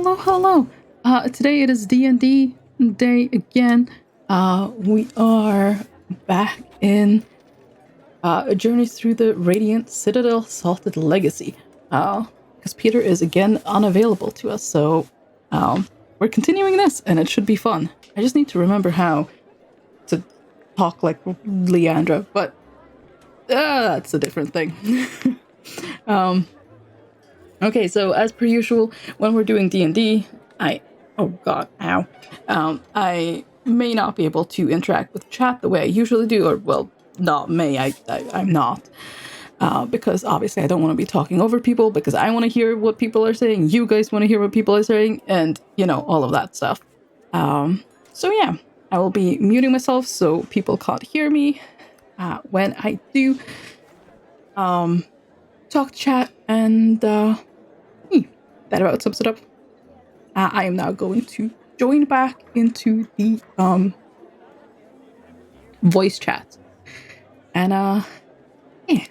hello. Today it is D&D day again. We are back in a journey through the Radiant Citadel Salted Legacy. Because Peter is again unavailable to us, so we're continuing this, and it should be fun. I just need to remember how to talk like Leandra, but that's a different thing. Okay, so as per usual, when we're doing D&D, I may not be able to interact with chat the way I usually do, or, well, not may, I'm not. Because obviously I don't want to be talking over people, because I want to hear what people are saying, you guys want to hear what people are saying, and, all of that stuff. So yeah, I will be muting myself so people can't hear me when I do talk chat, and that about sums it up. I am now going to join back into the voice chat. And yeah.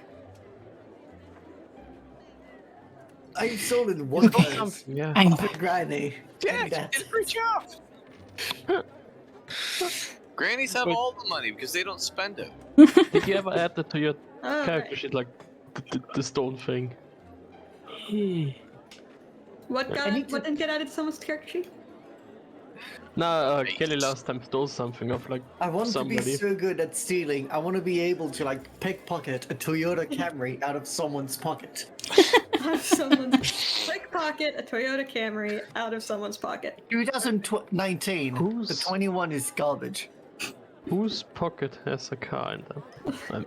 I sold in one place. Yeah. I'm Granny. Yeah, it's pretty off. Grannies have all the money because they don't spend it. Did you ever add that to your character sheet, like the stone thing? What didn't get added to someone's character sheet? No, Kelly last time stole something of like I want somebody. to be so good at stealing. I want to be able to pickpocket a Toyota Camry out of someone's pocket. Pickpocket a Toyota Camry out of someone's pocket. 2019. The 21 is garbage. Whose pocket has a car in them?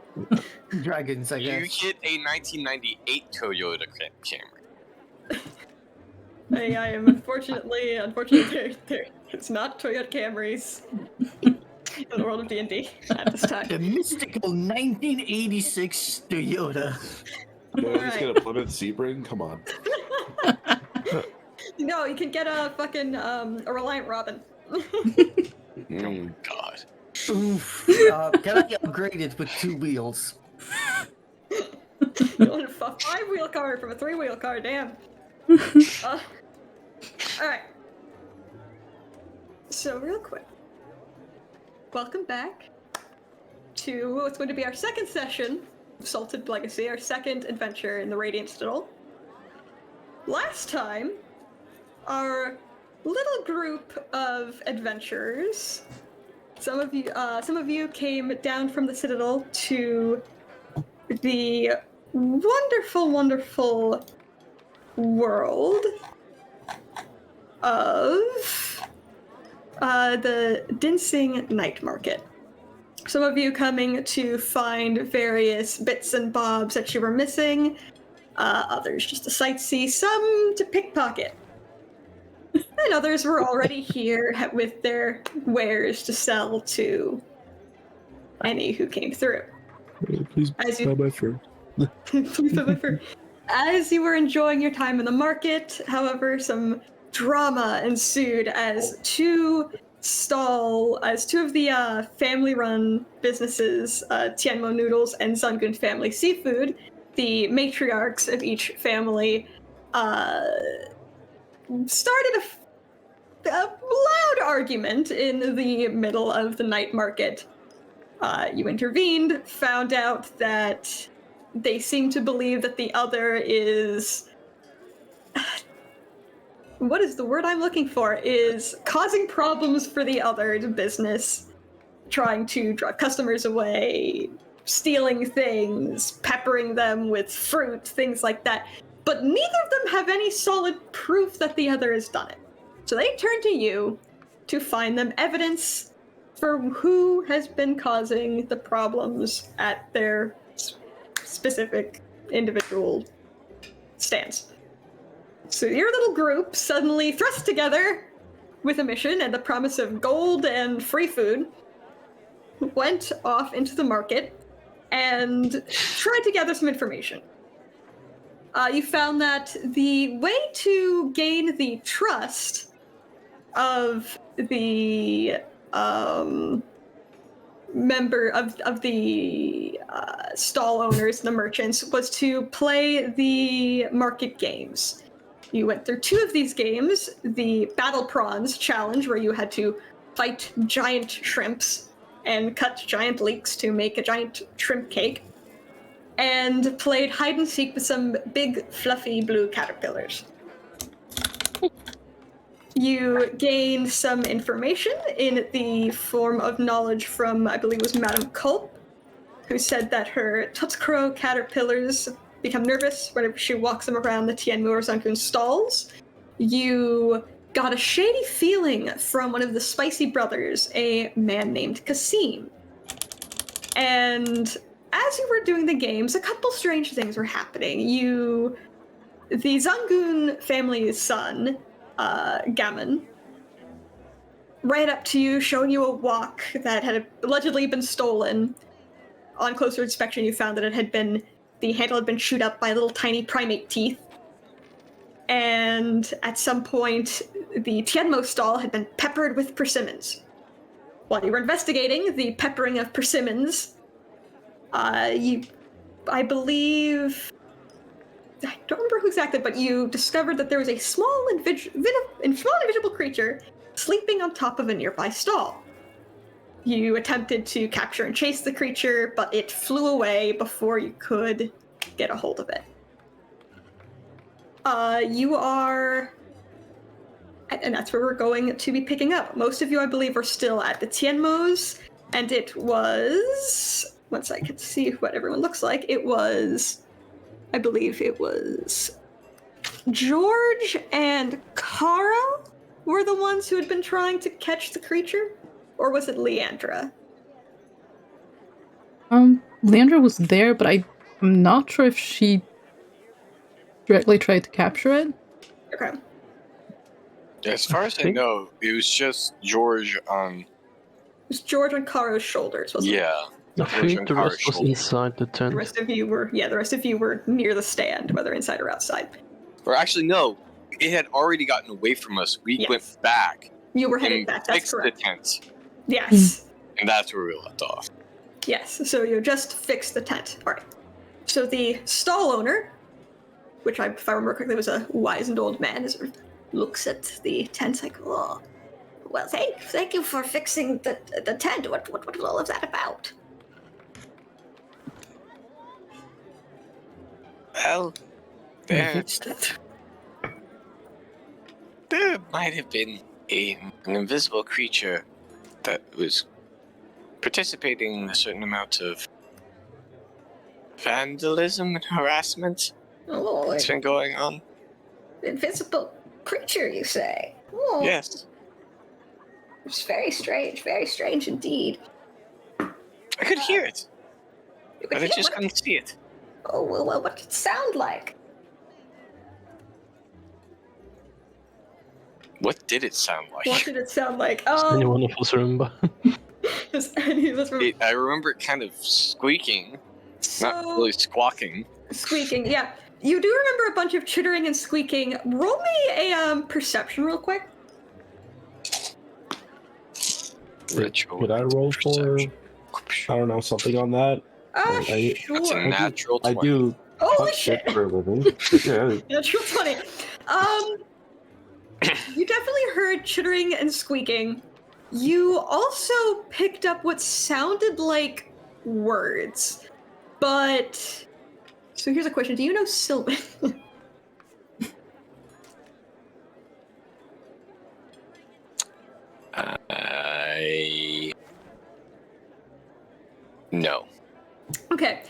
Dragons, I guess. You get a 1998 Toyota Camry. I am unfortunately, it's not Toyota Camrys in the world of D&D at this time. The mystical 1986 Toyota. No, I'm just gonna Plymouth Sebring. Come on. No, you can get a fucking a Reliant Robin. Oh God. Oof. Can I upgrade it with 2 wheels? You want a 5-wheel car from a 3-wheel car? Damn. Alright. So, real quick. Welcome back to what's going to be our second session of Salted Legacy, our second adventure in the Radiant Citadel. Last time, our little group of adventurers, some of you came down from the Citadel to the wonderful world of the Dinsing Night Market. Some of you coming to find various bits and bobs that you were missing, others just to sightsee, some to pickpocket. And others were already here with their wares to sell to any who came through. Please buy my fur. Please buy my fur. As you were enjoying your time in the market, however, some drama ensued as two of the family-run businesses, Tianmo Noodles and Sungun Family Seafood, the matriarchs of each family, started a loud argument in the middle of the night market. You intervened, found out that they seem to believe that the other is... what is the word I'm looking for? Is causing problems for the other business, trying to draw customers away, stealing things, peppering them with fruit, things like that. But neither of them have any solid proof that the other has done it. So they turn to you to find them evidence for who has been causing the problems at their specific individual stands. So your little group, suddenly thrust together with a mission and the promise of gold and free food, went off into the market and tried to gather some information. You found that the way to gain the trust of the member of the stall owners, the merchants, was to play the market games. You went through 2 of these games, the Battle Prawns challenge, where you had to fight giant shrimps and cut giant leeks to make a giant shrimp cake, and played hide and seek with some big, fluffy blue caterpillars. You gained some information in the form of knowledge from, I believe it was Madame Culp, who said that her Totskro caterpillars become nervous whenever she walks them around the Tianmu or Zankun stalls. You got a shady feeling from one of the Spicy Brothers, a man named Kasim. And as you were doing the games, a couple strange things were happening. The Zangun family's son, Gammon, ran up to you, showing you a wok that had allegedly been stolen. On closer inspection, you found that the handle had been chewed up by little tiny primate teeth. And at some point, the Tianmo stall had been peppered with persimmons. While you were investigating the peppering of persimmons, I believe, I don't remember who exactly, but you discovered that there was a small invisible creature sleeping on top of a nearby stall. You attempted to capture and chase the creature, but it flew away before you could get a hold of it. You are... And that's where we're going to be picking up. Most of you, I believe, are still at the Tianmos, and it was... Once I could see what everyone looks like, it was... I believe it was... George and Kara were the ones who had been trying to catch the creature? Or was it Leandra? Leandra was there, but I'm not sure if she directly tried to capture it. Okay. As far as I know, it was just George on. It was George on Karo's shoulders, wasn't it? Yeah. I think the rest was inside the tent. The rest of you were near the stand, whether inside or outside. Or actually, no. It had already gotten away from us. We went back. You were heading and back, that's fixed correct. the tent. Yes. And that's where we left off. Yes, so you just fixed the tent. Alright. So the stall owner, which if I remember correctly was a wizened old man, looks at the tent like, oh, well, thank you for fixing the tent. What was all of that about? Well, there might have been an invisible creature that was participating in a certain amount of vandalism and harassment Oh, that's been going on. invisible creature, you say? Oh, Yes, it's very strange indeed. I could hear it, but I just couldn't see it. Oh, well, what did it sound like? What did it sound like? What did it sound like? Does anyone of us remember? Does any of us remember? I remember it kind of squeaking, not So, really squawking. squeaking, yeah. You do remember a bunch of chittering and squeaking. Roll me a perception real quick. Could I roll for, I don't know, something on that? Sure. That's a natural 20. I do Holy touch shit. shit for a living. Yeah. Natural 20. You definitely heard chittering and squeaking. You also picked up what sounded like words. But... So here's a question. Do you know Sylvan? No. Okay.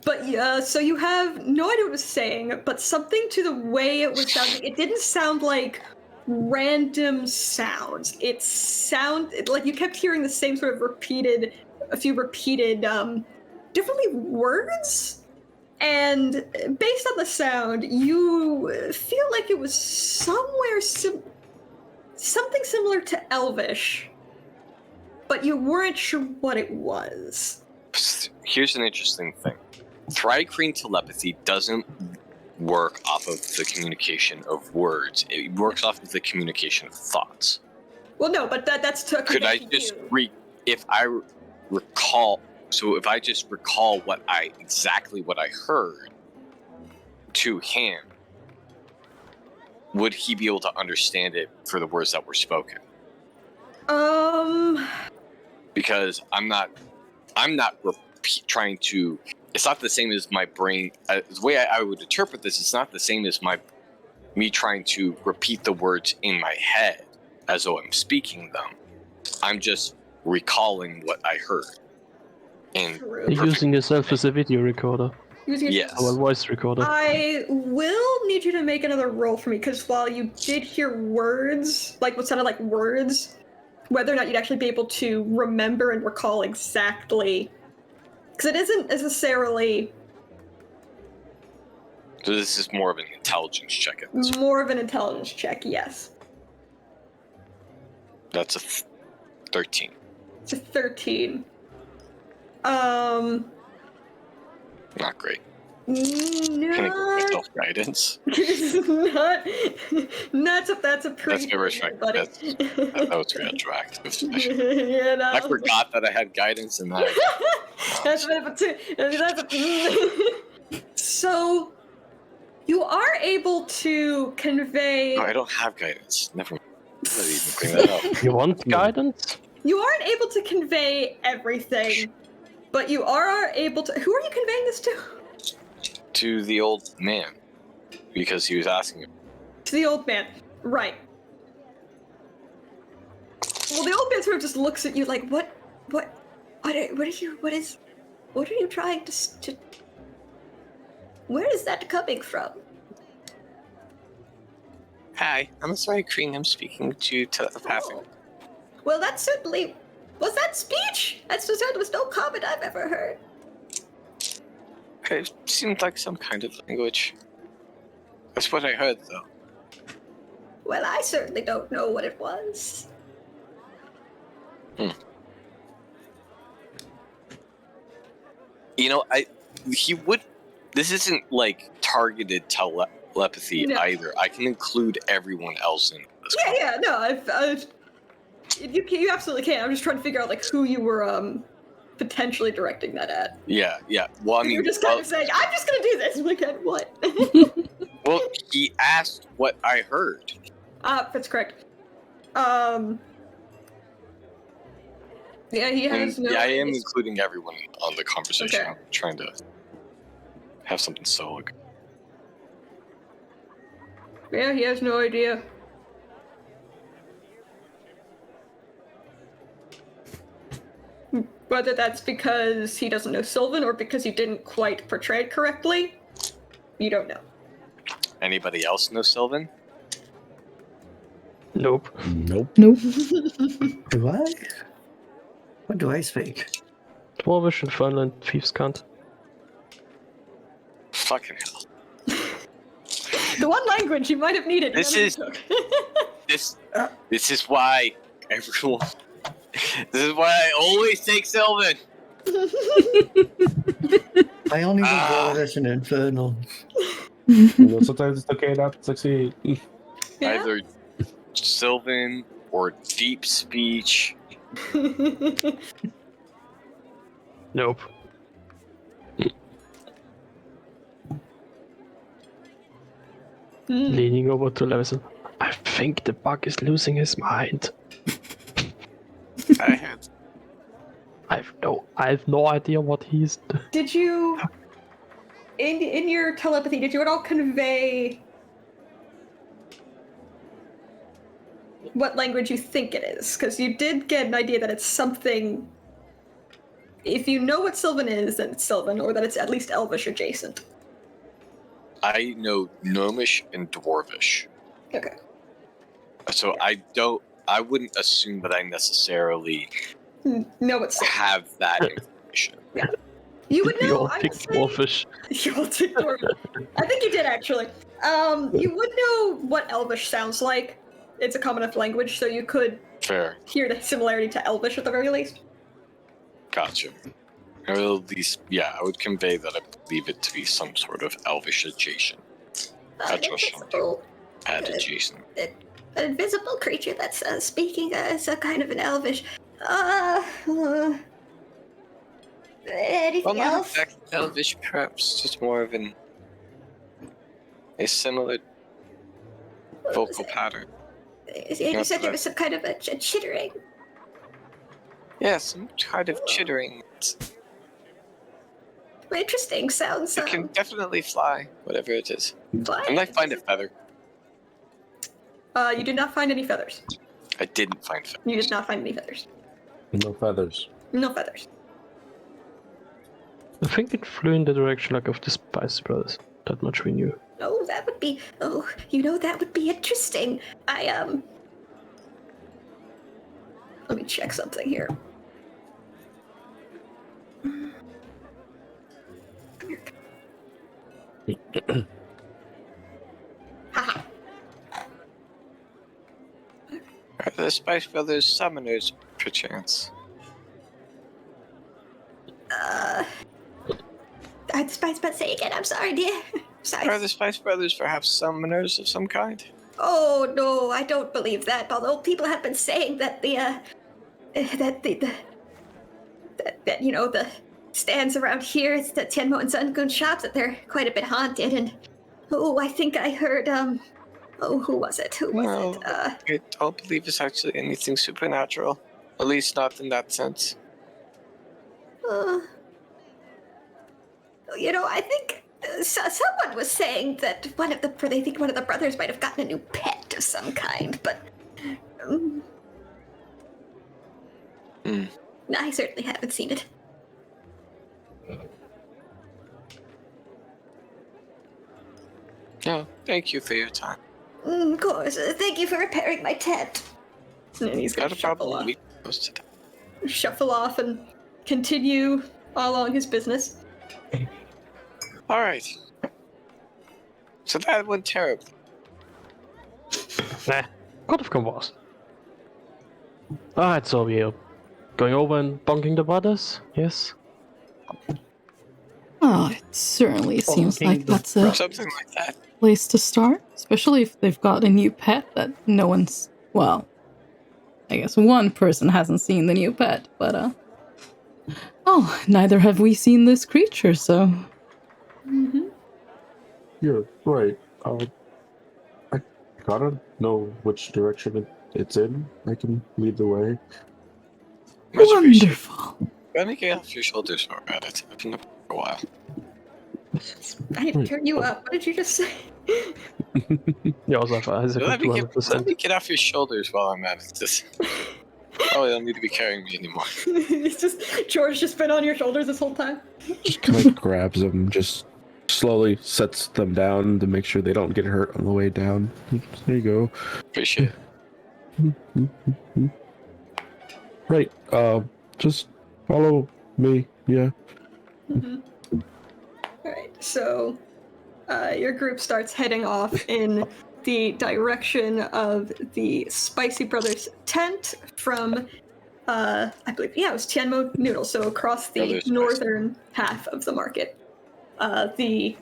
But so you have no idea what it was saying, but something to the way it was sounding, it didn't sound like random sounds. It sounded like you kept hearing the same sort of repeated, differently words. And based on the sound, you feel like it was somewhere something similar to Elvish, but you weren't sure what it was. Here's an interesting thing. Thrycreen telepathy doesn't work off of the communication of words. It works off of the communication of thoughts. Well, no, but that's to Could I just if I recall? So if I just recall exactly what I heard to him, would he be able to understand it for the words that were spoken? Because I'm not trying to. It's not the same as my brain. The way I would interpret this, it's not the same as me trying to repeat the words in my head as though I'm speaking them. I'm just recalling what I heard. And True. You're using yourself as a video recorder. yes, Or a voice recorder. I will need you to make another roll for me, because while you did hear words, like what sounded like words, whether or not you'd actually be able to remember and recall exactly, because it isn't necessarily so this is more of an intelligence check. more of an intelligence check. Yes, That's a 13. it's a 13. Not great. Can I give myself guidance? That's a pretty. That's good respect. buddy. That was retroactive. Yeah, no. I forgot that I had guidance in that. That's So, you are able to convey. No, I don't have guidance. Never mind. I'm not even bring that up. You want guidance? You aren't able to convey everything, but you are able to. Who are you conveying this to? To the old man, because he was asking him. To the old man, right? Well, the old man sort of just looks at you like, what are you trying to? Where is that coming from? Hi, I'm sorry, Kreen. I'm speaking to telepathic. Oh. Well, that certainly was that speech. That was no comment I've ever heard. It seemed like some kind of language. That's what I heard, though. Well, I certainly don't know what it was. You know, this isn't like targeted telepathy either. I can include everyone else in this. Yeah, no, you absolutely can. I'm just trying to figure out like who you were potentially directing that at. Yeah. Well, I mean, you're just kind of saying, "I'm just gonna do this." I'm like, what? Well, he asked what I heard. That's correct. Yeah, he has no. Yeah, I am including everyone on the conversation. Okay. I'm trying to have something solo. Yeah, he has no idea. Whether that's because he doesn't know Sylvan or because you didn't quite portray it correctly, you don't know. Anybody else know Sylvan? Nope. Nope. Nope. Do I? What do I speak? Dwarvish and Funland Thieves Cant. Fucking hell. The one language you might have needed. This is why everyone. This is why I always take Sylvan. I only know Dwarvish and Infernal. Sometimes it's okay not to succeed. Yeah? Either Sylvan or deep speech. Nope. Leaning over to Levison. I think the bug is losing his mind. I've no idea what he's. Did you, in your telepathy, did you at all convey what language you think it is? Because you did get an idea that it's something. If you know what Sylvan is, then it's Sylvan, or that it's at least Elvish adjacent. I know Gnomish and Dwarvish. Okay. So I wouldn't assume that I necessarily No, it's have that information. Yeah. You would You know. all I would picked say- Dwarvish. You all picked Dwarvish. I think you did actually. You would know what Elvish sounds like. It's a common enough language, so you could Fair. hear the similarity to Elvish at the very least. Gotcha. Or at least, yeah, I would convey that I believe it to be some sort of Elvish adjacent. Adjacent. An invisible creature that's speaking as a kind of an Elvish. Anything Well, not else? exactly Elvish, perhaps just more of a similar vocal pattern. You said there was some kind of a chittering. Yeah, some kind of chittering. Interesting. Sounds. It can definitely fly, whatever it is. Fly. I might find a feather. You did not find any feathers. I didn't find feathers. You did not find any feathers. No feathers. No feathers. I think it flew in the direction like of the Spice Brothers. That much we knew. Oh, that would be. Oh, that would be interesting. Let me check something here. Haha. Are the Spice Brothers summoners, perchance? I'd Spice, but say again. I'm sorry, dear. Sorry. Are the Spice Brothers perhaps summoners of some kind? Oh no, I don't believe that. Although people have been saying that the stands around here, it's the Tianmo and Sungun shops, that they're quite a bit haunted. And I think I heard who was it? I don't believe it's actually anything supernatural. At least not in that sense. I think someone was saying that one of the brothers might have gotten a new pet of some kind, but I certainly haven't seen it. No, thank you for your time. Of course. Thank you for repairing my tent. And he's gonna Not a shuffle problem. off. We posted it. Shuffle off and continue along his business. All right. So that went terribly. Nah, could have gone worse. Alright, so we're going over and bonking the brothers, yes? Oh, it certainly seems like that's a Something like that. place to start, especially if they've got a new pet that no one's, well, I guess one person hasn't seen the new pet, but neither have we seen this creature, so You're right. I gotta know which direction it's in. I can lead the way. Much appreciated. wonderful. Let me get off your shoulders for a minute. I've been up for a while. I need to turn you up. What did you just say? Yeah, also has a Let good me 200%. get off your shoulders while I'm at it. This probably don't need to be carrying me anymore. It's just George just been on your shoulders this whole time. Just kind of grabs them, just slowly sets them down to make sure they don't get hurt on the way down. There you go. Appreciate it. Right. Just follow me. Yeah. Alright, so your group starts heading off in the direction of the Spicy Brothers tent from, I believe, it was Tianmo Noodle, so across the northern half of the market. The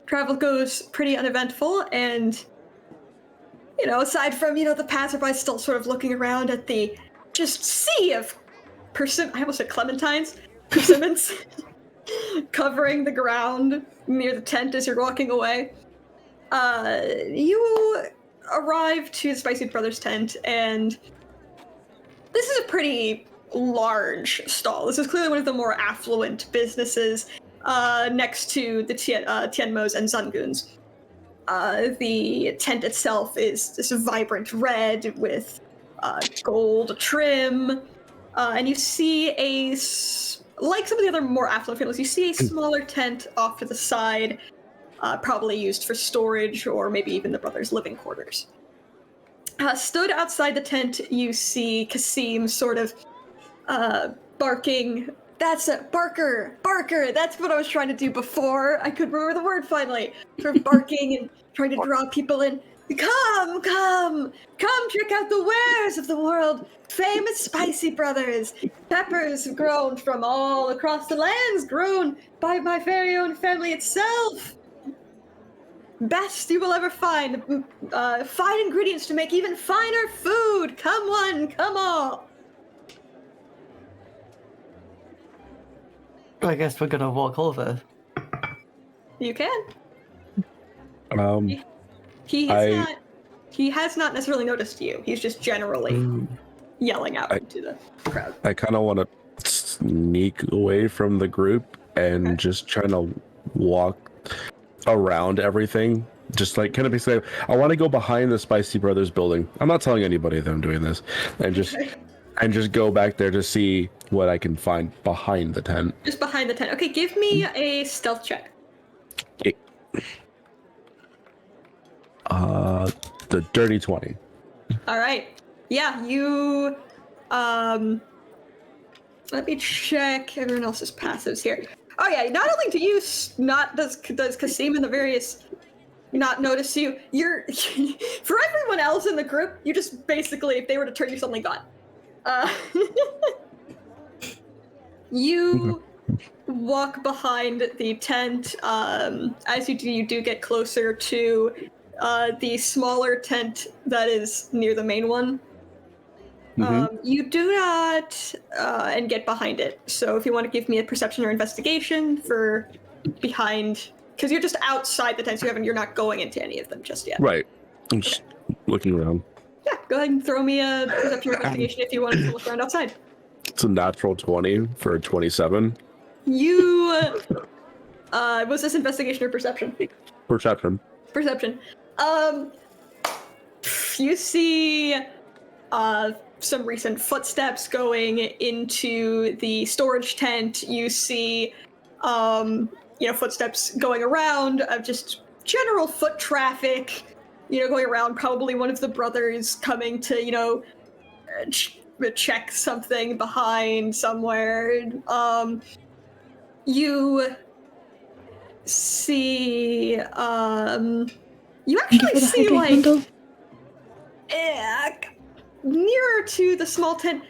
travel goes pretty uneventful, and, aside from, the passerby still sort of looking around at the just sea of I almost said clementines, persimmons, covering the ground near the tent as you're walking away. You arrive to the Spicy Brothers tent, and this is a pretty large stall. This is clearly one of the more affluent businesses next to the Tianmos and Zunguns. The tent itself is this vibrant red with gold trim, and you see like some of the other more affluent families, you see a smaller tent off to the side, probably used for storage or maybe even the brothers' living quarters. Stood outside the tent, you see Kasim sort of barking. That's it, Barker! That's what I was trying to do before I could remember the word finally. Sort of barking and trying to draw people in. Come, check out the wares of the world famous Spicy Brothers. Peppers grown from all across the lands, grown by my very own family itself. Best you will ever find. Fine ingredients to make even finer food. Come one, come all. I guess we're gonna walk over. You can. He has not necessarily noticed you. He's just generally yelling out into the crowd. I kind of want to sneak away from the group and just trying to walk around everything. Just like kind of basically, I want to go behind the Spicy Brothers building. I'm not telling anybody that I'm doing this, and just go back there to see what I can find behind the tent. Just behind the tent. Okay, give me a stealth check. The dirty 20. All right. Yeah, you. Let me check everyone else's passives here. Oh yeah, not only do you does Kasim and the various not notice you, you're for everyone else in the group, you just basically, if they were to turn, you suddenly gone. You walk behind the tent. As you do get closer to the smaller tent that is near the main one. You do not and get behind it. So if you want to give me a perception or investigation for behind, because you're just outside the tent, so you're not going into any of them just yet. Right. I'm just looking around. Yeah, go ahead and throw me a perception or investigation if you want to look around outside. It's a natural 20 for a 27. You was this investigation or perception? Perception. Perception. You see some recent footsteps going into the storage tent. You see footsteps going around of just general foot traffic, going around. Probably one of the brothers coming to, check something behind somewhere. You see, you actually see, like, nearer to the small tent,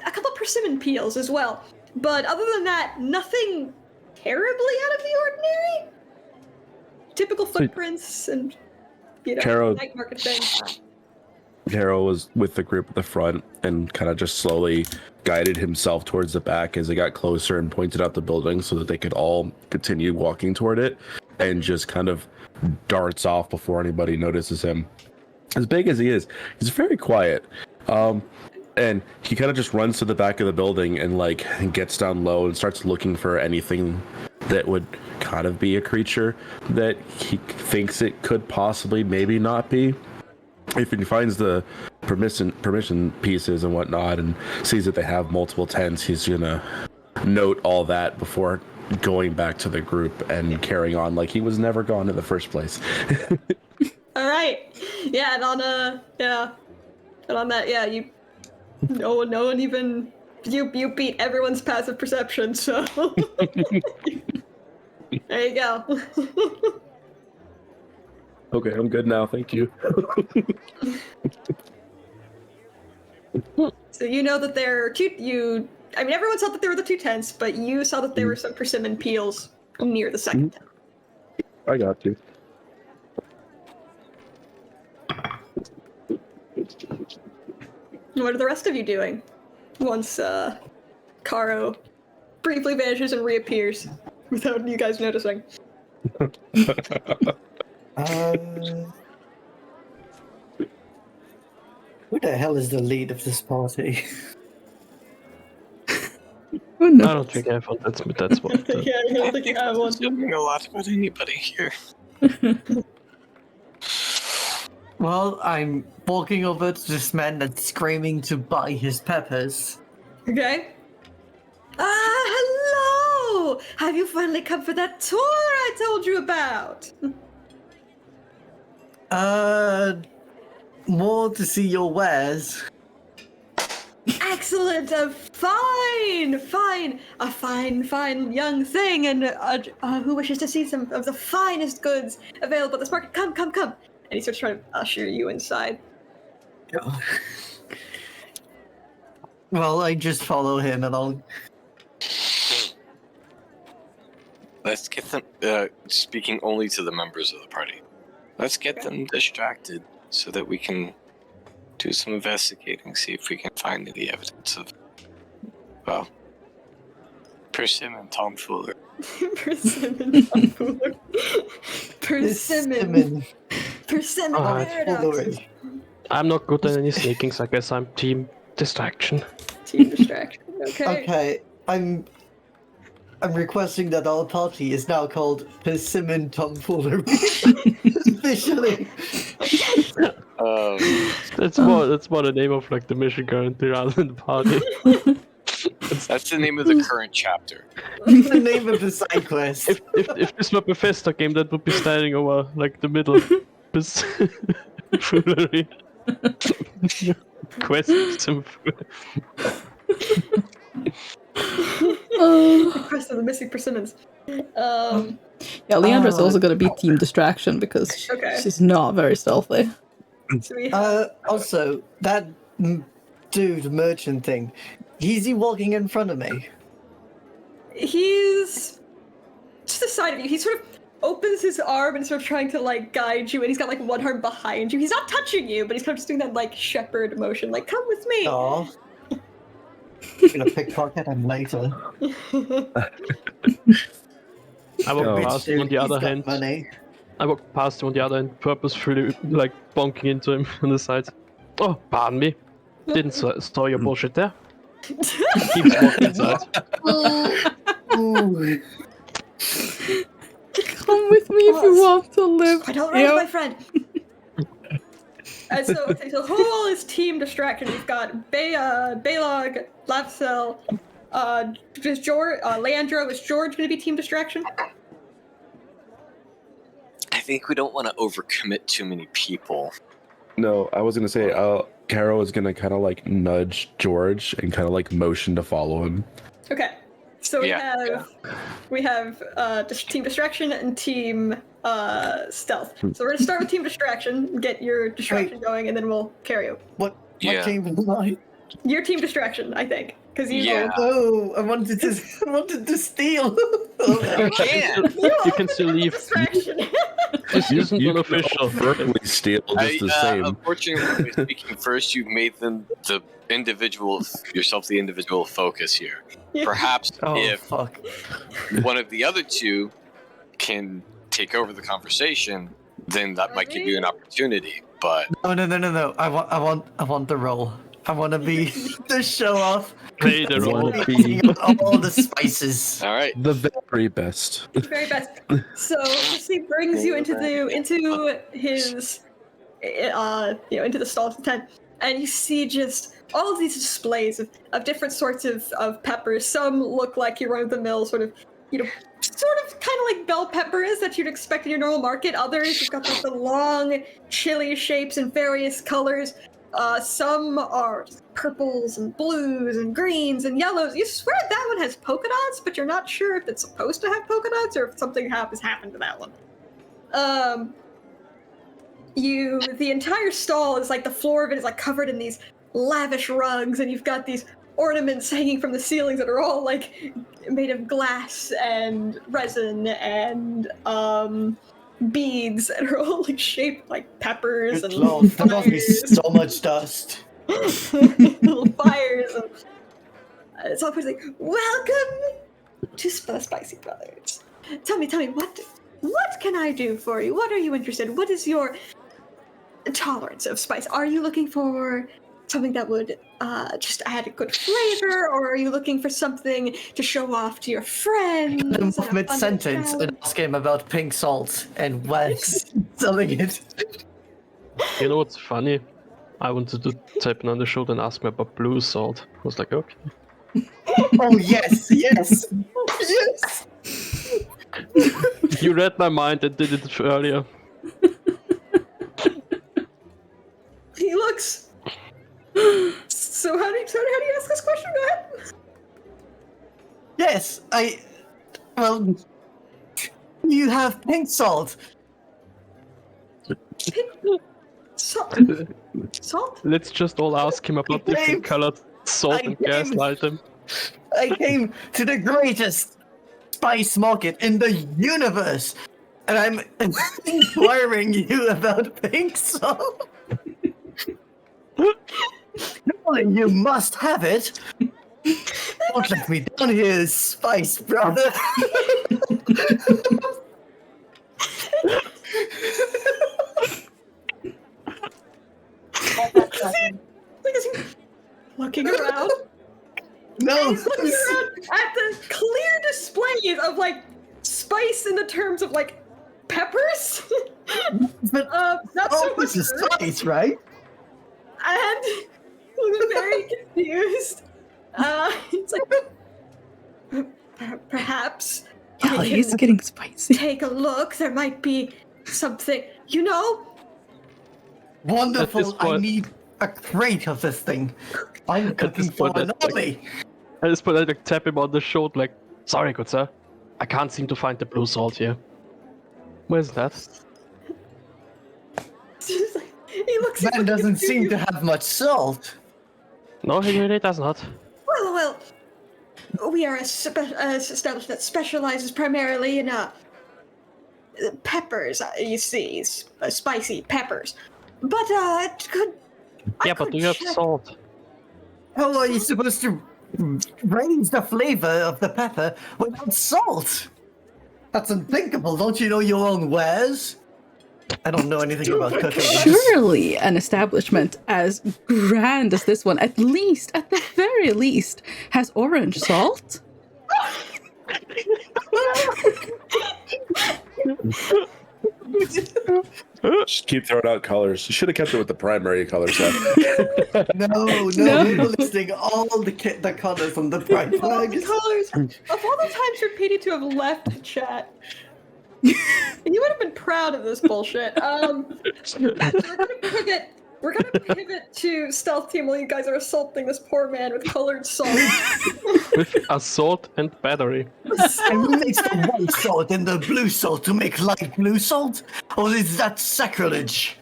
a couple persimmon peels as well. But other than that, nothing terribly out of the ordinary. Typical footprints and, night market things. Carol was with the group at the front and kind of just slowly guided himself towards the back as they got closer and pointed out the building so that they could all continue walking toward it, and just kind of darts off before anybody notices him. As big as he is, he's very quiet. And he kind of just runs to the back of the building and gets down low and starts looking for anything that would kind of be a creature that he thinks it could possibly maybe not be. If he finds the permission pieces and whatnot and sees that they have multiple tents, he's gonna note all that before going back to the group and carrying on like he was never gone in the first place. All right, yeah, and on that, yeah, no one even you beat everyone's passive perception, so there you go. Okay, I'm good now. Thank you. So you know that there are two. Everyone saw that there were the two tents, but you saw that there were some persimmon peels near the second tent. I got you. What are the rest of you doing? Once Caro briefly vanishes and reappears without you guys noticing. Who the hell is the lead of this party? Oh, no. I don't think I thought that's what. Yeah, I don't think you have one. Assuming a lot about anybody here. Well, I'm walking over to this man that's screaming to buy his peppers. Okay. Hello! Have you finally come for that tour I told you about? More to see your wares. Excellent! A fine young thing, and who wishes to see some of the finest goods available at this market? Come. And he starts trying to usher you inside. Well, I just follow him and I'll... Let's get them, speaking only to the members of the party, let's get them distracted so that we can do some investigating, see if we can find any evidence of, well, persimmon tomfoolery. Persimmon tomfoolery. Persimmon. Persimmon Alright. paradoxes. I'm not good at any sneaking, so I guess I'm team distraction. Team distraction. Okay. Okay, I'm requesting that our party is now called Persimmon Tomfoolery. Officially. That's more the name of like the mission currently rather than the party. That's the name of the current chapter. The name of the side quest. If this were a Bethesda game, that would be standing over like the middle. Foolery. Quests and Quest of the missing persimmons. Yeah, Leandra's also gonna be team distraction because Okay. she's not very stealthy. So we have, Also, that dude merchant thing, is he walking in front of me? he's just the side of you. He sort of opens his arm and sort of trying to like guide you, and he's got like one arm behind you. He's not touching you, but he's kind of just doing that like shepherd motion, like "Come with me." Aw. I'm gonna pickpocket him later. I walk Oh. past him on the He's other got hand. money. I walk past him on the other hand, purposefully like bonking into him on the side. Oh, pardon me. Didn't saw your bullshit there. Keeps walking inside. Ooh. Come with me if you want to live. I don't know, my friend. And so who all is team distraction? We've got Baylog, Lapsel, is George, Leandro. Is George going to be team distraction? I think we don't want to overcommit too many people. No, I was gonna say, Caro is gonna kind of like nudge George and kind of like motion to follow him. Okay. So we have just team distraction and team stealth. So we're gonna start with team distraction, get your distraction going, and then we'll carry you. What Yeah. came to mind? Your team distraction, I think, because you. Yeah. Oh, I wanted to steal. You can. You can still leave. Distraction. This isn't You unofficial. can verbally steal just the same. Unfortunately, speaking first, you made them the individual, yourself the individual focus here. Yeah. Perhaps Oh, if fuck. one of the other two can take over the conversation, then that might give you an opportunity. But Oh no! I want the role. I want to be the show off. Play the role. All the spices. all right, The very best. Very best. So he brings you into his into the stall of the tent, and you see just all of these displays of different sorts of peppers. Some look like your run-of-the-mill sort of kind of like bell peppers that you'd expect in your normal market. Others, you've got like the long chili shapes in various colors. Some are purples and blues and greens and yellows. You swear that one has polka dots, but you're not sure if it's supposed to have polka dots or if something has happened to that one. The entire stall is like the floor of it is like covered in these lavish rugs, and you've got these ornaments hanging from the ceilings that are all like made of glass and resin and beads that are all like shaped like peppers Good and lord, there must be fires. so much dust. Little fires. And it's all like, welcome to Spicy Brothers. Tell me, what can I do for you? What are you interested in? What is your tolerance of spice? Are you looking for something that would just add a good flavor, or are you looking for something to show off to your friends? Them off mid-sentence and ask him about pink salt and Wes selling it. You know what's funny? I wanted to tap him on the shoulder and ask him about blue salt. I was like, okay. Oh yes. You read my mind and did it earlier. He looks. So how do you ask this question? Go ahead. Yes, well, you have pink salt. Salt. Salt? Let's just all ask him about different colored salt and gaslight him. I came to the greatest spice market in the universe, and I'm inquiring you about pink salt. Surely you must have it. Don't let me down here, spice brother. looking around. No. He's looking around at the clear displays of like spice in the terms of like peppers. But Not so much this is herbs. spice, right? And was very confused. It's like perhaps Yeah, we he's can getting spicy. take a look. There might be something, you know. Wonderful. I point- need a crate of this thing. I'm cooking this for point, an that's like- army. I just put like tap him on the shoulder, like, sorry, good sir, I can't seem to find the blue salt here. Where's that? Just like, he looks. Man doesn't seem to have much salt. No, he really does not. Well, we are a establishment that specializes primarily in peppers. You see, spicy peppers. But it could. Yeah, but do you have salt? How are you supposed to raise the flavor of the pepper without salt? That's unthinkable. Don't you know your own wares? I don't know anything about cooking. Surely an establishment as grand as this one, at the very least, has orange salt. Just keep throwing out colors. You should have kept it with the primary color set. No, we're listing all the colors on the bright All the flags. colors. Of all the times for PD to have left chat, you would have been proud of this bullshit. We're gonna pivot to stealth team while you guys are assaulting this poor man with colored salt. With assault and battery. And we mix the white salt and the blue salt to make light blue salt? Or is that sacrilege?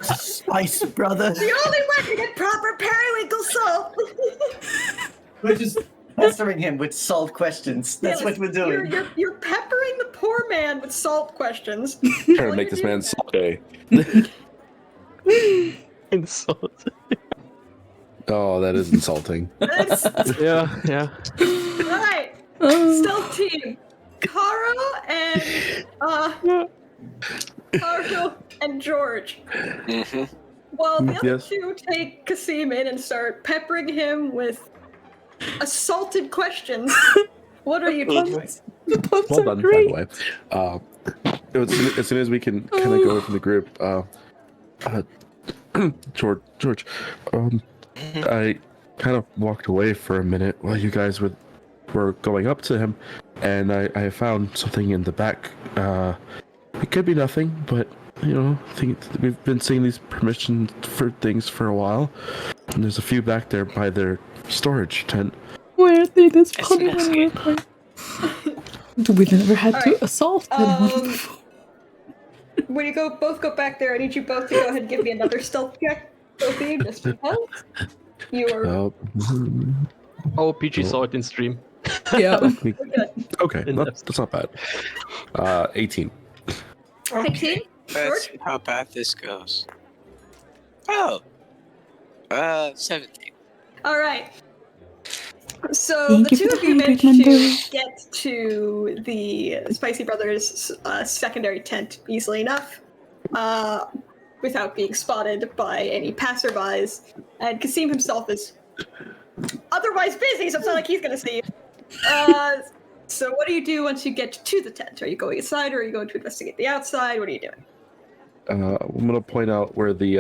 Spice, brother. The only way to get proper periwinkle salt. We're just pestering him with salt questions. That's what we're doing. You're peppering the poor man with salt questions. Trying to make this man Sunday. Insult. Oh, that is insulting. Yeah, yeah. Alright. Stealth team. Caro and George. Mm-hmm. Well, the other Yes. two take Kasim in and start peppering him with assaulted questions. What are you doing? The puns Well are done, great. by the way. As soon as we can kind of go from the group, George, I kind of walked away for a minute while you guys were going up to him, and I found something in the back. It could be nothing, but I think we've been seeing these permissions for things for a while, and there's a few back there by their storage tent. Why aren't they this Let's funny? investigate. We've never had to Alright, assault anyone. When you both go back there, I need you both to go ahead and give me another stealth check. Both of you, just because you are. Oh, PG saw it in stream. Yeah. Okay, that's not bad. 18. 18? Let's see how bad this goes. Oh. 17. All right. So Thank the you two for of you the managed hundred to numbers. get to the Spicy Brothers' secondary tent easily enough, without being spotted by any passerbys. And Kasim himself is otherwise busy, so it's not like he's gonna see you. So what do you do once you get to the tent? Are you going inside, or are you going to investigate the outside? What are you doing? I'm gonna point out where the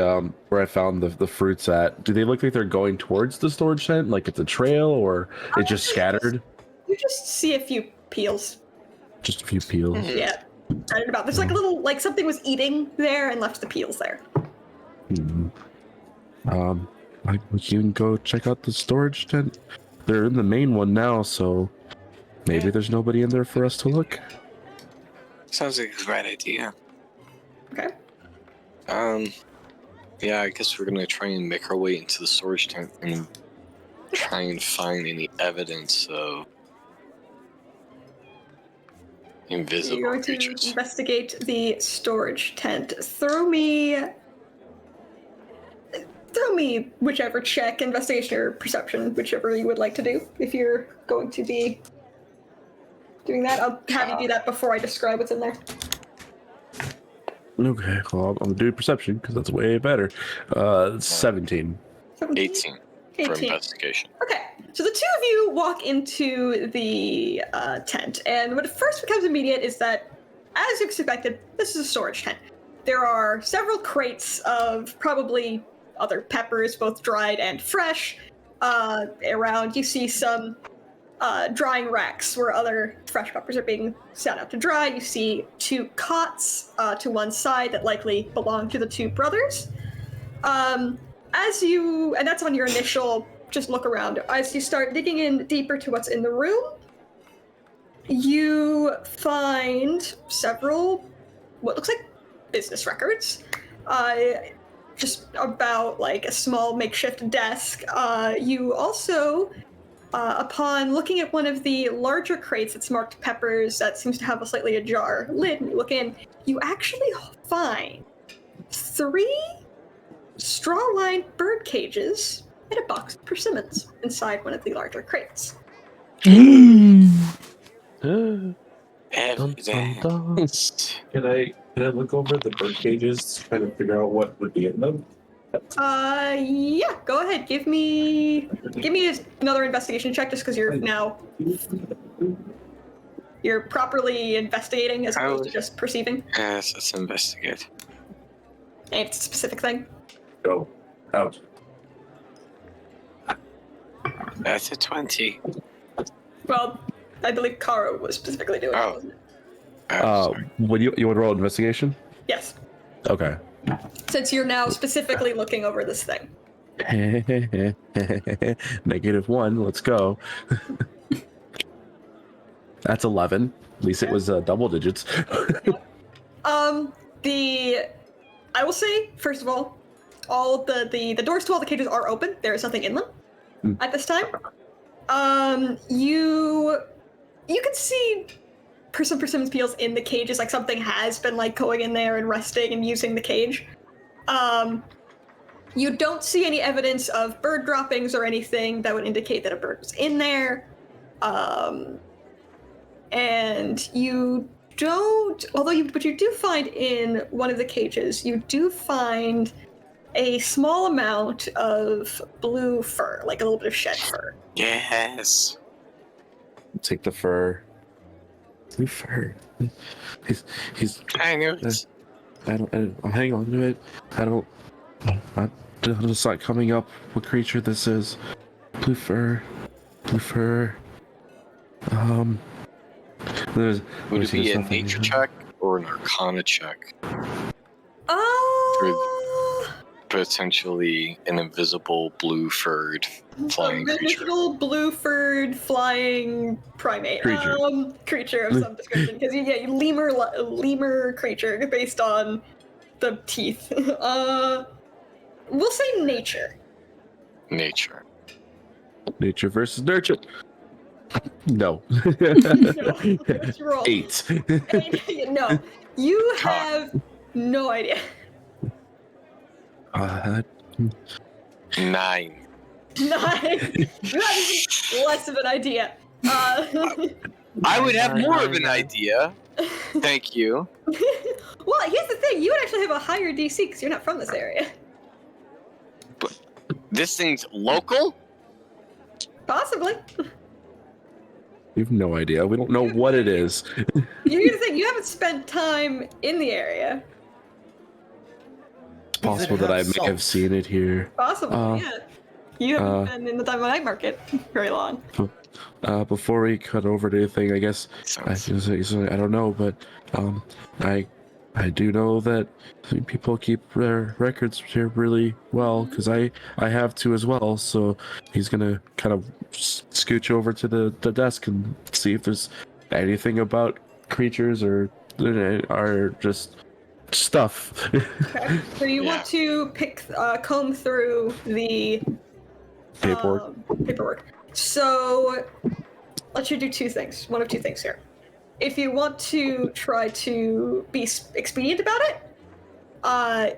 where I found the fruits at. Do they look like they're going towards the storage tent, like it's a trail, or it's just scattered? You just see a few peels. Just a few peels. Yeah. Scattered about. There's like a little, like something was eating there and left the peels there. We can go check out the storage tent. They're in the main one now, so maybe there's nobody in there for us to look. Sounds like a great idea. Okay. Yeah, I guess we're gonna try and make our way into the storage tent and try and find any evidence of invisible You're going to creatures. investigate the storage tent. Throw me whichever check, investigation or perception, whichever you would like to do. If you're going to be doing that, I'll have you do that before I describe what's in there. Okay, well, I'm gonna do perception because that's way better. 17. 17? 18. for 18. investigation. Okay, so the two of you walk into the tent, and what first becomes immediate is that, as expected, this is a storage tent. There are several crates of probably other peppers, both dried and fresh, around. You see some drying racks where other fresh peppers are being set out to dry. You see two cots to one side that likely belong to the two brothers. And that's on your initial just look around. As you start digging in deeper to what's in the room, you find several what looks like business records. Just about like a small makeshift desk. You also, upon looking at one of the larger crates that's marked peppers that seems to have a slightly ajar lid, and you look in, you actually find 3 straw-lined bird cages and a box of persimmons inside one of the larger crates. Evidence. Can I look over the bird cages to kind of figure out what would be in them? Yeah, go ahead. Give me another investigation check, just because you're properly investigating as opposed to just perceiving. Yes, let's investigate. And it's a specific thing. Go out. That's a 20. Well, I believe Karo was specifically doing it, wasn't it? Sorry. Would you would roll investigation? Yes. Okay. Since you're now specifically looking over this thing. -1. Let's go. That's 11. At least it was double digits. I will say, first of all the doors to all the cages are open. There is nothing in them at this time. You can see some persimmon peels in the cages, like something has been like going in there and resting and using the cage. You don't see any evidence of bird droppings or anything that would indicate that a bird was in there. And you don't, but you do find in one of the cages, you do find a small amount of blue fur, like a little bit of shed fur. Yes. Take the fur. Blue fur. He's. I knew it. I'll hang on to it. It's not coming up what creature this is. Blue fur. Would it be a nature check or an arcana check? Potentially an invisible blue-furred flying creature. Blue-furred flying primate. Creature of some description. Because lemur creature based on the teeth. We'll say nature. Nature. Nature versus nurture. No. Let's roll. 8. No. You have no idea. 9. You have even less of an idea. I would have more of an idea. Thank you. Well, here's the thing. You would actually have a higher DC because you're not from this area. But this thing's local? Possibly. We have no idea. We don't know what it is. Here's the thing. You haven't spent time in the area. It's possible that I may have seen it here. Possibly, yeah. You haven't been in the time of night market very long. Before we cut over to anything, I guess I don't know, but I do know that people keep their records here really well because I have to as well. So he's gonna kind of scooch over to the desk and see if there's anything about creatures or just stuff. Okay. So you want to comb through the paperwork. So let you do two things. One of two things here. If you want to try to be expedient about it,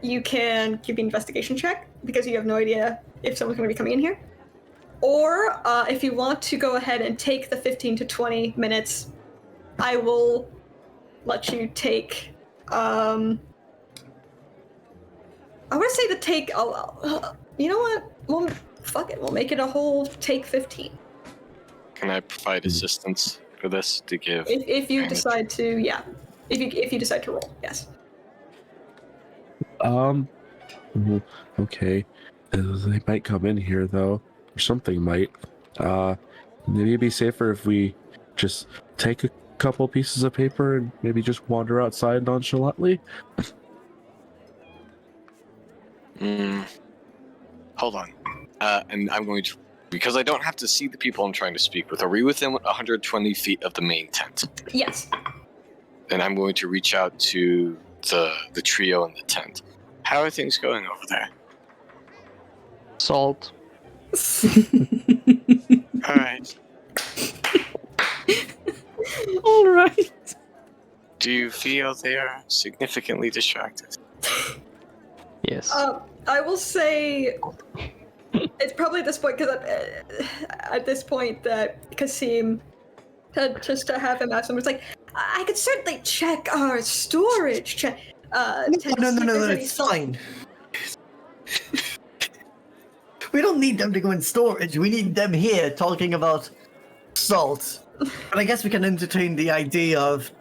you can give me an investigation check because you have no idea if someone's going to be coming in here. Or if you want to go ahead and take the 15 to 20 minutes, I will let you take. I want to say you know what? Well, fuck it, we'll make it a whole take 15. Can I provide assistance for this to give? If you advantage? decide to, yeah. If you decide to roll, yes. Okay. They might come in here though, or something might. Maybe it'd be safer if we just take a couple pieces of paper and maybe just wander outside nonchalantly. Hold on. And I'm going to, because I don't have to see the people I'm trying to speak with. Are we within 120 feet of the main tent? Yes. And I'm going to reach out to the trio in the tent. How are things going over there? Salt. All right. All right. Do you feel they are significantly distracted? Yes. I will say it's probably at this point, because at this point that Kasim had just to have him ask someone, it's like, I could certainly check our storage. Check. No, it's fine. We don't need them to go in storage. We need them here talking about salt. But I guess we can entertain the idea of,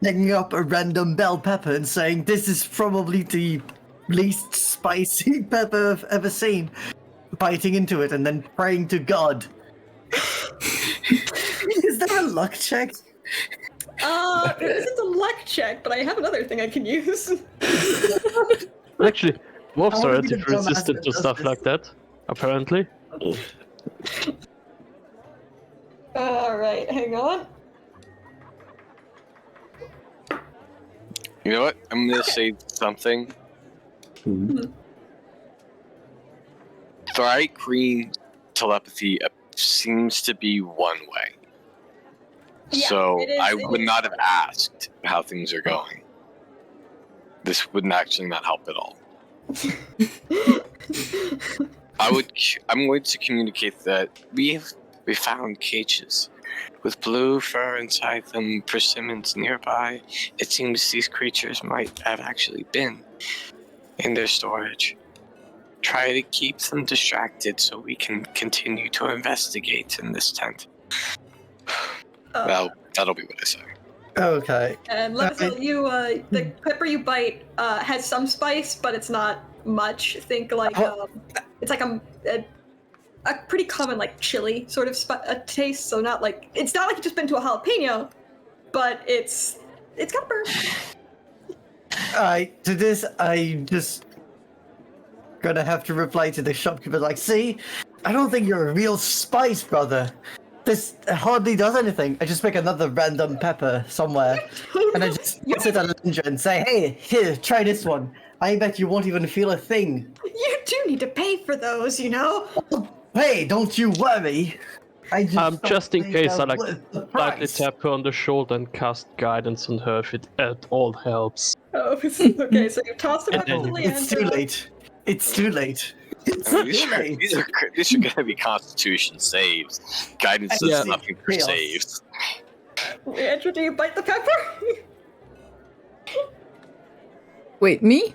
picking up a random bell pepper and saying, this is probably the least spicy pepper I've ever seen. Biting into it and then praying to God. Is there a luck check? There isn't a luck check, but I have another thing I can use. Actually, wolves I are wanna be the relatively dumbass resistant that to does stuff this. like that, apparently. Alright, hang on. You know what? I'm going to say something. Bright green telepathy seems to be one way. Yeah, So it is- I it would is. not have asked how things are going. This would actually not help at all. I'm going to communicate that we found cages with blue fur inside them, persimmons nearby. It seems these creatures might have actually been in their storage. Try to keep them distracted so we can continue to investigate in this tent. Well, that'll be what I say. Okay. And Levisil, the pepper you bite has some spice, but it's not much. Think like it's like a pretty common like chili sort of taste. So it's not like you just been to a jalapeno, but it's got a burn. Alright, to this, I just gonna have to reply to the shopkeeper like, see, I don't think you're a real spice, brother. This hardly does anything. I just pick another random pepper somewhere, and I just sit on Leandra and say, hey, here, try this one. I bet you won't even feel a thing. You do need to pay for those, you know? Hey, don't you worry. I Just in don't case, I think like they're worth the lightly price. tap her on the shoulder and cast guidance on her if it at all helps. Oh, okay, so you toss them up to And then Leandra. It's too late. It's too late. It's I mean, too late. these are going to be Constitution saves. Guidance does Yeah. nothing for Chaos. saves. Leandra, do you bite the pepper? Wait, me?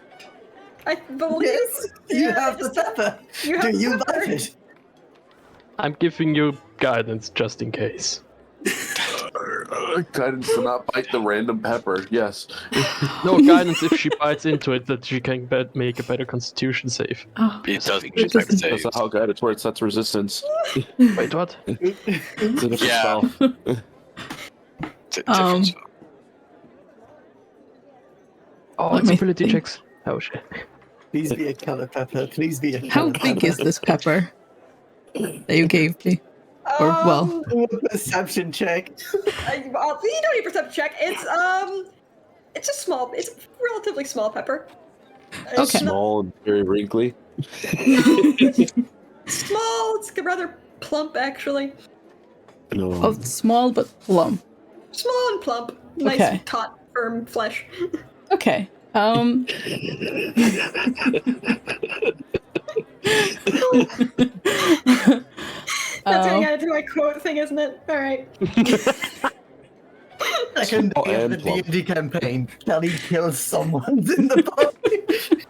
I believe Yes, you yeah, have the pepper. you have Do you the pepper. bite it? I'm giving you guidance just in case. Guidance to not bite the random pepper. Yes. No guidance if she bites into it that she can make a better Constitution save. Oh, It doesn't It detect doesn't- That's saves. not how guidance works. That's resistance. Wait, what? It's a different Yeah. spell. Um, Different spell. Oh, Let it's me ability think. checks. Oh shit. Please be a color pepper. Please be a How color big is this pepper that you gave me? Or, well, Perception check. You don't need a perception check. It's a relatively small pepper. It's Okay. not Small and very wrinkly. small. It's rather plump, actually. No. oh, small but plump. Small and plump. Nice, Okay. taut, firm flesh. Okay. That's getting added to my quote thing, isn't it? All right. Second Small day of the and plump. D&D campaign. Kelly kills someone in the party.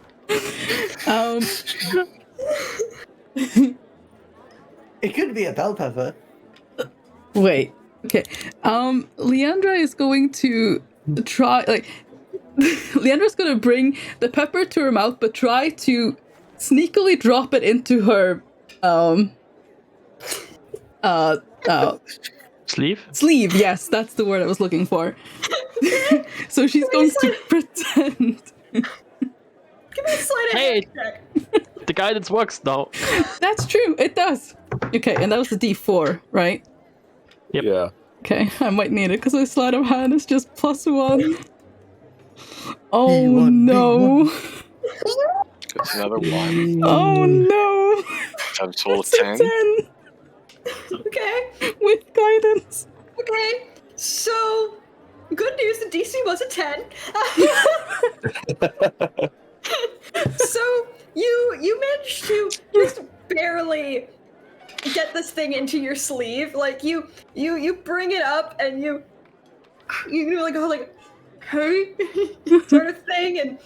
It could be a bell pepper. Wait. Okay. Leandra is going to try Leandra's gonna bring the pepper to her mouth, but try to sneakily drop it into her Sleeve? sleeve. Yes, that's the word I was looking for. So she's going to pretend. Give me a sleight of Hey! hand check. The guidance works now. That's true, it does. Okay, and that was the D4, right? Yep. Yeah. Okay, I might need it because my sleight of hand is just +1. Oh B1, no! That's another one. Oh no! Times total It's a 10. 10 Okay. with guidance. Okay. So, good news. The DC was a 10. So you managed to just barely get this thing into your sleeve. Like you bring it up and you like go like, hey, sort of thing, and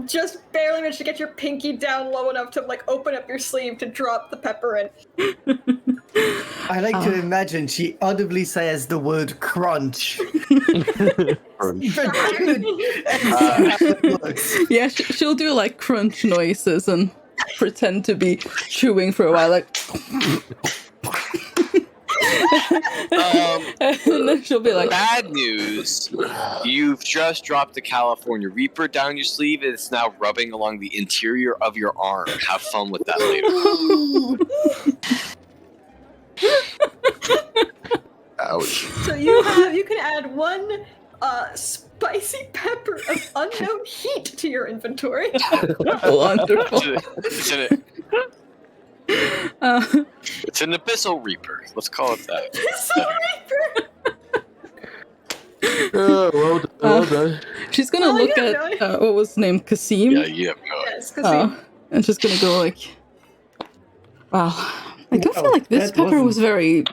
just barely managed to get your pinky down low enough to like open up your sleeve to drop the pepper in. I like to imagine she audibly says the word crunch. Yeah, she'll do like crunch noises and pretend to be chewing for a while, like. And then she'll be like, Bad news. You've just dropped the California Reaper down your sleeve. It's now rubbing along the interior of your arm. Have fun with that later. Ouch. So you can add one spicy pepper of unknown heat to your inventory. wonderful. It's an Abyssal Reaper. Let's call it that. Reaper. Well done. She's gonna look at what was his name, Kasim. Yeah, you have no idea. Yes, because And she's gonna go like, wow, I don't Wow, feel like this that pepper wasn't- was very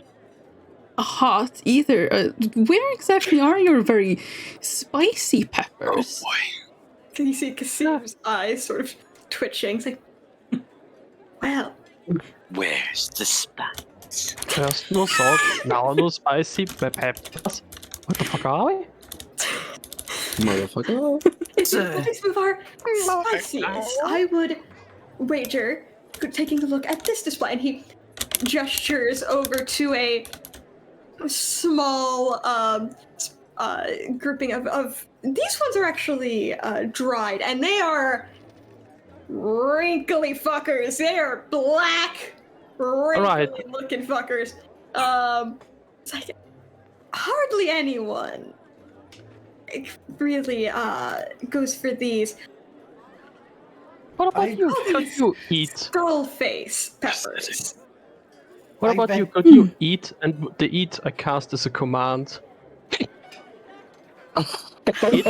hot either. Where exactly are your very spicy Oh peppers? boy. you see Kasim's eyes sort of twitching. It's like, well, Where's the spice? First no salt, now no spicy peppers. What the fuck are we? Motherfucker. it's some of our spiciest. I would wager, taking a look at this display, and he gestures over to a small grouping of these ones are actually dried, and they are wrinkly fuckers. They are black, wrinkly looking fuckers. It's like hardly anyone really goes for these What about you? call Could these you eat? skull face peppers. What I about bet- you? Could you eat? And the eat I cast as a command. Eat?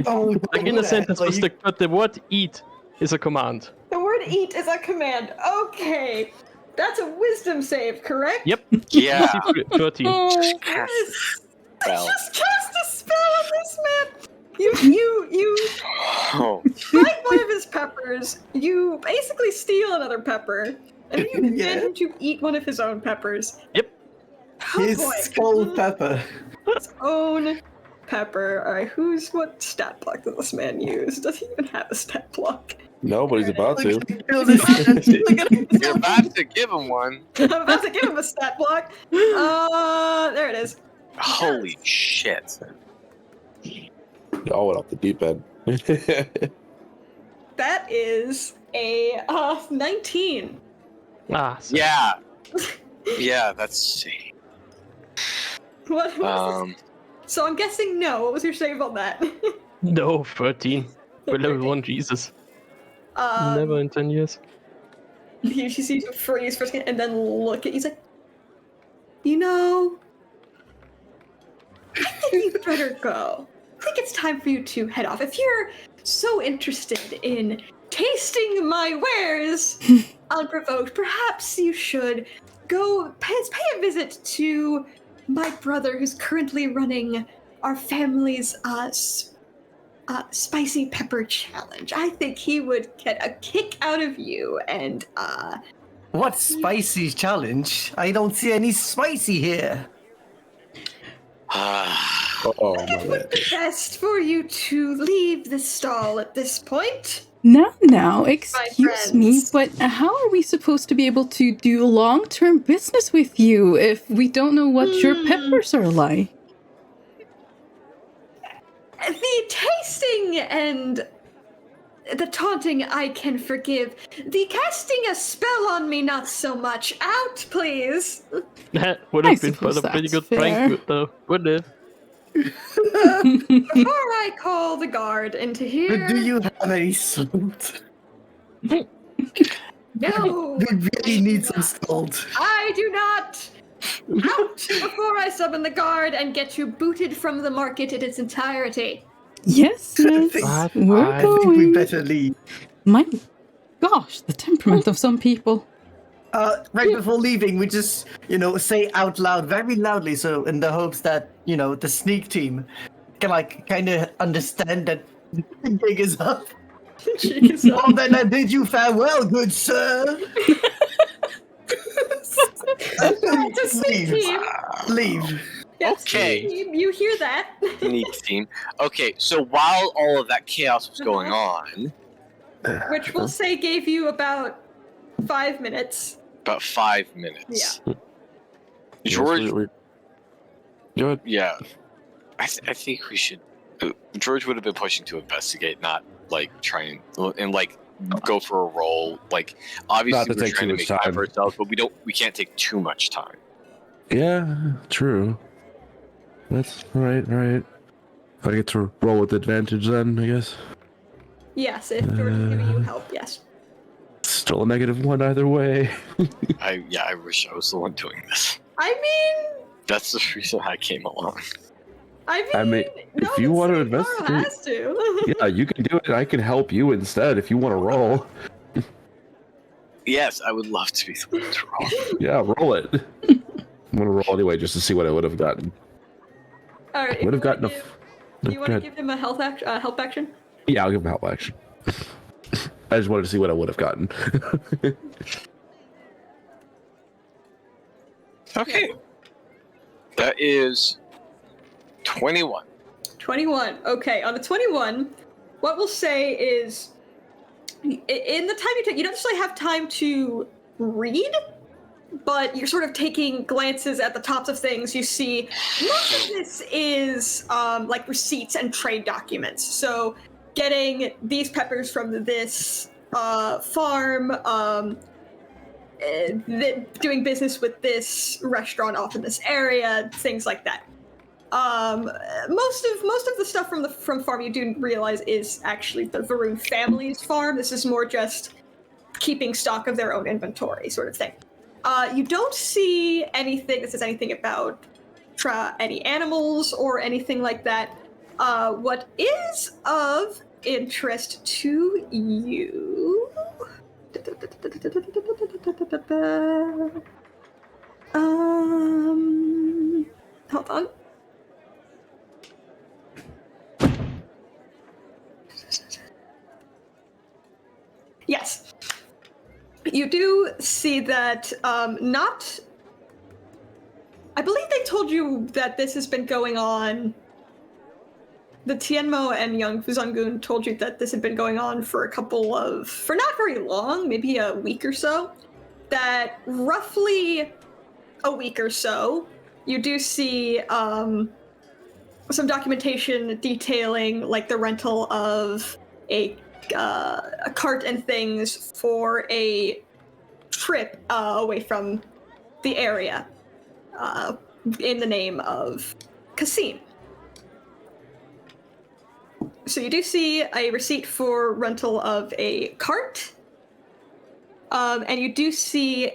Oh, Like in a sentence, but the word eat is a command. The word eat is a command. Okay. That's a wisdom save, correct? Yep. Yeah. DC 13. Oh, Yes. Well. Just cast a spell on this man. You Oh. bite one of his peppers. You basically steal another pepper, and then you command Yeah. him to eat one of his own peppers. Yep. Oh his boy. skull pepper. His own pepper. All right. What stat block does this man use? Does he even have a stat block? No, but he's about to. You're about to give him one. I'm about to give him a stat block. There it is. Holy shit. Y'all went off the deep end. That is a 19. Ah, so Yeah. Yeah, that's. What was this? So I'm guessing no. What was your save on that? no, 13. We're level 1, Jesus. Never in 10 years. She sees you freeze for a second and then look at you. He's like, you know, I think you'd better go. I think it's time for you to head off. If you're so interested in tasting my wares unprovoked, perhaps you should go pay a visit to my brother who's currently running our family's spicy pepper challenge. I think he would get a kick out of you, and What spicy challenge? I don't see any spicy here. Oh, my it would be best for you to leave the stall at this point. Now, excuse me, friends. but how are we supposed to be able to do long-term business with you if we don't know what your peppers are like? The tasting and the taunting I can forgive. The casting a spell on me, not so much. Out, please. That would I have been fun, suppose a pretty that's good fair. prank, though, wouldn't it? Before I call the guard into here. But do you have any salt? No. We really need some salt. I do not. Out before I summon the guard and get you booted from the market in its entirety. Yes, think- we're I think we going. better leave. My gosh, the temperament of some people. Right before leaving, we just, say out loud, very loudly, so in the hopes that, the sneak team can, kind of understand that the gig is up. Well, then I bid you farewell, good sir. It's a sneak team. Leave. Yes, Okay. You hear that? Neat team. Okay, so while all of that chaos was going on, Which we'll say gave you about 5 minutes. about 5 minutes. Yeah. George, Good. yeah, I think we should. George would have been pushing to investigate, not try and go for a roll. Obviously Not to we're take trying too to much make time time. for ourselves, but we can't take too much time. Yeah, true. That's right. I get to roll with advantage then, I guess. Yes, if George is giving you help, yes. Still a -1 either way. I wish I was the one doing this. I mean, That's the reason I came along. I mean, no, if you want to Carl investigate, has to. yeah, you can do it. I can help you instead if you want to roll. Yes, I would love to be the one to roll. Yeah, roll it. I'm gonna roll anyway just to see what I would have gotten. All right, Would have gotten a. You want to give him a help action? Yeah, I'll give him a help action. I just wanted to see what I would have gotten. Okay. That is 21. 21. Okay, on a 21, what we'll say is, in the time you take, you don't necessarily have time to read, but you're sort of taking glances at the tops of things. You see, most of this is receipts and trade documents. So, getting these peppers from this farm, doing business with this restaurant off in this area, things like that. Most of the stuff from farm you do realize is actually the Varun family's farm. This is more just keeping stock of their own inventory, sort of thing. You don't see anything that says anything about any animals or anything like that. What is of interest to you? Hold on. Yes. You do see that, I believe they told you that this has been going on. The Tianmo and Young Fuzangun told you that this had been going on for not very long, maybe a week or so. That roughly a week or so, you do see some documentation detailing the rental of a cart and things for a trip away from the area in the name of Kasim. So you do see a receipt for rental of a cart, and you do see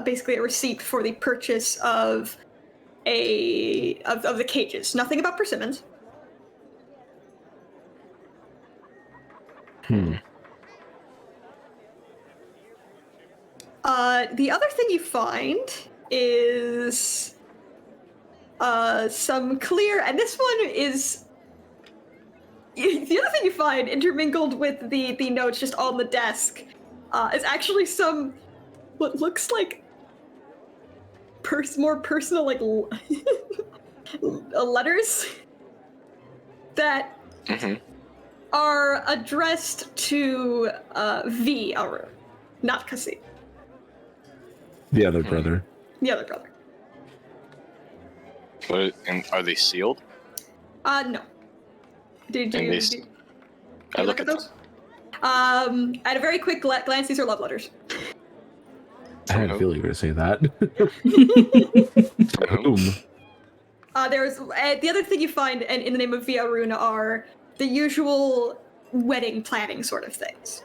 basically a receipt for the purchase of of the cages. Nothing about persimmons. The other thing you find is some clear, and this one is The other thing you find, intermingled with the notes just on the desk, is actually some what looks like more personal, like letters that are addressed to V, not Cassie, The other brother. the other brother. And are they sealed? No. Did And you? they Did, I you look at them. those? At a very quick glance, these are love letters. I had a feeling you were going to say that. There's the other thing you find in the name of Via Runa are the usual wedding planning sort of things.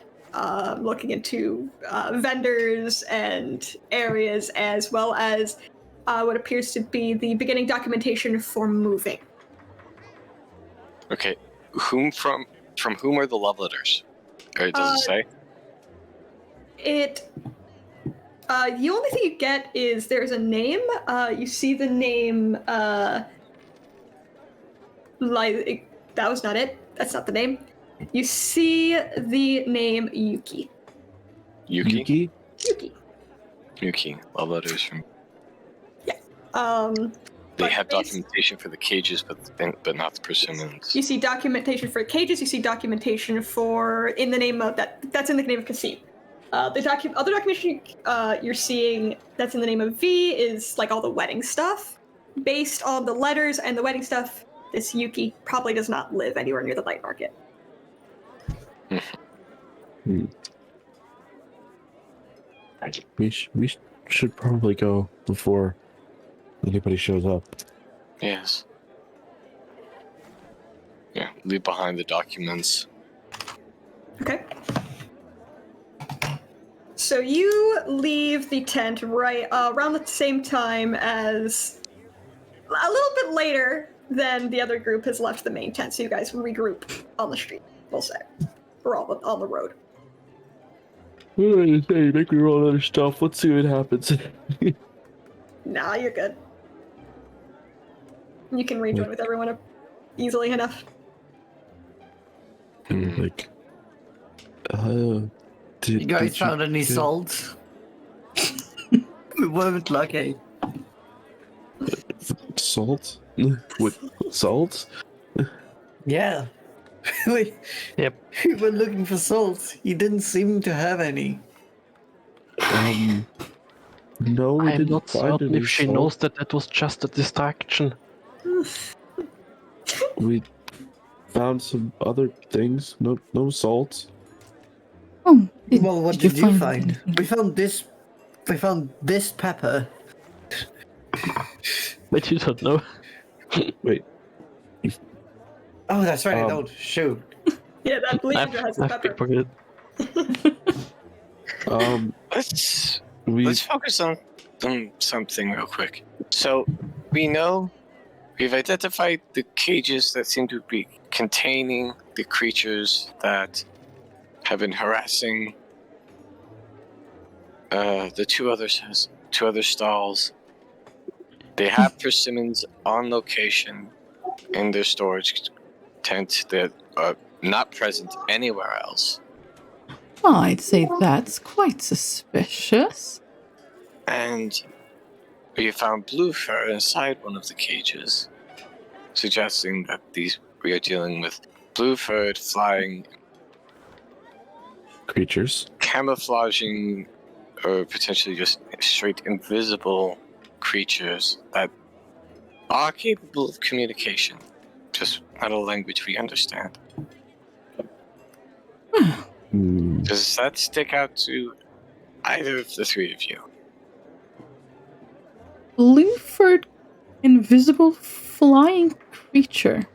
Looking into vendors and areas, as well as what appears to be the beginning documentation for moving. Okay, from whom are the love letters? Or does it say? The only thing you get is there's a name. You see the name. Like that was not it. That's not the name. You see the name Yuki. Yuki? Yuki. Love letters from. Yeah. They have documentation for the cages, but not the persimmons. You see documentation for cages. You see documentation for in the name of that. That's in the name of Kasim. The other documentation you're seeing that's in the name of V is like all the wedding stuff. Based on the letters and the wedding stuff, this Yuki probably does not live anywhere near the night market. We should probably go before anybody shows up. Yes. Yeah, leave behind the documents. Okay. So you leave the tent right around the same time as a little bit later than the other group has left the main tent. So you guys regroup on the street, we'll say, or on the road. Hey, make me roll other stuff. Let's see what happens. Nah, you're good. You can rejoin with everyone easily enough. Like, You guys found any salt? We weren't lucky. Salt? With salt? Yeah. we were looking for salt. You didn't seem to have any. No, we I'm didn't not find certain any if she salt. knows that was just a distraction. We found some other things. No salt. Oh, Well, what did you find? anything? We found this pepper. But you don't know. Wait. Oh, that's right. I don't. Shoot. Yeah, that Leandra has the I've pepper. pickpocketed. Let's focus on something real quick. So we've identified the cages that seem to be containing the creatures that have been harassing the two other stalls. They have persimmons on location in their storage tent that are not present anywhere else. Well, I'd say that's quite suspicious. And we found blue fur inside one of the cages, suggesting that we are dealing with blue-furred flying Creatures. camouflaging or potentially just straight invisible creatures that are capable of communication, just not a language we understand. Does that stick out to either of the three of you? Blue-furred, invisible flying creature.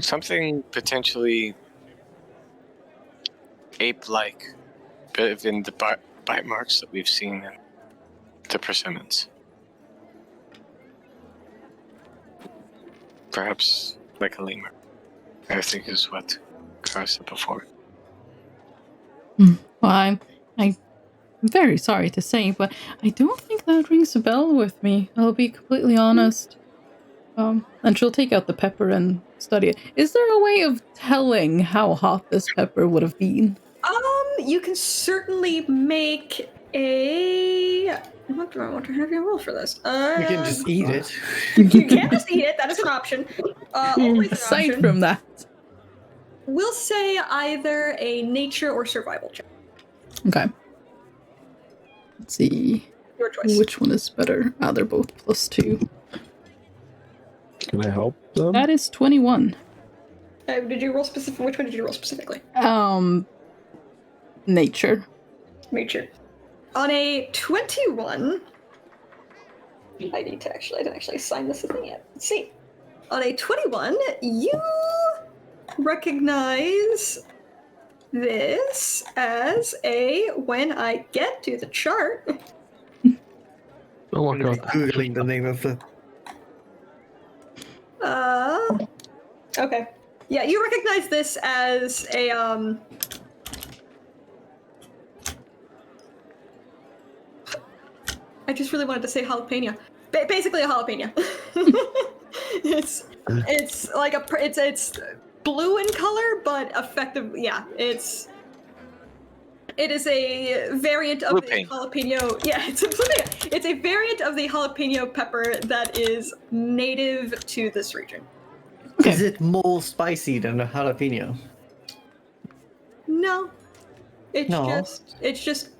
Something potentially ape-like, bit in the bite marks that we've seen in the persimmons. Perhaps like a lemur, I think is what Kara said before. Well, I'm very sorry to say, but I don't think that rings a bell with me. I'll be completely honest. And she'll take out the pepper and study it. Is there a way of telling how hot this pepper would have been? You can certainly make a. What do I want to have you roll for this? You can just eat it. You can just eat it. That is an option. Always an Aside option. from that. We'll say either a nature or survival check. Okay. Let's see. Your choice. Which one is better? Ah, they're both +2. Can I help them? That is 21. Did you roll specific? Which one did you roll specifically? Nature. Nature. On a 21. I didn't actually assign this a thing yet. Let's see. On a 21, you recognize this as a when I get to the chart. Oh my I'm gonna god. be Googling the name of the. Okay. Yeah, you recognize this as a I just really wanted to say jalapeno. Basically a jalapeno. it's like it's blue in color, but effectively, yeah, it is a variant of the jalapeno. Yeah, it's a variant of the jalapeno pepper that is native to this region. Okay. Is it more spicy than a jalapeno? No, it's No. just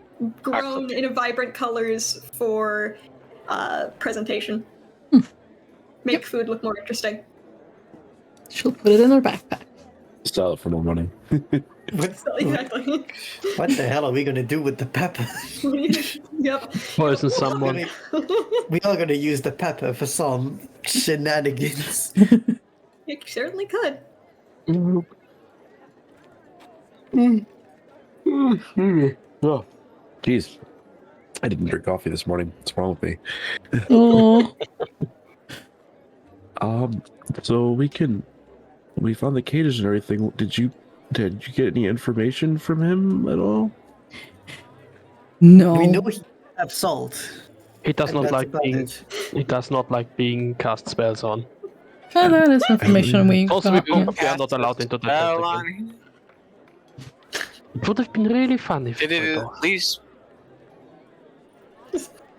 grown in vibrant colors for presentation. Make food look more interesting. She'll put it in her backpack. Sell it for more money. So, exactly. What the hell are we gonna do with the pepper? Yep. Poison someone. We are gonna use the pepper for some shenanigans. You certainly could. Oh, jeez. I didn't drink coffee this morning. What's wrong with me? Oh. So we found the cages and everything. Did you get any information from him at all? No. We know he have salt. He does and not that's like about being. it. He does not like being cast spells on. That is information we Also, got. we are not allowed into the tent Well, again. It would have been really fun if Did we it go. at least?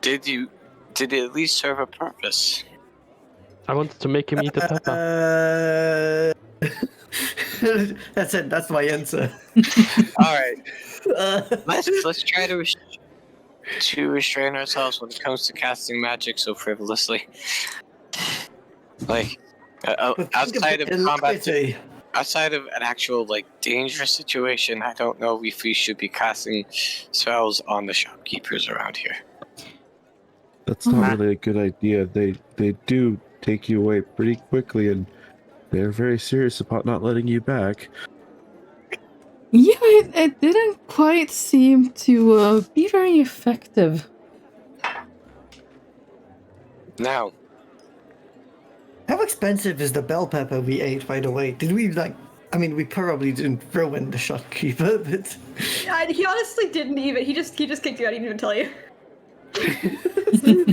Did it at least serve a purpose? I wanted to make him eat the pepper. That's it. That's my answer. All right, let's try to restrain ourselves when it comes to casting magic so frivolously. Like outside of combat, outside of an actual like dangerous situation, I don't know if we should be casting spells on the shopkeepers around here. That's not really a good idea. They do take you away pretty quickly, and they're very serious about not letting you back. Yeah, it didn't quite seem to be very effective. Now, How expensive is the bell pepper we ate, by the way? Did we we probably didn't ruin the shopkeeper, but He honestly didn't even. He just kicked you out. He didn't even tell you.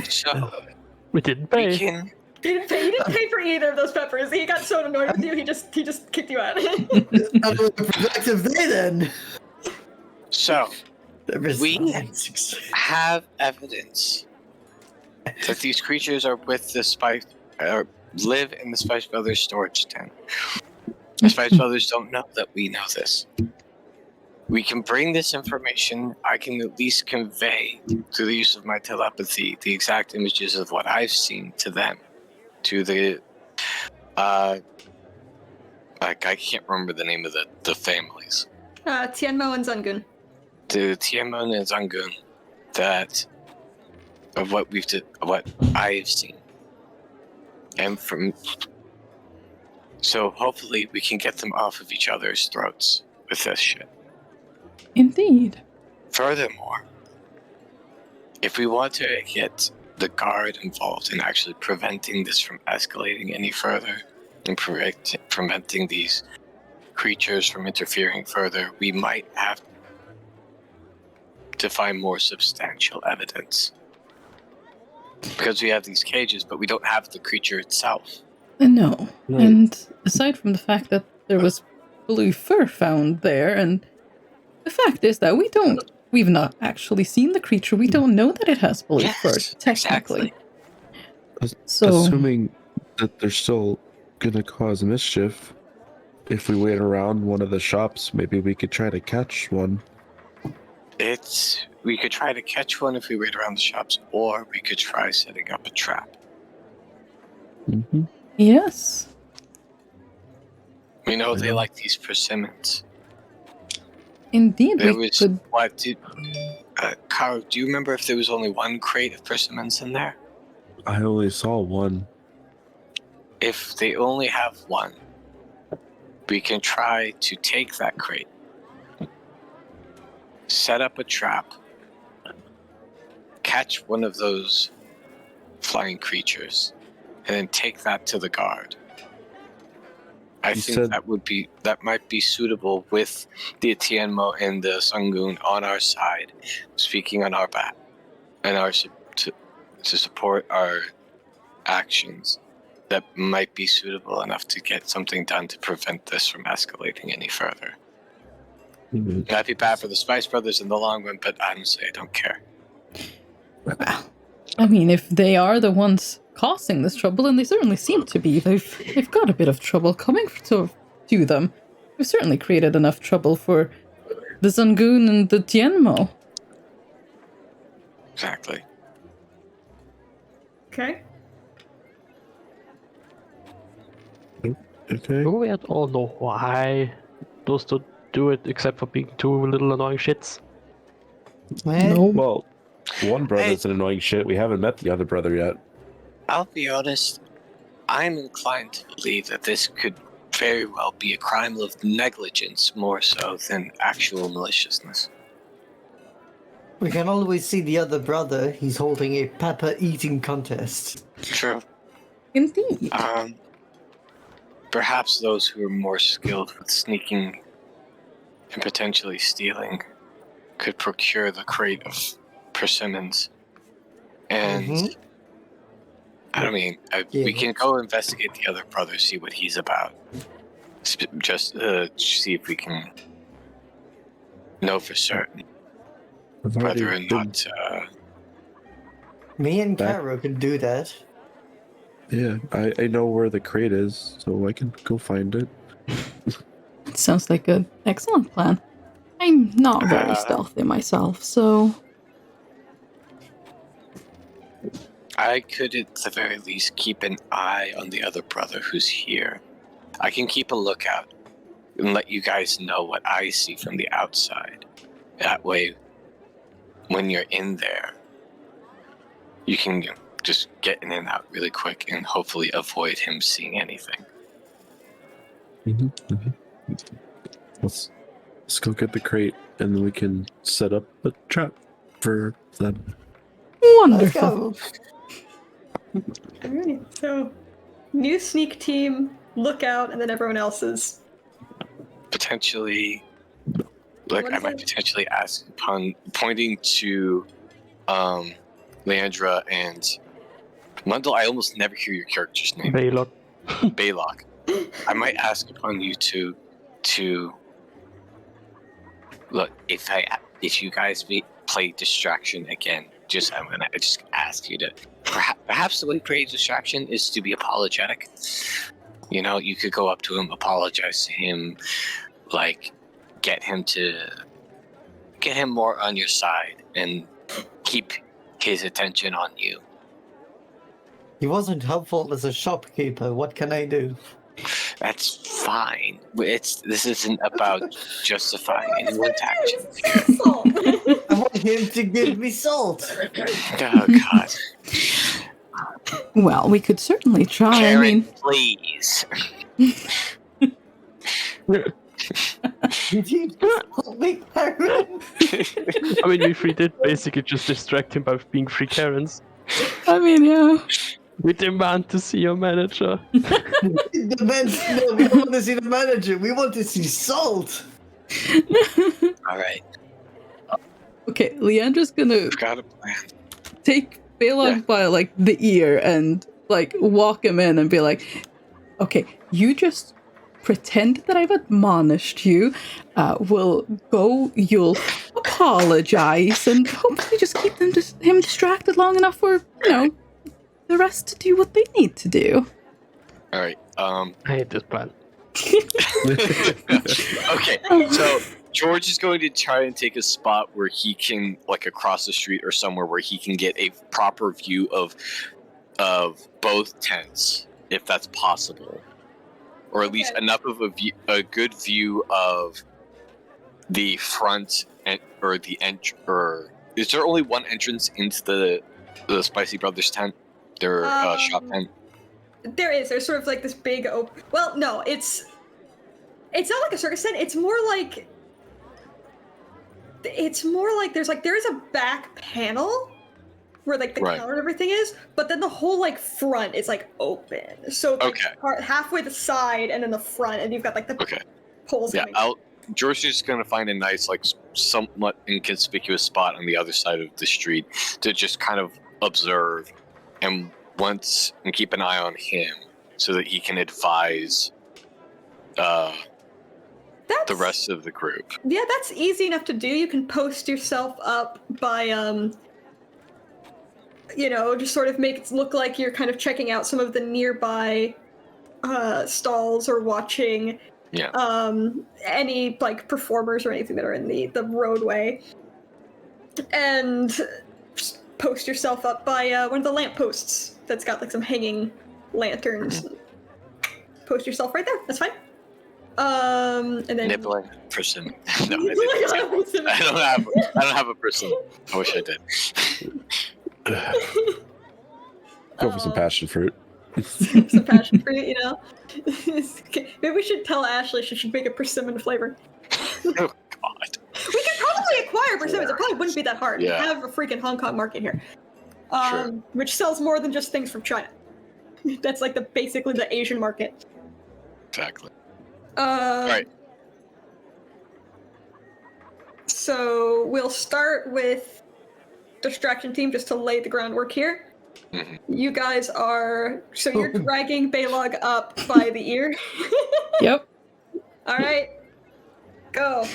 so We didn't pay. we can. He didn't pay for either of those peppers. He got so annoyed with you. He just kicked you out. that was a productive day then. So The we resilience. have evidence that these creatures are with the Spice, or live in the Spice Brothers storage tent. The Spice Brothers don't know that we know this. We can bring this information. I can at least convey, through the use of my telepathy, the exact images of what I've seen to them. To the, I can't remember the name of the families. Tianmo and Zungun. To Tianmon and Zangun, that of what what I've seen, and so hopefully we can get them off of each other's throats with this shit. Indeed. Furthermore, if we want to get the guard involved in actually preventing this from escalating any further and preventing these creatures from interfering further, we might have to find more substantial evidence. Because we have these cages, but we don't have the creature itself. No. Right. And aside from the fact that there was blue fur found there, and the fact is that we've not actually seen the creature. We don't know that it has blue fur, Yes, technically. exactly. So, Assuming that they're still gonna cause mischief, if we wait around one of the shops, maybe we could try to catch one. We could try to catch one if we wait around the shops, or we could try setting up a trap. Mm-hmm. yes. We know I they know. like these persimmons. Indeed, There we was could. what did Karo, do you remember if there was only one crate of persimmons in there? I only saw one. If they only have one, we can try to take that crate, set up a trap, catch one of those flying creatures, and then take that to the guard. I You think said- that might be suitable with the Tianmo and the Sungoon on our side, speaking on our back, and to support our actions. That might be suitable enough to get something done to prevent this from escalating any further. Mm-hmm. It might be bad for the Spice Brothers in the long run, but honestly, I don't care. Well, I mean, if they are the ones causing this trouble, and they certainly seem to be, they've got a bit of trouble coming to them. They've certainly created enough trouble for the Zangoon and the Tianmo. Exactly. Okay. Okay. Do we at all know why those two do it, except for being two little annoying shits? No. Well, one brother's an annoying shit. We haven't met the other brother yet. I'll be honest, I'm inclined to believe that this could very well be a crime of negligence more so than actual maliciousness. We can always see the other brother. He's holding a pepper eating contest. True. Indeed. Perhaps those who are more skilled with sneaking and potentially stealing could procure the crate of persimmons. And I mean, we can go investigate the other brother, see what he's about. Just see if we can know for certain I've already whether or been- not. Me and Back- Caro can do that. Yeah, I know where the crate is, so I can go find it. It sounds like an excellent plan. I'm not very stealthy myself, so I could, at the very least, keep an eye on the other brother who's here. I can keep a lookout and let you guys know what I see from the outside. That way, when you're in there, you can just get in and out really quick and hopefully avoid him seeing anything. Let's go get the crate, and then we can set up a trap for them. Let's wonderful. go. Alright, so new sneak team, lookout, and then everyone else's. Potentially, What I is might it? potentially ask upon pointing to Leandra and Mundell. I almost never hear your character's name. Baylock. Baylock. I might ask upon you to look if you guys play distraction again. I'm gonna just ask you to perhaps the way to create distraction is to be apologetic. You know, you could go up to him, apologize to him, like get him more on your side and keep his attention on you. He wasn't helpful as a shopkeeper. What can I do? That's fine. This isn't about justifying anyone's actions here. Salt. I want him to give me salt. Oh God, Well, we could certainly try. Karen, I mean, please. Did you help me, Karen? I mean, if we did basically just distract him by being free Karens, yeah. we demand to see your manager. No, we don't want to see the manager. We want to see salt. All right, Okay, Leandra's gonna I've got a plan. take Balog Yeah. by like the ear and like walk him in and be like, Okay, you just pretend that I've admonished you. You'll apologize, and hopefully just keep him distracted long enough for, the rest to do what they need to do. All right. I hate this plan. Okay, so George is going to try and take a spot where he can, like across the street or somewhere, where he can get a proper view of both tents, if that's possible, or at least enough of a good view of the front or the or is there only one entrance into the Spicy Brothers tent, their shop tent? There is. There's sort of like this big open. Well, no, it's not like a circus tent. It's more like there is a back panel where like the counter and everything is, but then the whole like front is like open. So like, halfway the side and then the front, and you've got like the poles. Yeah, George is going to find a nice, like, somewhat inconspicuous spot on the other side of the street to just kind of observe and keep an eye on him so that he can advise the rest of the group. Yeah, that's easy enough to do. You can post yourself up by, just sort of make it look like you're kind of checking out some of the nearby stalls or watching any like performers or anything that are in the roadway, and just post yourself up by one of the lampposts that's got like some hanging lanterns. Post yourself right there. That's fine. And then nibbling persimmon. No, I don't have a persimmon. I wish I did. Go for some passion fruit. Some passion fruit, Maybe we should tell Ashley she should make a persimmon flavor. Oh God. We could probably acquire persimmons. It probably wouldn't be that hard. Yeah. We have a freaking Hong Kong market here, Sure. which sells more than just things from China. That's like basically the Asian market. Exactly. Right. So we'll start with distraction team just to lay the groundwork here. Mm-hmm. You guys you're dragging Baylog up by the ear. Yep. All right, go.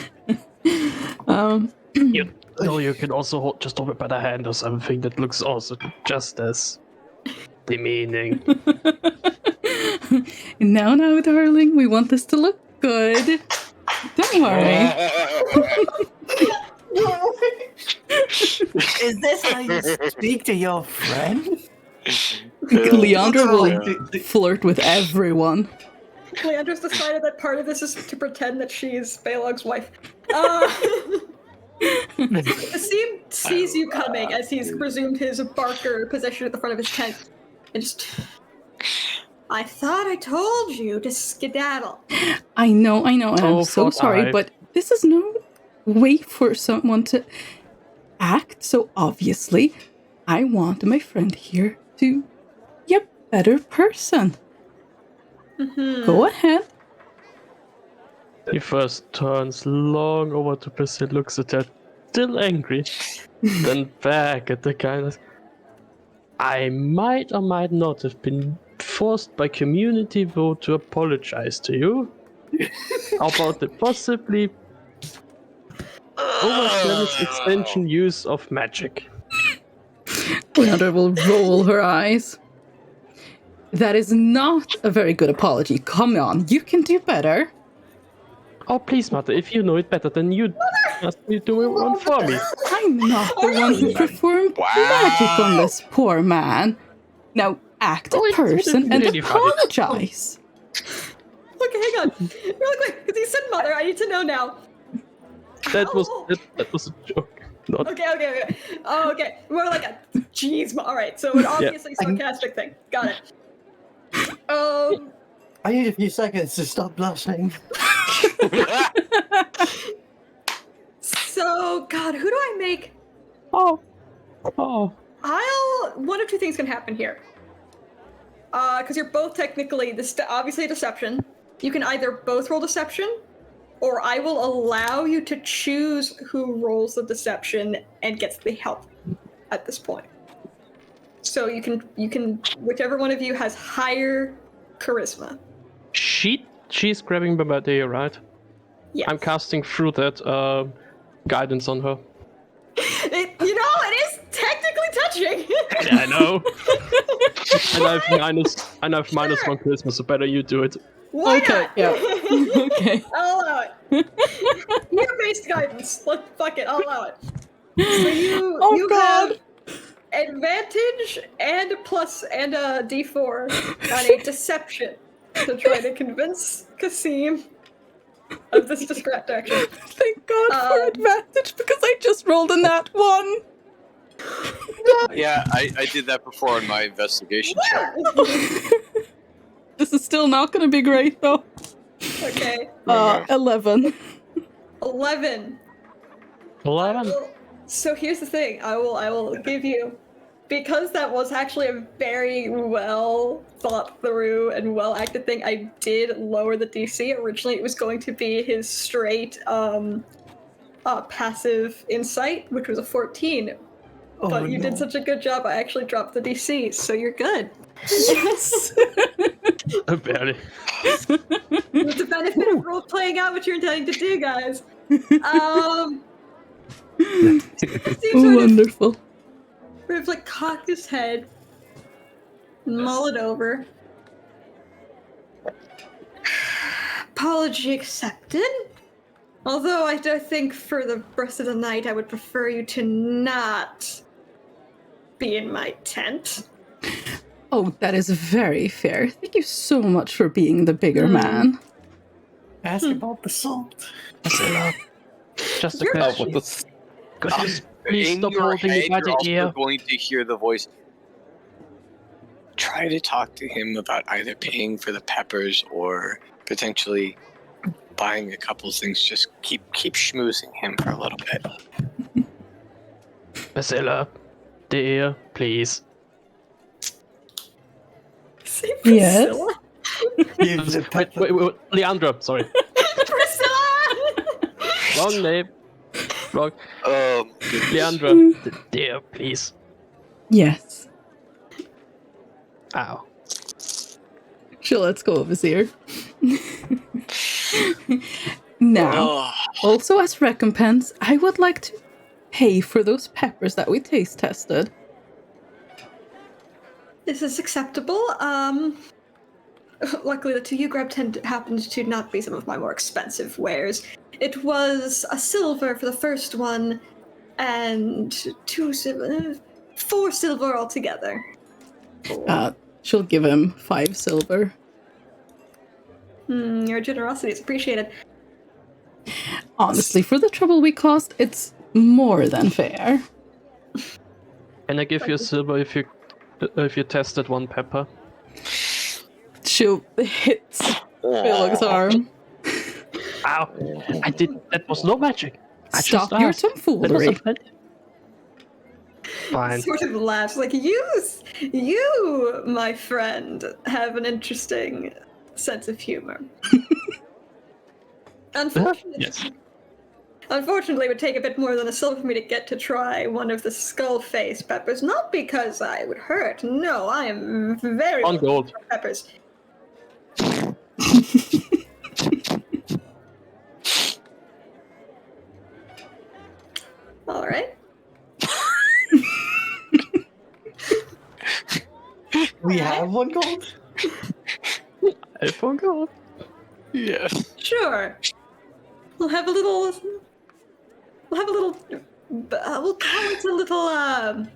You can also hold it by the hand or something that looks also just as demeaning. No, darling, we want this to look good. Don't worry. Is this how you speak to your friend? Leandra will flirt with everyone. Leandra's decided that part of this is to pretend that she's Baylog's wife. Asim sees you coming as he's resumed his barker position at the front of his tent. And I thought I told you to skedaddle. I know, and I'm so sorry, but this is no way for someone to act, so obviously I want my friend here to be a better person. Mm-hmm. Go ahead. He first turns long over to Priscilla, looks at her, still angry, then back at the guy. I might or might not have been forced by community vote to apologize to you. How about the possibly overzealous extension use of magic? Leandra will roll her eyes. That is not a very good apology. Come on, you can do better. Oh, please, Mother, if you know it better, then you must be doing one for me. I'm not the one who performed magic on this poor man. Now act a person and really apologize. Okay, hang on. Really quick, because he said mother, I need to know now. That was a joke. Not... Okay. Oh, okay. More like a jeez. All right, so an obviously sarcastic thing. Got it. I need a few seconds to stop blushing. So, God, who do I make? Oh. One of two things can happen here. Because you're both technically obviously a deception. You can either both roll deception, or I will allow you to choose who rolls the deception and gets the help at this point. So you can whichever one of you has higher charisma. She's grabbing the idea, right? Yes. I'm casting through that guidance on her. It is technically touching. Yeah, I know. and I have minus one charisma, so better you do it. Why Okay, not? yeah. Okay. I'll allow it. Fear-based guidance. Fuck it, I'll allow it. So you God. have advantage and a plus and a d4 on a deception to try to convince Kasim of this distraction. Thank God for advantage because I just rolled a nat 1. Yeah, I did that before in my investigation check. This is still not going to be great though. Okay. 11. 11. 11. So here's the thing. I will give you, because that was actually a very well thought through and well acted thing. I did lower the DC. Originally, it was going to be his straight passive insight, which was a 14. But you did such a good job. I actually dropped the DC, so you're good. Yes. Barely. With the benefit of role playing out what you're intending to do, guys. Wonderful. Sort of like cock his head, mull it over. Apology accepted. Although I do think for the rest of the night I would prefer you to not be in my tent. Oh, that is very fair. Thank you so much for being the bigger man. Ask about the salt. Just a You're question. Could you please In stop your holding me head, by you're the also ear? going to hear the voice. Try to talk to him about either paying for the peppers or potentially buying a couple things. Just keep schmoozing him for a little bit. Priscilla, the ear, please. Say Yes? Priscilla? Wait, Leandra, sorry. Priscilla! Wrong name. Wrong. Leandra, the ear, please. Yes. Ow. She'll let's go of his ear. Now, also as recompense, I would like to pay for those peppers that we taste tested. This is acceptable. Luckily the two you grabbed happened to not be some of my more expensive wares. It was a silver for the first one, and 4 silver altogether. She'll give him 5 silver. Your generosity is appreciated. Honestly, for the trouble we caused, it's more than fair. Can I give you a silver if you tested one pepper? She'll hit Philog's arm. Ow! That was no magic. I Stop just your asked. That was tomfoolery. a plenty. Fine. Sort of laughs like, you, my friend, have an interesting sense of humor. Unfortunately, Yes. Unfortunately, it would take a bit more than a silver for me to get to try one of the skull face peppers. Not because I would hurt. No, I am very On gold. for peppers. All right. We have one gold? I forgot. Yeah. Sure. We'll have a little. We'll call it a little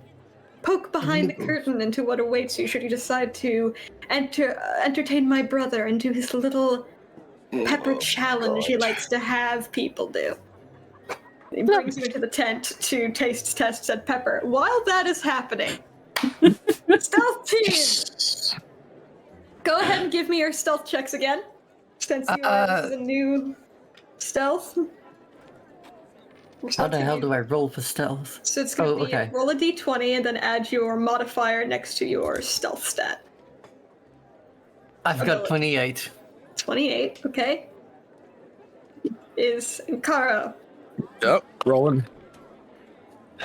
poke behind the curtain into what awaits you should you decide to entertain my brother into his little pepper challenge he likes to have people do. He brings you into the tent to taste test said pepper. While that is happening, stealth team, go ahead and give me your stealth checks again. Since this is a new stealth. How the hell do I roll for stealth? So it's going to be okay. roll a d20 and then add your modifier next to your stealth stat. I've got 28. 28, okay. Is Kara. Yep, rolling.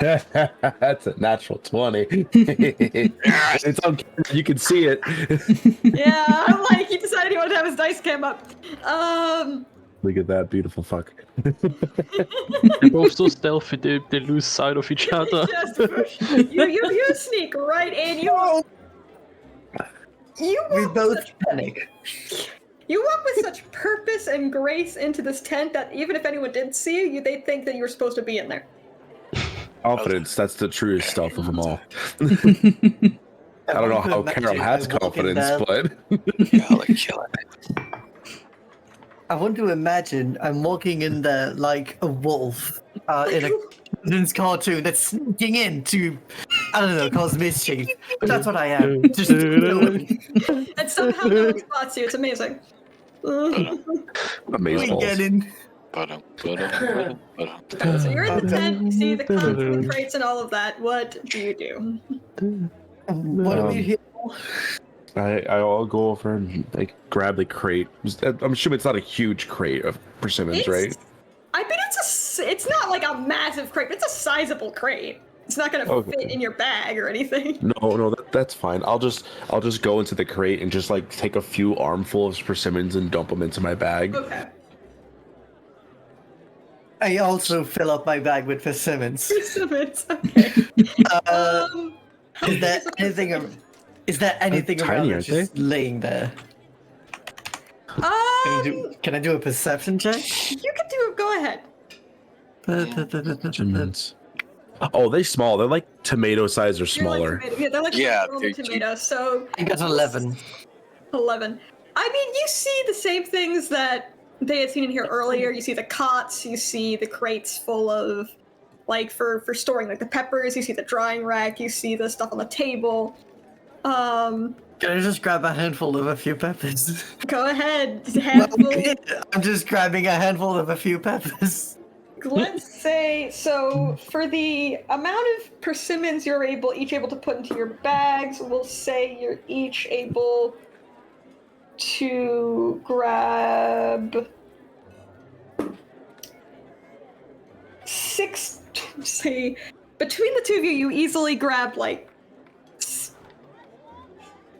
That's a natural 20. It's on camera. You can see it. Yeah, I'm like, he decided he wanted to have his dice cam up. Look at that beautiful fuck. They're both so stealthy, they lose sight of each other. Just push. You sneak right in. You We walk both with panic. you walk with such purpose and grace into this tent that even if anyone did see you, they'd think that you were supposed to be in there. Confidence, that's the truest stuff of them all. I don't know how Carol has confidence, but Y'all are killing it. I want to imagine I'm walking in there like a wolf in a children's cartoon that's sneaking in to, I don't know, cause mischief. But that's what I am. Just And somehow no one spots you. It's amazing. amazing. we get in. So you're in the tent, you see the concrete crates and all of that. What do you do? What are we here? I'll go over and like grab the crate. I'm assuming it's not a huge crate of persimmons, right? I mean, it's not like a massive crate. It's a sizable crate. It's not gonna fit in your bag or anything. No, that's fine. I'll just go into the crate and just like take a few armfuls of persimmons and dump them into my bag. Okay. I also fill up my bag with persimmons. Persimmons. Okay. Is there anything? Is there anything They're around tiny, that's aren't just laying there? Can I do a perception check? You can do it. Go ahead. Persimmons. Oh, they're small. They're like tomato size or smaller. They're like normal they're tomatoes. So I got 11. 11. I mean, you see the same things that they had seen in here earlier. You see the cots. You see the crates full of, like, for storing like the peppers. You see the drying rack. You see the stuff on the table. Can I just grab a handful of a few peppers? Go ahead. Handful. I'm just grabbing a handful of a few peppers. Let's say, so for the amount of persimmons you're each able to put into your bags, we'll say you're each able to grab 6. Say, between the two of you, you easily grab like.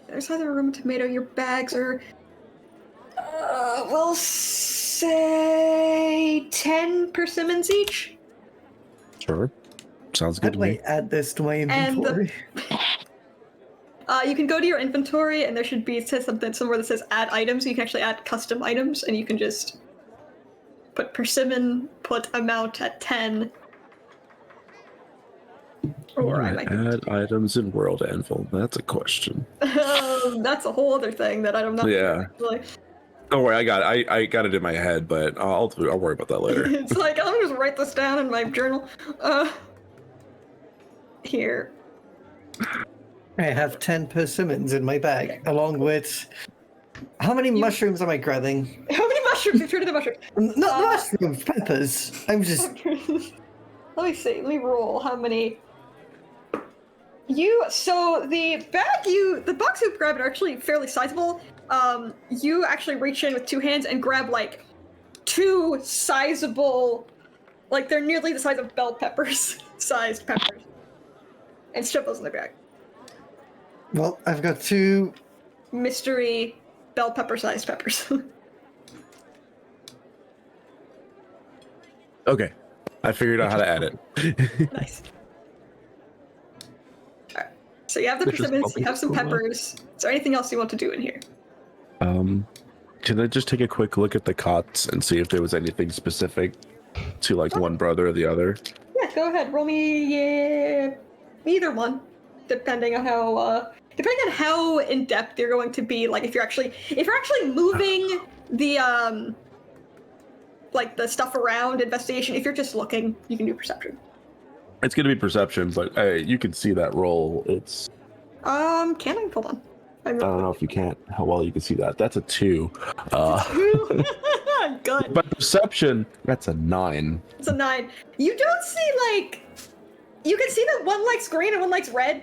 There's either a room tomato. Your bags are. We'll say 10 persimmons each. Sure. Sounds How good to do I me. add this to my And inventory? You can go to your inventory, and there should be something somewhere that says add items. You can actually add custom items, and you can just put persimmon, put amount at 10. Or I might add items in World Anvil. That's a question. that's a whole other thing that I'm not. Yeah. Really. Don't worry, I got it in my head, but I'll worry about that later. It's like I'll just write this down in my journal. Here. I have 10 persimmons in my bag, along with. How many mushrooms am I grabbing? How many mushrooms? You've turned into mushrooms. Not mushrooms, peppers. I'm just. Let me see. Let me roll. How many? So the box you grabbed are actually fairly sizable. You actually reach in with 2 hands and grab like 2 sizable, like they're nearly the size of bell peppers, sized peppers, and shove those in the bag. Well, I've got 2 mystery bell pepper sized peppers. Okay. I figured out how to add it. Nice. Alright. So you have the persimmons, you have some peppers. Is there anything else you want to do in here? Can I just take a quick look at the cots and see if there was anything specific to like one brother or the other? Yeah, go ahead. Roll me either one, depending on how in depth you're going to be. Like if you're actually moving the like the stuff around investigation. If you're just looking, you can do perception. It's gonna be perception, but you can see that roll. It's Can I? Hold on. I don't know if you can't. How well you can see that. That's a 2. Good. But perception, that's a 9. It's a 9. You don't see like. You can see that one likes green and one likes red.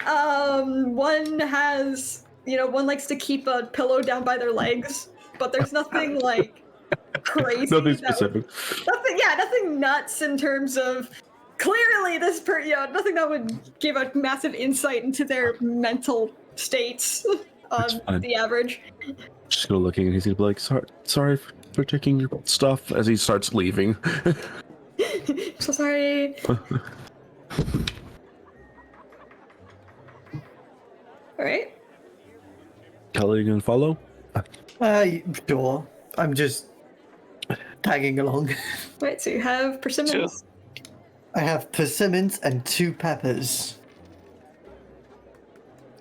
One has, one likes to keep a pillow down by their legs, but there's nothing like crazy. Nothing specific. Nothing nuts in terms of clearly nothing that would give a massive insight into their mental states That's on fine. the average. Just gonna looking and he's gonna be like, sorry for taking your stuff as he starts leaving. So sorry. All right. Kelly, you gonna follow? Sure. I'm just tagging along. Right, so you have persimmons. I have persimmons and 2 peppers.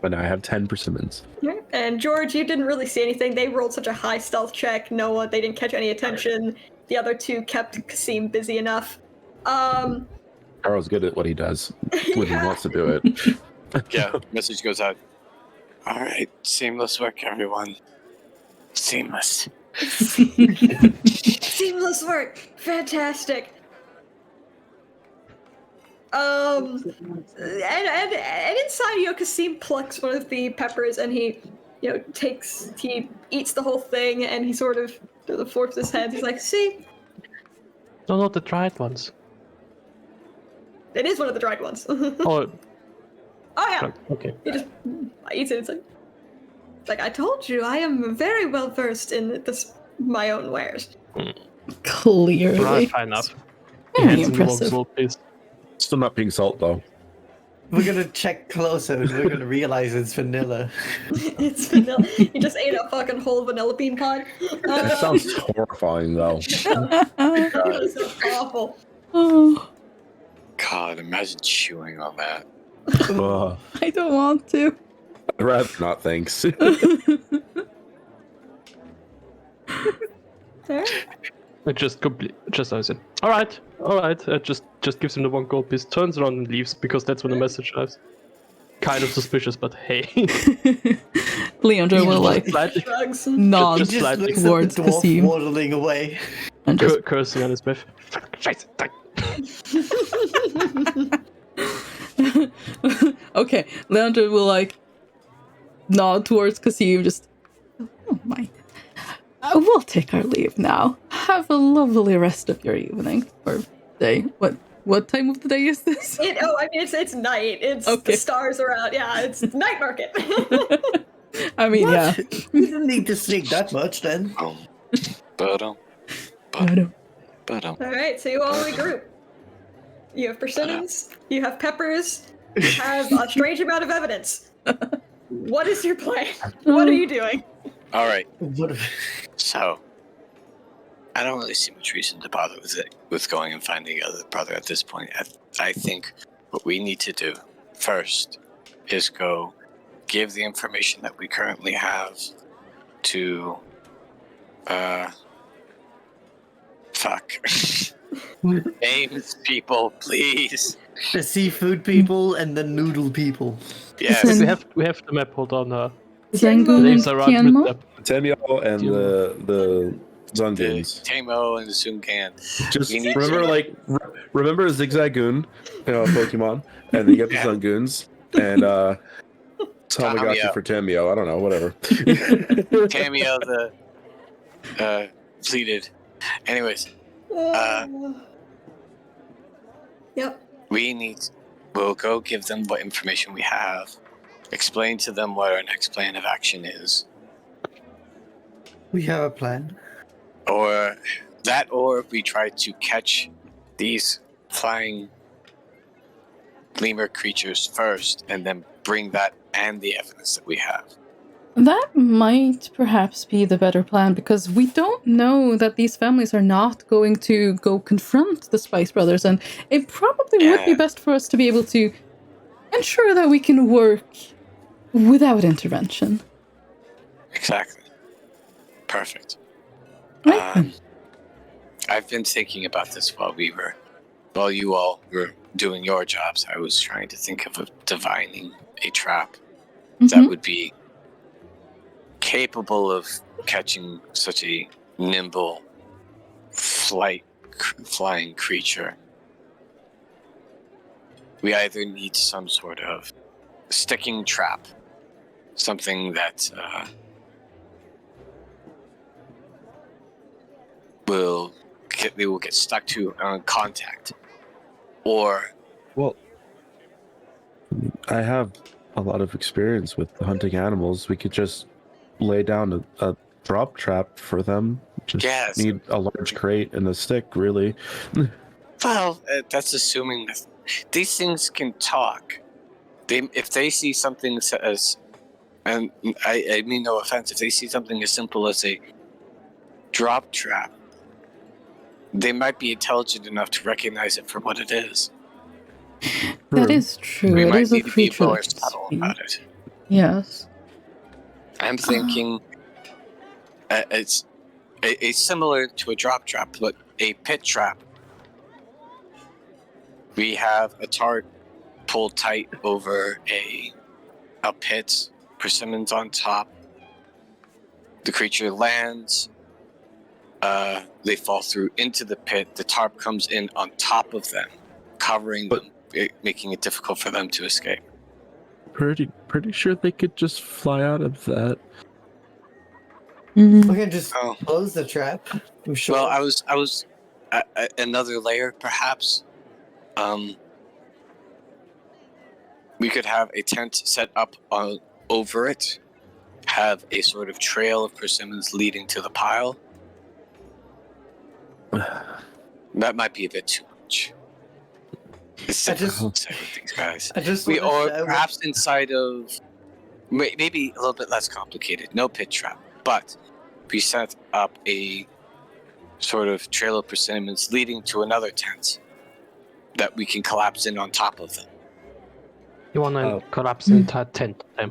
And I have 10 persimmons. Right. And George, you didn't really see anything. They rolled such a high stealth check. Noah, they didn't catch any attention. The other 2 kept Kasim busy enough. Carl's good at what he does when he wants to do it. Yeah, message goes out. All right, seamless work, everyone. Seamless. Seamless work. Fantastic. And inside you, Kasim plucks one of the peppers and he eats the whole thing and he sort of forks his hands. He's like, see, No, not the dried ones. it is one of the dried ones. Oh, Oh yeah. okay. He just eats it. It's like I told you, I am very well versed in my own wares. Clearly. Right, fine enough. Very Hands in the impressive. salt piece. Still not being salt though. We're gonna check closer and we're gonna realize it's vanilla. It's vanilla. You just ate a fucking whole vanilla bean pod. That sounds horrifying though. It's awful. Oh, God, imagine chewing on that. Ugh. I don't want to. I'd rather not, thanks. It just knows it. All right. It just gives him the 1 gold piece, turns around and leaves because that's when the message arrives. Kind of suspicious, but hey. Leandra will like Slightly Drugs. nod Just Just slightly looks towards at the dwarf Kasim waddling away. and just cursing on his breath. Scheiße, die. okay. Leandra will like nod towards Kasim, just oh my. We'll take our leave now. Have a lovely rest of your evening or day. What time of the day is this? It's night. It's Okay. the stars are out. Yeah, it's night market. I mean, yeah. You didn't need to sneak that much then. Ba-dum, I know. ba-dum. All right, so you all regroup. You have persimmons. You have peppers. You have a strange amount of evidence. What is your plan? What are you doing? All right, What so I don't really see much reason to bother with going and finding the other brother at this point. I think what we need to do first is go give the information that we currently have to names people, please. the seafood people and the noodle people. Yes. Listen. We have the map. Hold on. Zangoon Names and are around Kianmo? with Tamio and the Zunguns. Tamo and the Sungan. Just We need remember, remember Zigzagoon, Pokemon, and then you get the Yeah. Zungoons, and Tamagotchi Tamio. for Tamio. I don't know, whatever. Tamio the pleated. Anyways, Yep. we'll go give them what information we have, explain to them what our next plan of action is, We have a plan. or we try to catch these flying lemur creatures first and then bring that and the evidence that we have. That might perhaps be the better plan because we don't know that these families are not going to go confront the Spice Brothers, and it probably would be Yeah. best for us to be able to ensure that we can work without intervention. Exactly. Perfect. Right then. I've been thinking about this while you all were doing your jobs. I was trying to think of divining a trap that Mhm. would be capable of catching such a nimble flying creature. We either need some sort of sticking trap, something that will get stuck to contact. Or Well, I have a lot of experience with hunting animals. We could just lay down a drop trap for them. Just need a large crate and a stick, really. well, that's assuming that these things can talk. If they see something as, and I mean no offense, if they see something as simple as a drop trap, they might be intelligent enough to recognize it for what it is. That is true. We It might is a need to be creature more that can subtle speak. about it. Yes. I'm thinking it's similar to a drop trap, but a pit trap. We have a tart pulled tight over a pit, persimmons on top. The creature lands. They fall through into the pit. The tarp comes in on top of them, covering them, making it difficult for them to escape. Pretty sure they could just fly out of that. We can just close the trap. I'm sure. Well, I was another layer, perhaps. We could have a tent set up over it, have a sort of trail of persimmons leading to the pile. That might be a bit too much. It's difficult to say with these guys. Or perhaps inside of, maybe a little bit less complicated. No pit trap, but we set up a sort of trail of persimmons leading to another tent that we can collapse in on top of them. You want to collapse the entire tent? I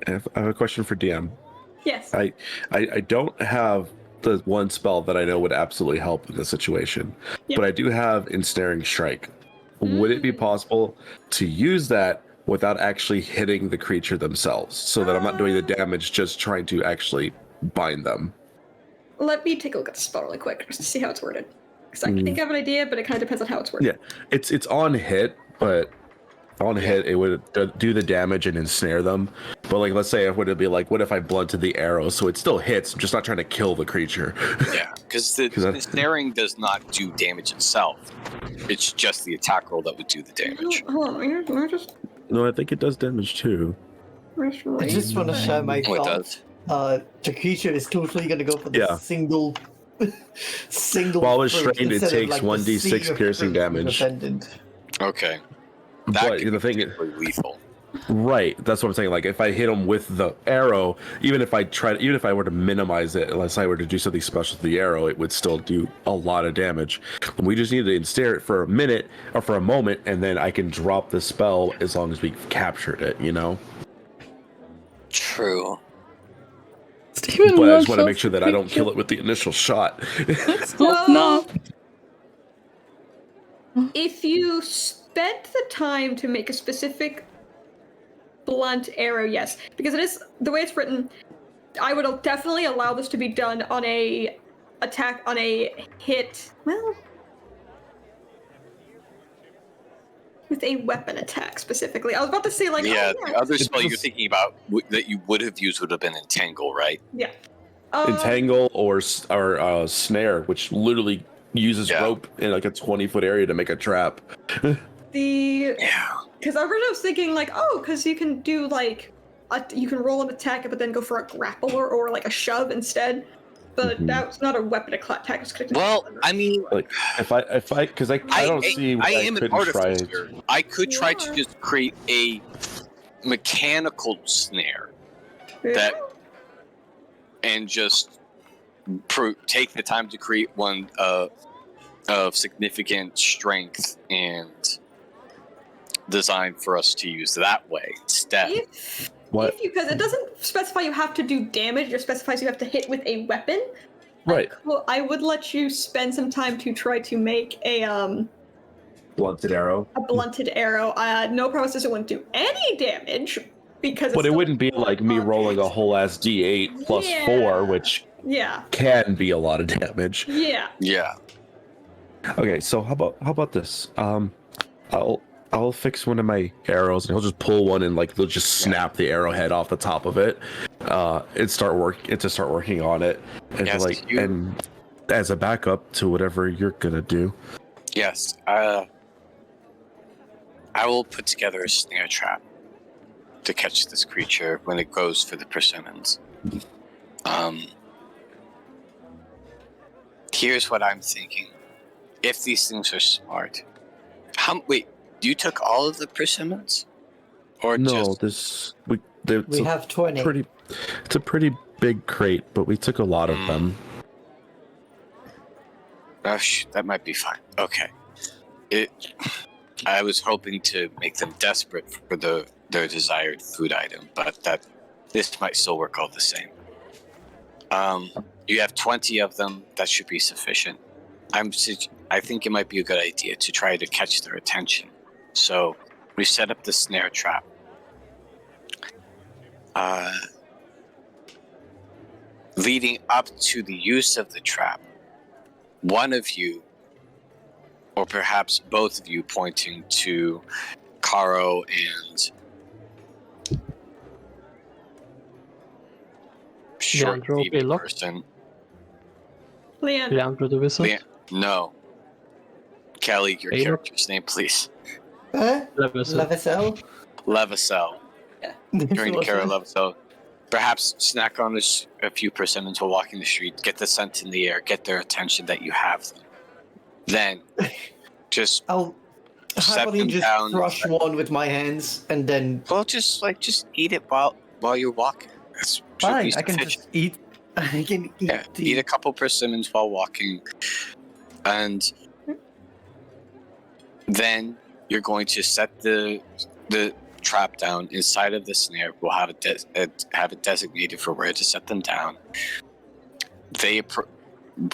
have a question for DM. Yes. I don't have the one spell that I know would absolutely help in this situation, but I do have Ensnaring Strike. Would it be possible to use that without actually hitting the creature themselves, so that I'm not doing the damage, just trying to actually bind them? Let me take a look at the spell really quick just to see how it's worded. Because I think I have an idea, but it kind of depends on how it's worded. Yeah, it's on hit, but on hit it would do the damage and ensnare them. But like, let's say it would be like, what if I blunted the arrow so it still hits? I'm just not trying to kill the creature. Yeah, because the ensnaring does not do damage itself. It's just the attack roll that would do the damage. Hold on, just... No, I think it does damage too. I just want to share my thoughts. The creature is totally going to go for the single. While it's strained, it takes 1d6 piercing damage. Okay. But the thing is, lethal. Right, that's what I'm saying. Like, if I hit him with the arrow, even if I were to minimize it, unless I were to do something special with the arrow, it would still do a lot of damage. And we just need to ensnare it for a minute or for a moment, and then I can drop the spell as long as we've captured it. You know. True. But I just want to make sure that I don't kill it with the initial shot. Let's hope not. If you spent the time to make a specific blunt arrow, yes, because it is the way it's written. I would definitely allow this to be done on a attack on a hit. Well, with a weapon attack specifically. I was about to say like the other spell you're thinking about that you would have used would have been Entangle, right? Yeah. Entangle or Snare, which literally uses rope in like a 20-foot area to make a trap. Because I was thinking like, because you can do like, you can roll an attack but then go for a grappler or like a shove instead. But that's not a weapon attack. Well, I mean, like if I because I don't see why I couldn't try it. I could try to just create a mechanical snare that, and just take the time to create one of significant strength and design for us to use that way instead. Because it doesn't specify you have to do damage, it specifies you have to hit with a weapon. Right. I would let you spend some time to try to make a blunted arrow. A blunted arrow. No promises it wouldn't do any damage because. But it wouldn't be like me rolling a whole ass D8 plus 4, which can be a lot of damage. Yeah. Yeah. Okay, so how about this? I'll fix one of my arrows and he'll just pull one and like they'll just snap the arrowhead off the top of it. and start working on it, and Yes, like you- and as a backup to whatever you're gonna do. Yes. I will put together a snare trap to catch this creature when it goes for the persimmons. Here's what I'm thinking. If these things are smart, wait, you took all of the persimmons, or No, just We have 20. It's a pretty big crate, but we took a lot of them. that might be fine. Okay. I was hoping to make them desperate for their desired food item, but this might still work all the same. You have 20 of them. That should be sufficient. I think it might be a good idea to try to catch their attention. So we set up the snare trap. Leading up to the use of the trap, one of you, or perhaps both of you, pointing to Caro and short Leandro phoebe Belloc? person. Leandra Dewitt? No. Kelly, your Belloc? character's name, please. Levicel? Levicel. During the care of Levicel. Perhaps snack on a few persimmons while walking the street, get the scent in the air, get their attention that you have them. Then, just I'll set happily them just down. crush one with my hands and then. Well, just eat it while you're walking. That's Fine, I can just eat. I can eat. Yeah, eat a couple persimmons while walking, and then you're going to set the trap down inside of the snare. We'll have it designated for where to set them down.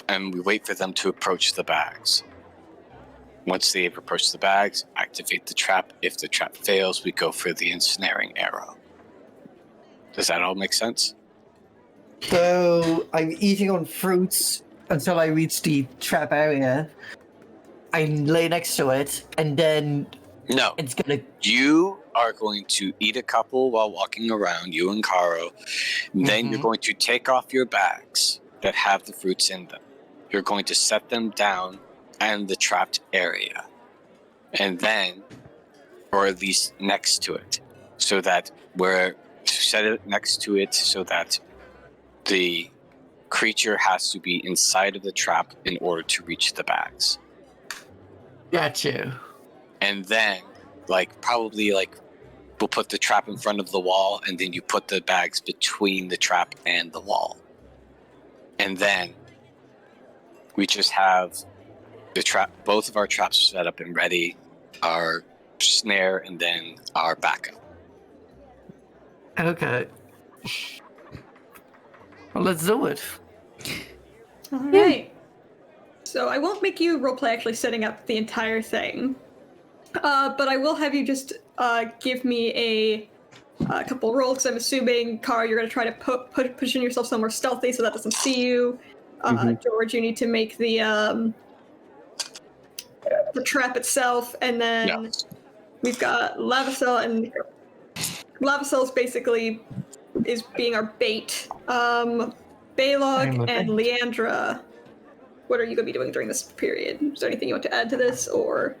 And we wait for them to approach the bags. Once they've approached the bags, activate the trap. If the trap fails, we go for the ensnaring arrow. Does that all make sense? So I'm eating on fruits until I reach the trap area. I lay next to it, and then No. it's gonna. You are going to eat a couple while walking around, you and Caro. Then you're going to take off your bags that have the fruits in them. You're going to set them down in the trapped area. And then, or at least next to it, so that set it next to it so that the creature has to be inside of the trap in order to reach the bags. Gotcha. And then, probably we'll put the trap in front of the wall, and then you put the bags between the trap and the wall. And then we just have both of our traps set up and ready, our snare, and then our backup. Okay. Well, let's do it. All right. So I won't make you roleplay actually setting up the entire thing, but I will have you just give me a couple rolls. Because I'm assuming, Cara, you're going to try to position yourself somewhere stealthy so that doesn't see you. George, you need to make the trap itself, and then we've got Lavicel, and Lavicel's basically is being our bait. Balog and Leandra, what are you going to be doing during this period? Is there anything you want to add to this, or?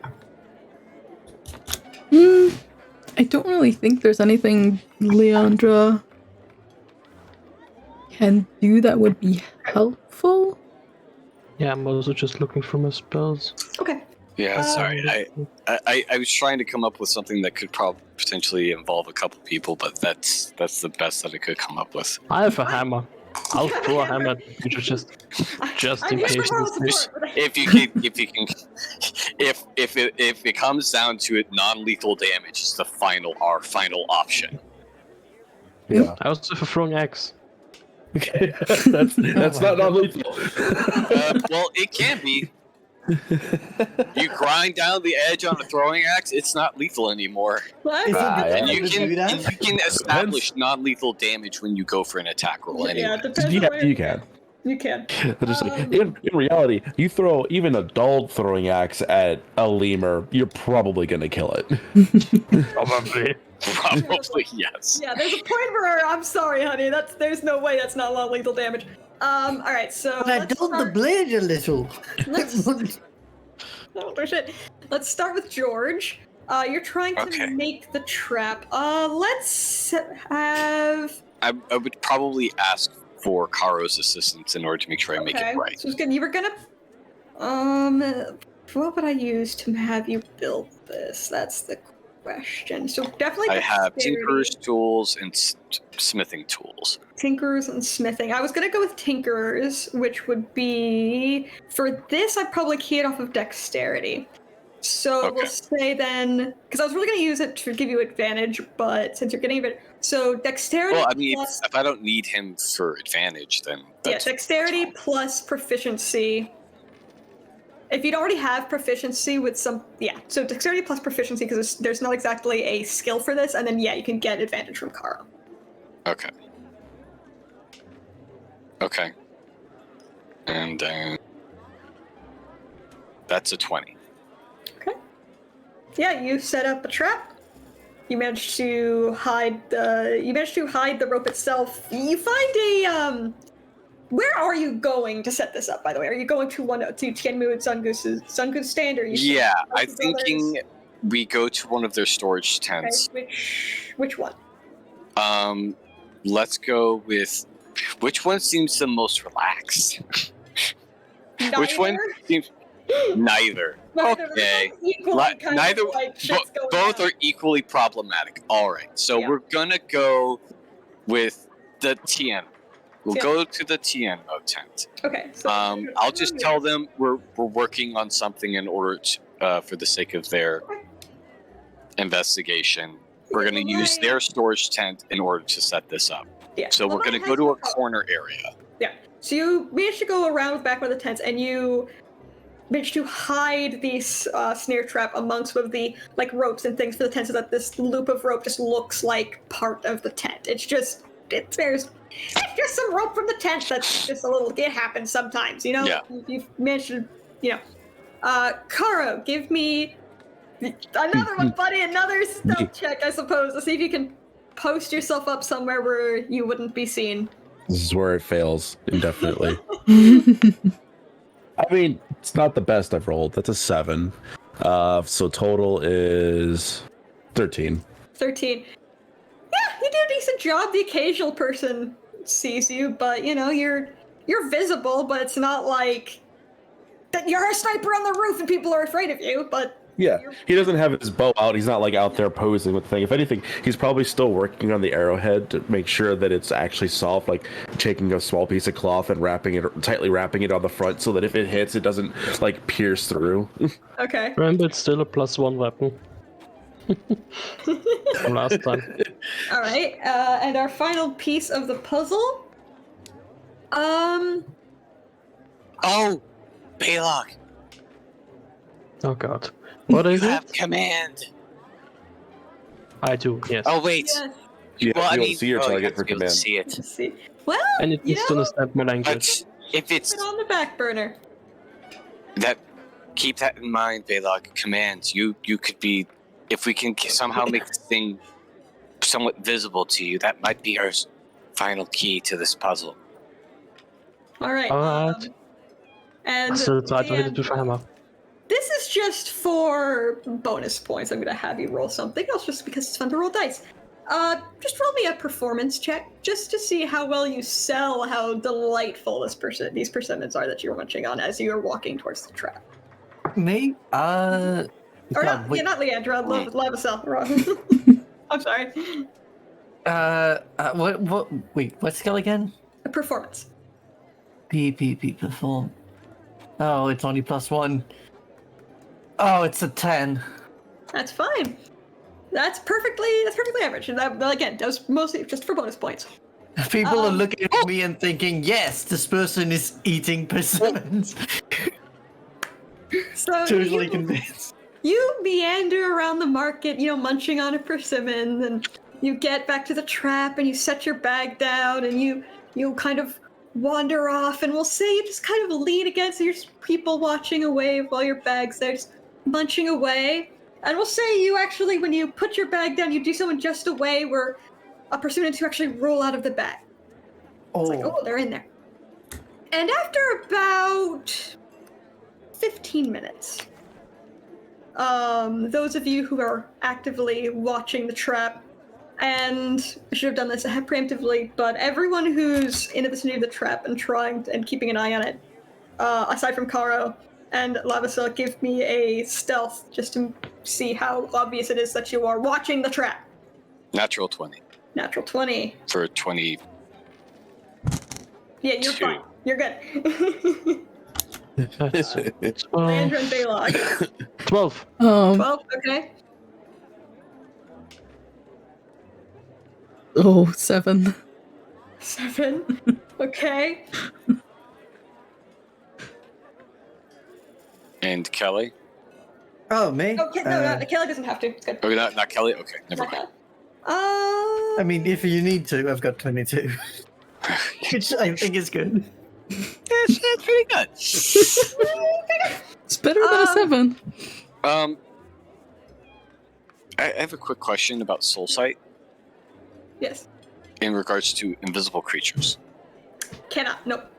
I don't really think there's anything Leandra can do that would be helpful. Yeah, I'm also just looking for my spells. Okay. Yeah, sorry. I was trying to come up with something that could potentially involve a couple people, but that's the best that I could come up with. I have a hammer. I'll throw a hammer at you just in case. If it comes down to it, non-lethal damage is our final option. Yeah, I also have a throwing axe. that's not non-lethal. Well, it can be. You grind down the edge on a throwing axe, it's not lethal anymore. What? And you can establish non-lethal damage when you go for an attack roll anyway. Yeah, it depends Yeah, on where you can. You can. Just like, in reality, you throw even a dull throwing axe at a lemur, you're probably gonna kill it. Probably. Probably yes. Yeah, there's a point where I'm sorry, honey. There's no way that's not lethal damage. All right, so But I let's dulled the start. blade a little. Oh shit. Let's start with George. You're trying to Okay. make the trap. Let's have. I would probably ask for Karo's assistance in order to make sure I make it right. So you were gonna. What would I use to have you build this? That's the question. So definitely. I have dexterity. tinkerer's tools and smithing tools. Tinkerers and smithing. I was gonna go with tinkerers, which would be for this. I'd probably key it off of dexterity. So Okay. we'll say then, because I was really gonna use it to give you advantage, but since you're getting it, so dexterity. Well, I mean, plus, if I don't need him for advantage, then that's dexterity fine. plus proficiency. If you'd already have proficiency with some, so dexterity plus proficiency because there's not exactly a skill for this, and then you can get advantage from Karo. Okay. Okay. And then that's a 20. Yeah, you set up a trap. You managed to hide the rope itself. You find a Where are you going to set this up? By the way, are you going to Tianmu and Sun stand? Or Yeah, I'm thinking we go to one of their storage tents. Okay, which one? Let's go with which one seems the most relaxed. Neither? Which one seems neither? Okay. Neither. Both are equally problematic. All right. So we're gonna go with the Tien. We'll go to the Tianmo tent. Okay. So I'll just tell them we're working on something in order to, for the sake of their investigation. We're gonna use their storage tent in order to set this up. Yeah. So we're gonna go to a corner area. Yeah. So you managed to go around the back of the tents, and you managed to hide the snare trap amongst some of the ropes and things for the tent, so that this loop of rope just looks like part of the tent. It's just some rope from the tent that's just a little. It happens sometimes, Yeah. You've managed to, Karo, give me another one, buddy. Another stealth check, I suppose, to see if you can post yourself up somewhere where you wouldn't be seen. This is where it fails indefinitely. I mean, it's not the best I've rolled. That's a 7. So total is 13. 13. Yeah, you do a decent job. The occasional person sees you, but you're visible. But it's not like that you're a sniper on the roof and people are afraid of you. But Yeah, he doesn't have his bow out. He's not out there posing with the thing. If anything, he's probably still working on the arrowhead to make sure that it's actually soft, taking a small piece of cloth and tightly wrapping it on the front so that if it hits, it doesn't pierce through. Okay. Remember, it's still a +1 weapon. From last time. All right, and our final piece of the puzzle. Oh, Balog, Oh god. What is you it? have command. I do, yes. Oh wait. Yes. You Well, I have to mean, see your you target have for to be able to command. see it. Let's see. Well, And it needs to understand my language. But if it's put it on the back burner. that, keep that in mind, Balog. Commands. You could be. If we can somehow make this thing somewhat visible to you, that might be our final key to this puzzle. All right. Alright. And So try to hit Dan, it with a hammer. this is just for bonus points. I'm gonna have you roll something else, just because it's fun to roll dice. Just roll me a performance check, just to see how well you sell how delightful these persimmons are that you're munching on as you are walking towards the trap. Me? Or God, wait. not Leandra, Lavacell. I'm sorry. What? Wait, what skill again? A performance. Perform. Oh, it's only +1. Oh, it's a 10. That's fine. That's perfectly average. And that, again, does mostly just for bonus points. People are looking at me and thinking, yes, this person is eating persimmons. So Totally convinced. you meander around the market, munching on a persimmon, and you get back to the trap and you set your bag down and you kind of wander off, and we'll say you just kind of lean against your people watching away while your bag's there, just munching away. And we'll say you actually, when you put your bag down, you do so in just a way where a person to actually roll out of the bag. It's like, oh, they're in there. And after about 15 minutes, those of you who are actively watching the trap, and I should have done this preemptively, but everyone who's in the vicinity of the trap and trying and keeping an eye on it, aside from Karo and Lavasel, give me a stealth just to see how obvious it is that you are watching the trap. Natural 20. Natural 20. For 20. Yeah, you're fine. You're good. It's Leandra and Baylog. 12. 12, okay. Oh, 7. 7, okay. And Kelly? Oh, me? Okay, no, Kelly doesn't have to. It's good. Okay, not Kelly? Okay, never mind. I mean, if you need to, I've got 22. Which I think is good. It's pretty good. It's better than a 7. I have a quick question about soul sight Yes. in regards to invisible creatures. Cannot. Nope.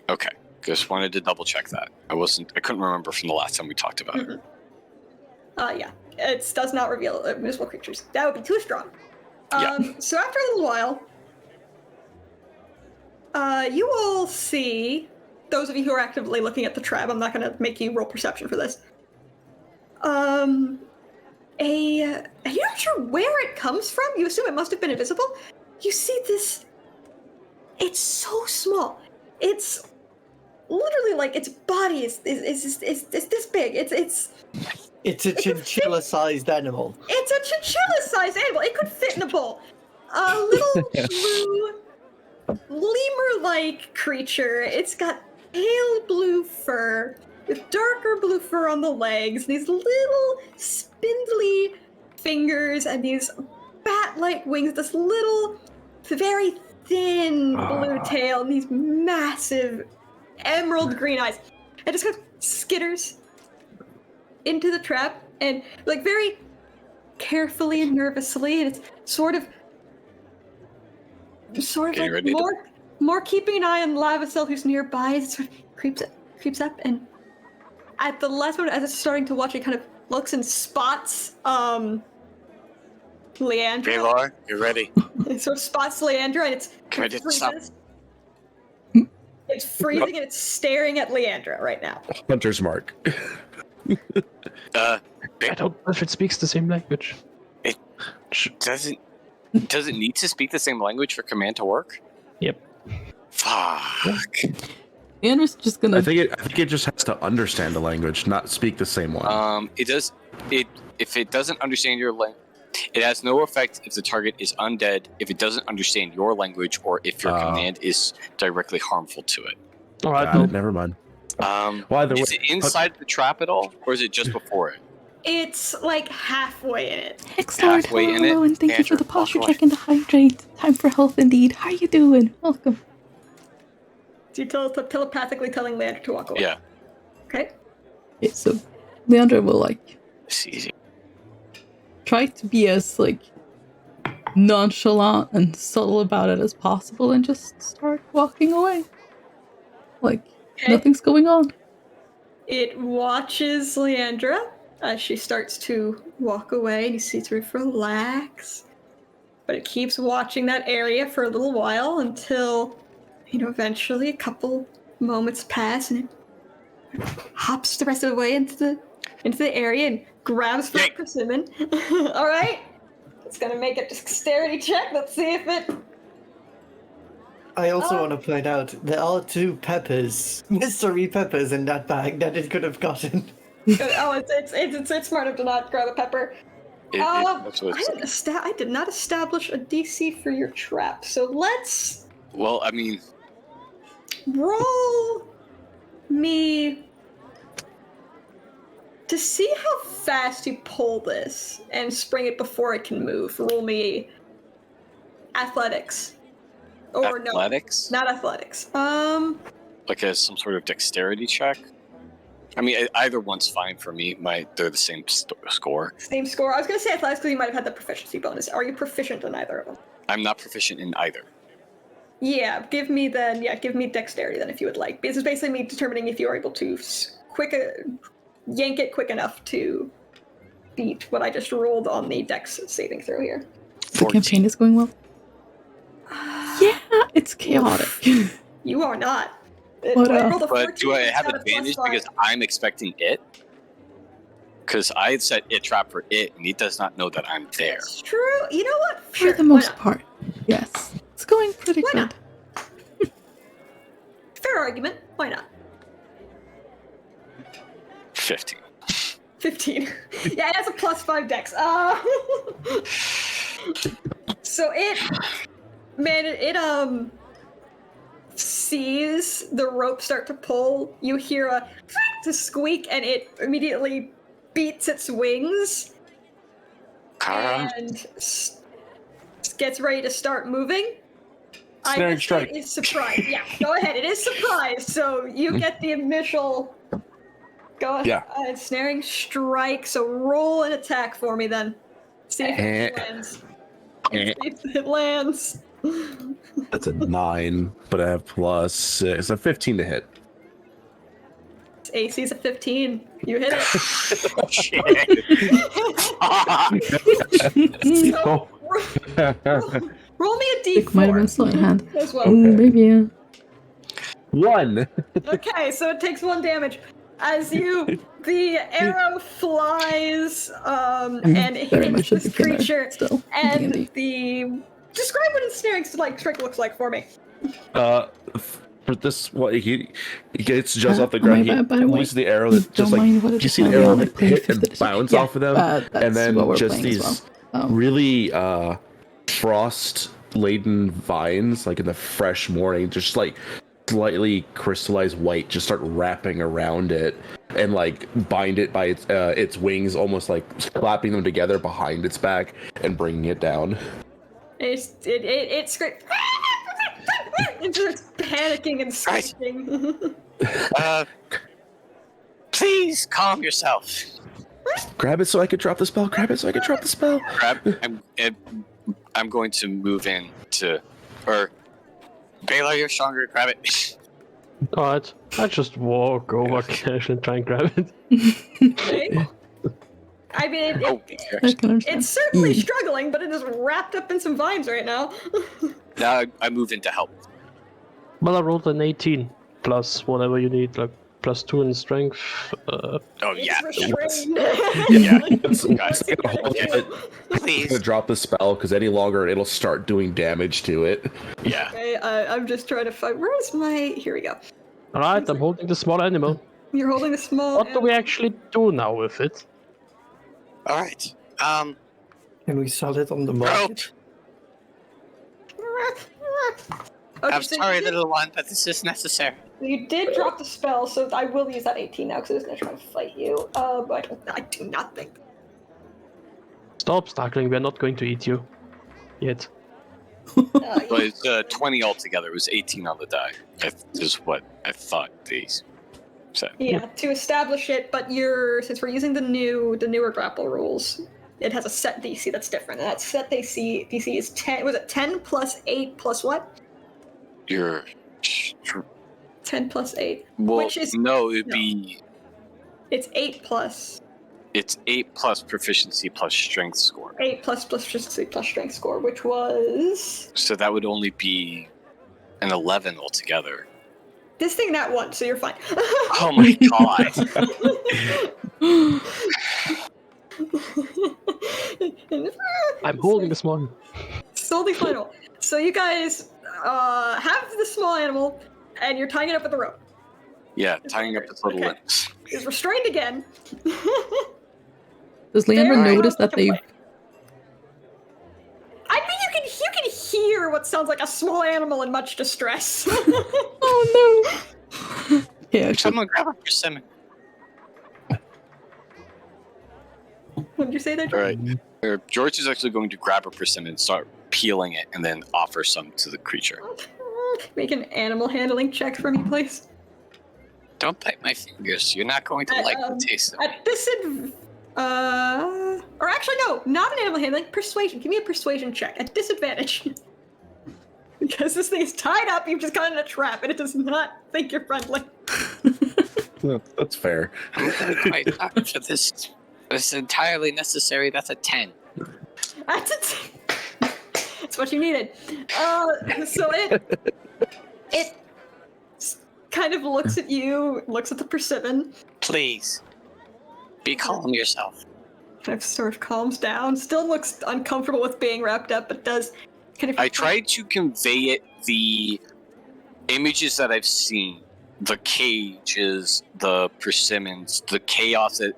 Okay, just wanted to double check that. I couldn't remember from the last time we talked about it. Yeah. It does not reveal invisible creatures. That would be too strong. Yeah. So after a little while, you will see, those of you who are actively looking at the trap, I'm not going to make you roll perception for this. You're not sure where it comes from. You assume it must have been invisible. You see this, it's so small. It's literally like its body is this big. It's a chinchilla-sized animal. It's a chinchilla-sized animal. It could fit in a bowl. A little blue, lemur-like creature. It's got pale blue fur with darker blue fur on the legs. These little spindly fingers and these bat-like wings. This little, very thin blue tail and these massive emerald green eyes. It just kind of skitters into the trap and like very carefully and nervously, and it's sort of Getting like ready more keeping an eye on Lavasel who's nearby. It sort of creeps up, and at the last moment as it's starting to watch, it kind of looks and spots Leandra. Baylor, you're ready. It sort of spots Leandra, and it Stop. freezes. It's freezing and it's staring at Leandra right now. Hunter's mark. I don't know if it speaks the same language. It doesn't need to speak the same language for command to work? Yep. Fuck. Andrew's just gonna. I think it just has to understand the language, not speak the same one. It does. If it doesn't understand your language, it has no effect if the target is undead, if it doesn't understand your language, or if your command is directly harmful to it. All right, Never mind. Is it inside the trap at all, or is it just before it? It's like halfway in it. Excellent. halfway in Hello, it, and thank you for Andrew, the posture walk away. check and the hydrate. Time for health indeed. How you doing? Welcome. So you're telepathically telling Leandra to walk away. Yeah. Okay. Okay, so Leandra will It's easy. try to be as nonchalant and subtle about it as possible and just start walking away. Nothing's going on. It watches Leandra as she starts to walk away, and you see sort of relax. But it keeps watching that area for a little while until, eventually a couple moments pass, and it hops the rest of the way into the area and grabs for persimmon. All right, it's gonna make a dexterity check. Let's see if it. I also want to point out there are 2 peppers, mystery peppers in that bag that it could have gotten. It's smart enough to not grab a pepper. That's what it's I did not establish a DC for your trap, so let's Well, I mean, roll me to see how fast you pull this and spring it before it can move. Roll me athletics. Or Athletics? no, not athletics. Like as some sort of dexterity check? I mean, either one's fine for me. They're the same score. Same score. I was gonna say athletics because you might have had the proficiency bonus. Are you proficient in either of them? I'm not proficient in either. Yeah, give me dexterity then if you would like. This is basically me determining if you are able to yank it quick enough to beat what I just rolled on the dex saving throw here. The campaign is going well. Yeah, it's chaotic. You are not. But, I rolled a But 14, do I have instead of advantage +5. because I'm expecting it? Because I had set it trap for it, and he does not know that I'm there. It's true. You know what? For Sure, the why most not? part, yes. It's going pretty Why good. not? Fair argument. Why not? 15. 15. Yeah, it has a +5 dex. So it sees the rope start to pull. You hear a squeak, and it immediately beats its wings and gets ready to start moving. Snaring strike. It is surprised. Yeah, go ahead. It is surprised. So you get the initial. Go ahead. Yeah. Snaring strike. So roll an attack for me then. See if it lands. See if it lands. That's a 9, but I have +6. So 15 to hit. AC's a 15. You hit it. Shit. So, roll me a It might have been d4 sleight of hand. as well. Oh, maybe. 1. Okay, so it takes 1 damage. As the arrow flies, and it very hits much a this beginner creature, still in and D&D. describe what ensnaring strike looks like for me. For this, what he gets just off the Oh ground. my He bad, by the way, releases the arrow that just don't mind what like it you is see the now, we arrow are, like, playing hit fifth and edition. bounce Yeah, off of them, that's and then what we're just playing as these well. really frost laden vines, like in the fresh morning, just like slightly crystallized white, just start wrapping around it and like bind it by its wings, almost like clapping them together behind its back and bringing it down. It screams. It starts panicking and screaming. Please calm yourself. Grab it so I could drop the spell. Grab it so I could drop the spell. I'm going to move in to, or Baylor, you're stronger. Grab it. Alright, I just walk over Cash and try and grab it. Okay. I mean, I can understand. it's certainly struggling, but it is wrapped up in some vines right now. Now I move in to help. Well, I rolled an 18 plus whatever you need, like +2 in strength. Oh yeah. It's restrained. Yeah. Guys, I'm gonna hold it. I'm Please. gonna drop the spell because any longer it'll start doing damage to it. Yeah. Okay, I'm just trying to find. Where's my? Here we go. Alright, I'm holding the small animal. You're holding a small. What do we actually do now with it? All right. Can we sell it on the Rope. market? Okay, I'm so sorry, you did, little one, but this is necessary. you did drop the spell, so I will use that 18 now because I was going to try and fight you. But I do not think. Stop, Starkling, we're not going to eat you. Yet. But it's 20 altogether. It was 18 on the die. Is what I thought these said. Yeah, to establish it, but since we're using the newer grapple rules, it has a set DC that's different. And that set DC is 10. Was it 10 plus 8 plus what? You're 10 plus 8. well. Which is No, it'd be. It's 8 plus. It's 8 plus proficiency plus strength score. 8 plus proficiency plus strength score, which was So that would only be an 11 altogether. this thing that one, so you're fine. Oh my god. I'm holding the small. Solely final. So you guys have the small animal, and you're tying it up with the rope. Yeah, tying up its little Okay. limbs. It's restrained again. Does Leandra Very notice that much they've... away. I mean, you can hear what sounds like a small animal in much distress. Oh no! Yeah, Someone grab a persimmon. What did you say there, All right. George is actually going to grab a persimmon, start peeling it, and then offer some to the creature. Make an animal handling check for me, please. Don't bite my fingers. You're not going to like the taste of it. At disadvantage. Or actually, no, not an animal handling. Persuasion. Give me a persuasion check at disadvantage. Because this thing is tied up, you've just got in a trap, and it does not think you're friendly. That's fair. I'm gonna quite for this. This is entirely necessary. That's a 10. That's it. That's what you needed. So it kind of looks at you, looks at the persimmon. Please, be calm yourself. Kind of sort of calms down. Still looks uncomfortable with being wrapped up, but does kind of. I tried to convey it the images that I've seen, the cages, the persimmons, the chaos that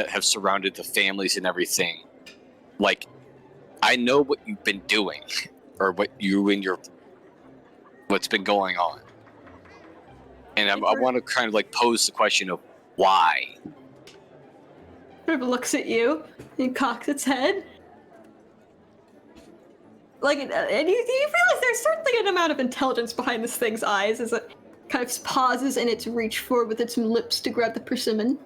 have surrounded the families and everything. Like, I know what you've been doing, or what you and your what's been going on, and I want to kind of like pose the question of why. Sort of looks at you and cocks its head. Like, and you realize there's certainly an amount of intelligence behind this thing's eyes as it kind of pauses in its reach forward with its lips to grab the persimmon.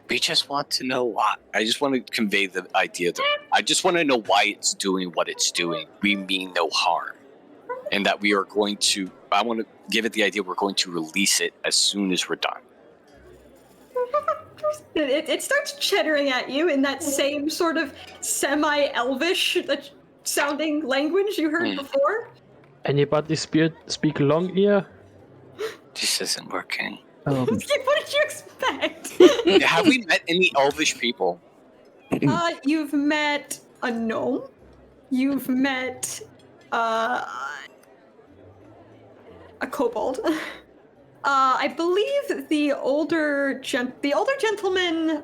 We just want to know why. I just want to convey the idea that I just want to know why it's doing what it's doing. We mean no harm. And that we are going to, I want to give it the idea we're going to release it as soon as we're done. It starts chittering at you in that same sort of semi-elvish sounding language you heard before. Anybody speak long ear? This isn't working. What did you expect? Have we met any elvish people? You've met a gnome. You've met a kobold. I believe the older gentleman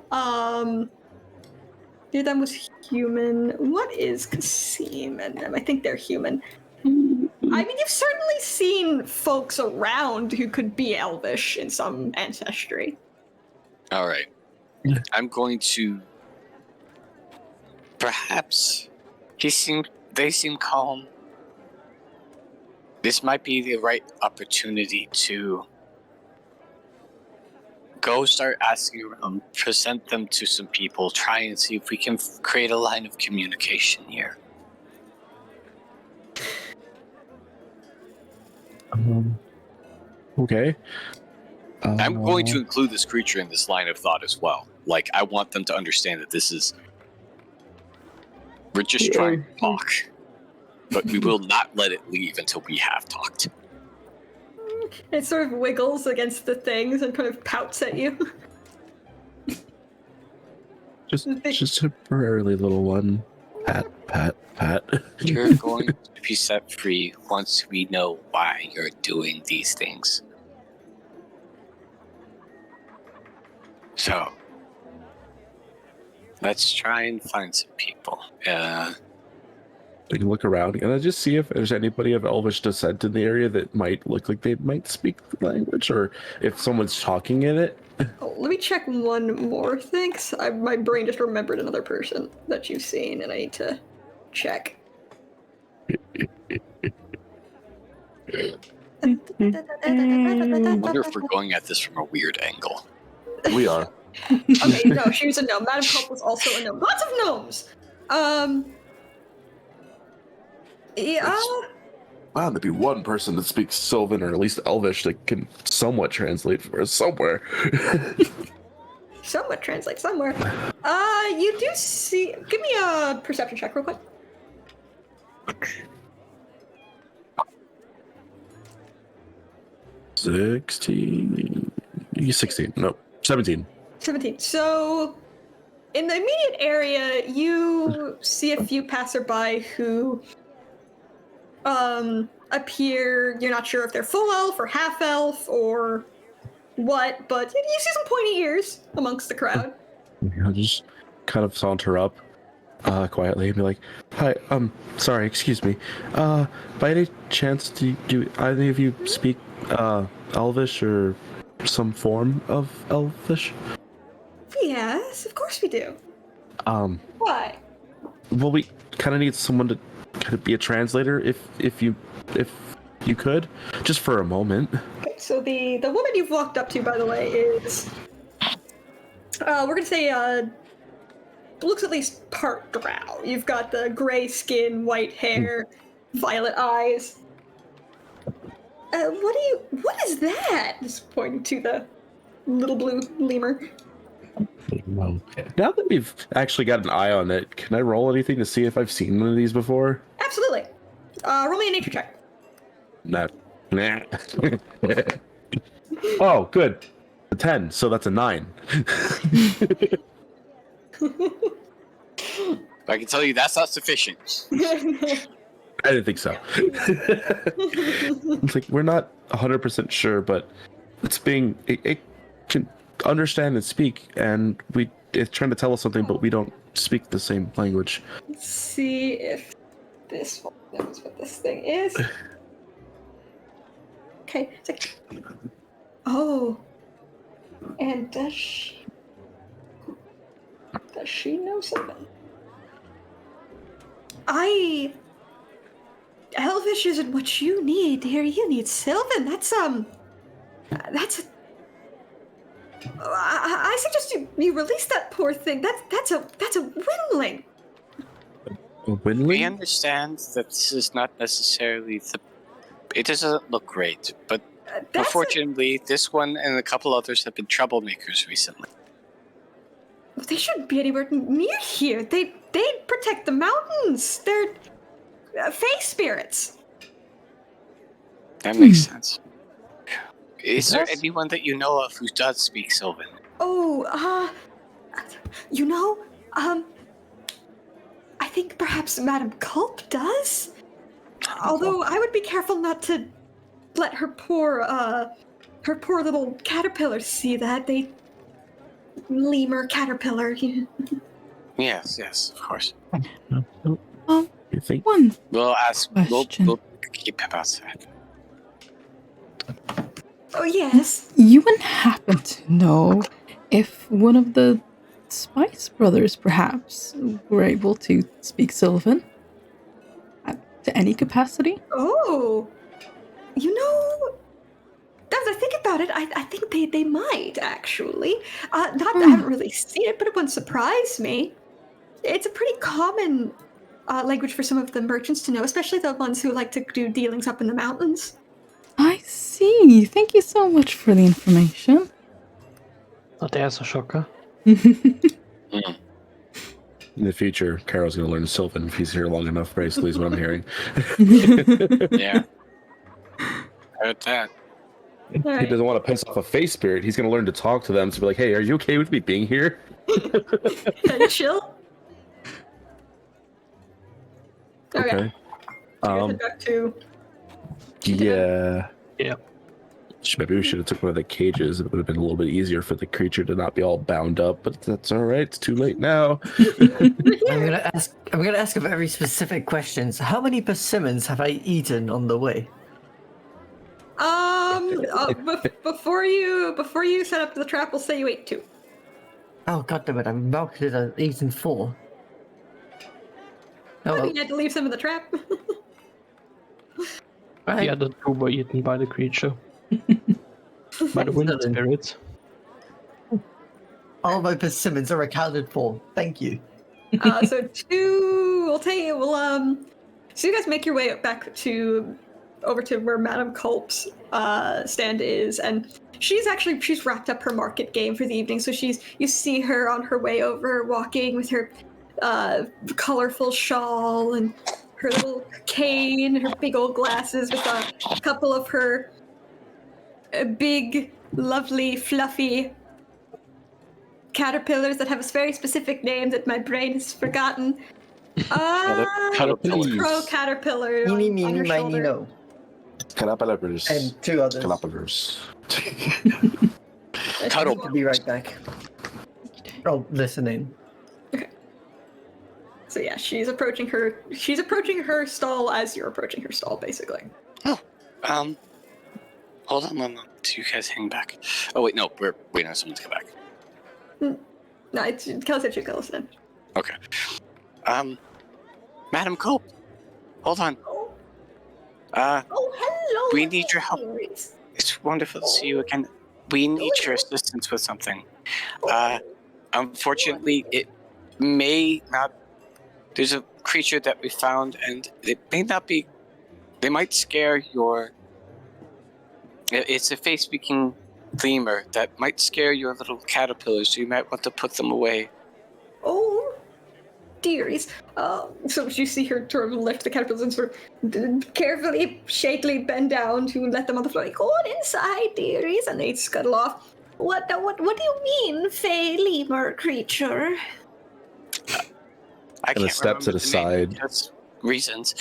near them was human. What is Kasim and them? I think they're human. I mean, you've certainly seen folks around who could be elvish in some ancestry. All right. I'm going to. Perhaps they seem calm. This might be the right opportunity to go start asking around, present them to some people, try and see if we can create a line of communication here. Okay. I'm going to include this creature in this line of thought as well. Like, I want them to understand that this is... We're just trying to talk. But we will not let it leave until we have talked. It sort of wiggles against the things and kind of pouts at you. Just temporarily, little one. Pat, pat, pat. You're going to be set free once we know why you're doing these things. So, let's try and find some people. We can look around and I just see if there's anybody of Elvish descent in the area that might look like they might speak the language, or if someone's talking in it. Oh, let me check one more thing. My brain just remembered another person that you've seen, and I need to check. I wonder if we're going at this from a weird angle. We are. Okay, no, she was a gnome. Madame Pope was also a gnome. Lots of gnomes! Yeah. Wow, there'd be one person that speaks Sylvan or at least Elvish that can somewhat translate for us somewhere. Somewhat translate somewhere. You do see... Give me a perception check real quick. 16. 16. No, 17. 17. So, in the immediate area, you see a few passerby who appear, you're not sure if they're full elf or half elf or what, but you see some pointy ears amongst the crowd. I'll just kind of saunter up quietly and be like, hi, sorry, excuse me. By any chance, do either of you speak Elvish or some form of Elvish? Yes, of course we do. Why? Well, we kind of need someone to kind of be a translator, if you could, just for a moment. Okay, so the woman you've walked up to, by the way, is we're gonna say looks at least part drow. You've got the gray skin, white hair, violet eyes. What is that? Just pointing to the little blue lemur. Now that we've actually got an eye on it, can I roll anything to see if I've seen one of these before? Absolutely. Roll me a nature check. Nah. Oh, good. A 10, so that's a 9. I can tell you that's not sufficient. I didn't think so. It's like, we're not 100% sure, but it can understand and speak, and it's trying to tell us something, but we don't speak the same language. Let's see if this one knows what this thing is. Okay, it's like, oh, and does she know something? Elvish isn't what you need here. You need Sylvan. I suggest you release that poor thing. That's a windling. A We windling? understand that this is not necessarily it doesn't look great, but unfortunately, this one and a couple others have been troublemakers recently. They shouldn't be anywhere near here. They protect the mountains. They're fae spirits. That makes sense. Is there anyone that you know of who does speak Sylvan? Oh, I think perhaps Madame Culp does. Although I would be careful not to let her poor little caterpillar see that. Lemur caterpillar. Yes, of course. You think? One We'll ask. question. We'll keep him outside. Oh yes. You wouldn't happen to know if one of the Spice brothers, perhaps, were able to speak Sylvan? To any capacity? Oh, as I think about it, I think they might actually. I haven't really seen it, but it wouldn't surprise me. It's a pretty common language for some of the merchants to know, especially the ones who like to do dealings up in the mountains. I see. Thank you so much for the information. Det är så chockad. In the future, Carol's going to learn Sylvan if he's here long enough, basically, is what I'm hearing. Yeah. Heard that. All He right. doesn't want to piss off a face spirit. He's going to learn to talk to them to be like, hey, are you okay with me being here? Kind of chill. Okay. So you head back to. Yeah. Yeah. Maybe we should have took one of the cages. It would have been a little bit easier for the creature to not be all bound up, but that's all right. It's too late now. I'm gonna ask a very specific questions. How many persimmons have I eaten on the way? Before you set up the trap, we'll say you ate 2. Oh god damn it! I've marked it as eaten 4. Oh, I well. mean, you had to leave some in the trap. The other 2 were eaten by the creature. By the wind Excellent. spirits. All my persimmons are accounted for. Thank you. So 2. So you guys make your way back over to where Madame Culp's stand is, and she's wrapped up her market game for the evening. So you see her on her way over, walking with her colorful shawl and her little cane, her big old glasses, with a couple of her big, lovely, fluffy caterpillars that have a very specific name that my brain has forgotten. Caterpillars. Crow caterpillar Meeny, on meeny, her miny, shoulder. no. Galapagos. And 2 others. Galapagos. Cuddle. I'll be right back. Oh, listening. So yeah, she's approaching her stall as you're approaching her stall, basically. Hold on one moment. You guys hang back. Oh wait, no, we're waiting on someone to come back. No, it's Kelly said you can listen. Okay. Madam Cope, hold on. Oh, Uh, hello. we need your help. Dearies. It's wonderful to see you again. We need your assistance with something. Unfortunately, it may not. There's a creature that we found, and it may not be. They might scare your. It's a face-speaking lemur that might scare your little caterpillars, so you might want to put them away. Oh, dearies. So you see her sort of lift the caterpillars and sort of carefully, shakily bend down to let them on the floor. Go on inside, dearies, and they scuttle off. What do you mean, fey lemur creature? I And can't step to remember the name side. because reasons.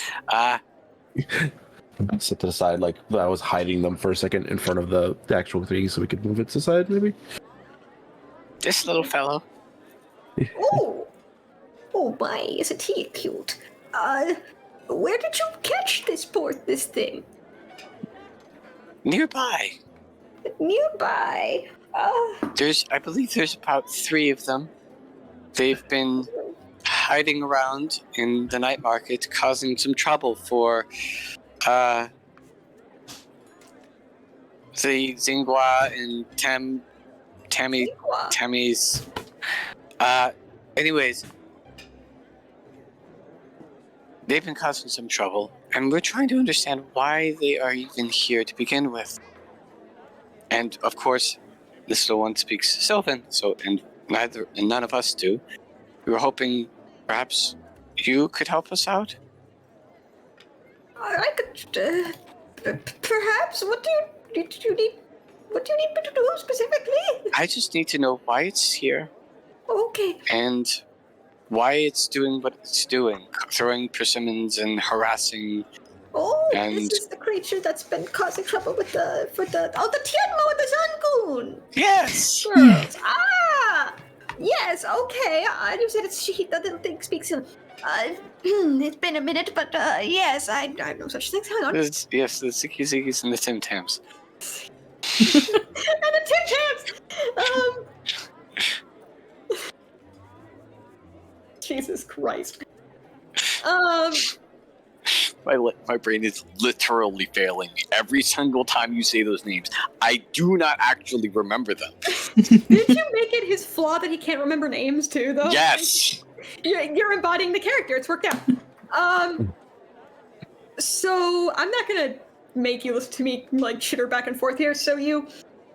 Sit to the side, like I was hiding them for a second in front of the actual thing, so we could move it to the side, maybe. This little fellow. Oh, my, isn't he cute? Where did you catch this thing? Nearby. Nearby. I believe there's about 3 of them. They've been hiding around in the night market, causing some trouble for the Xinghua and Tammy's. Anyways, they've been causing some trouble, and we're trying to understand why they are even here to begin with. And of course, this little one speaks Sylvan, and none of us do. We were hoping perhaps you could help us out. I could, perhaps. What do you need? What do you need me to do specifically? I just need to know why it's here Okay. and why it's doing what it's doing, throwing persimmons and harassing. Oh, And- this is the creature that's been causing trouble with the Tianmo and the Zangoon Yes. girls. Yes. Okay. I understand the little thing speaks in. It's been a minute, but yes, I know such things. Hang on. Yes, the Ziggy Ziggies and the Tim Tams. And the Tim Tams! Jesus Christ. My brain is literally failing me every single time you say those names. I do not actually remember them. Did you make it his flaw that he can't remember names too, though? Yes. You're embodying the character. It's worked out. So I'm not gonna make you listen to me like chitter back and forth here. So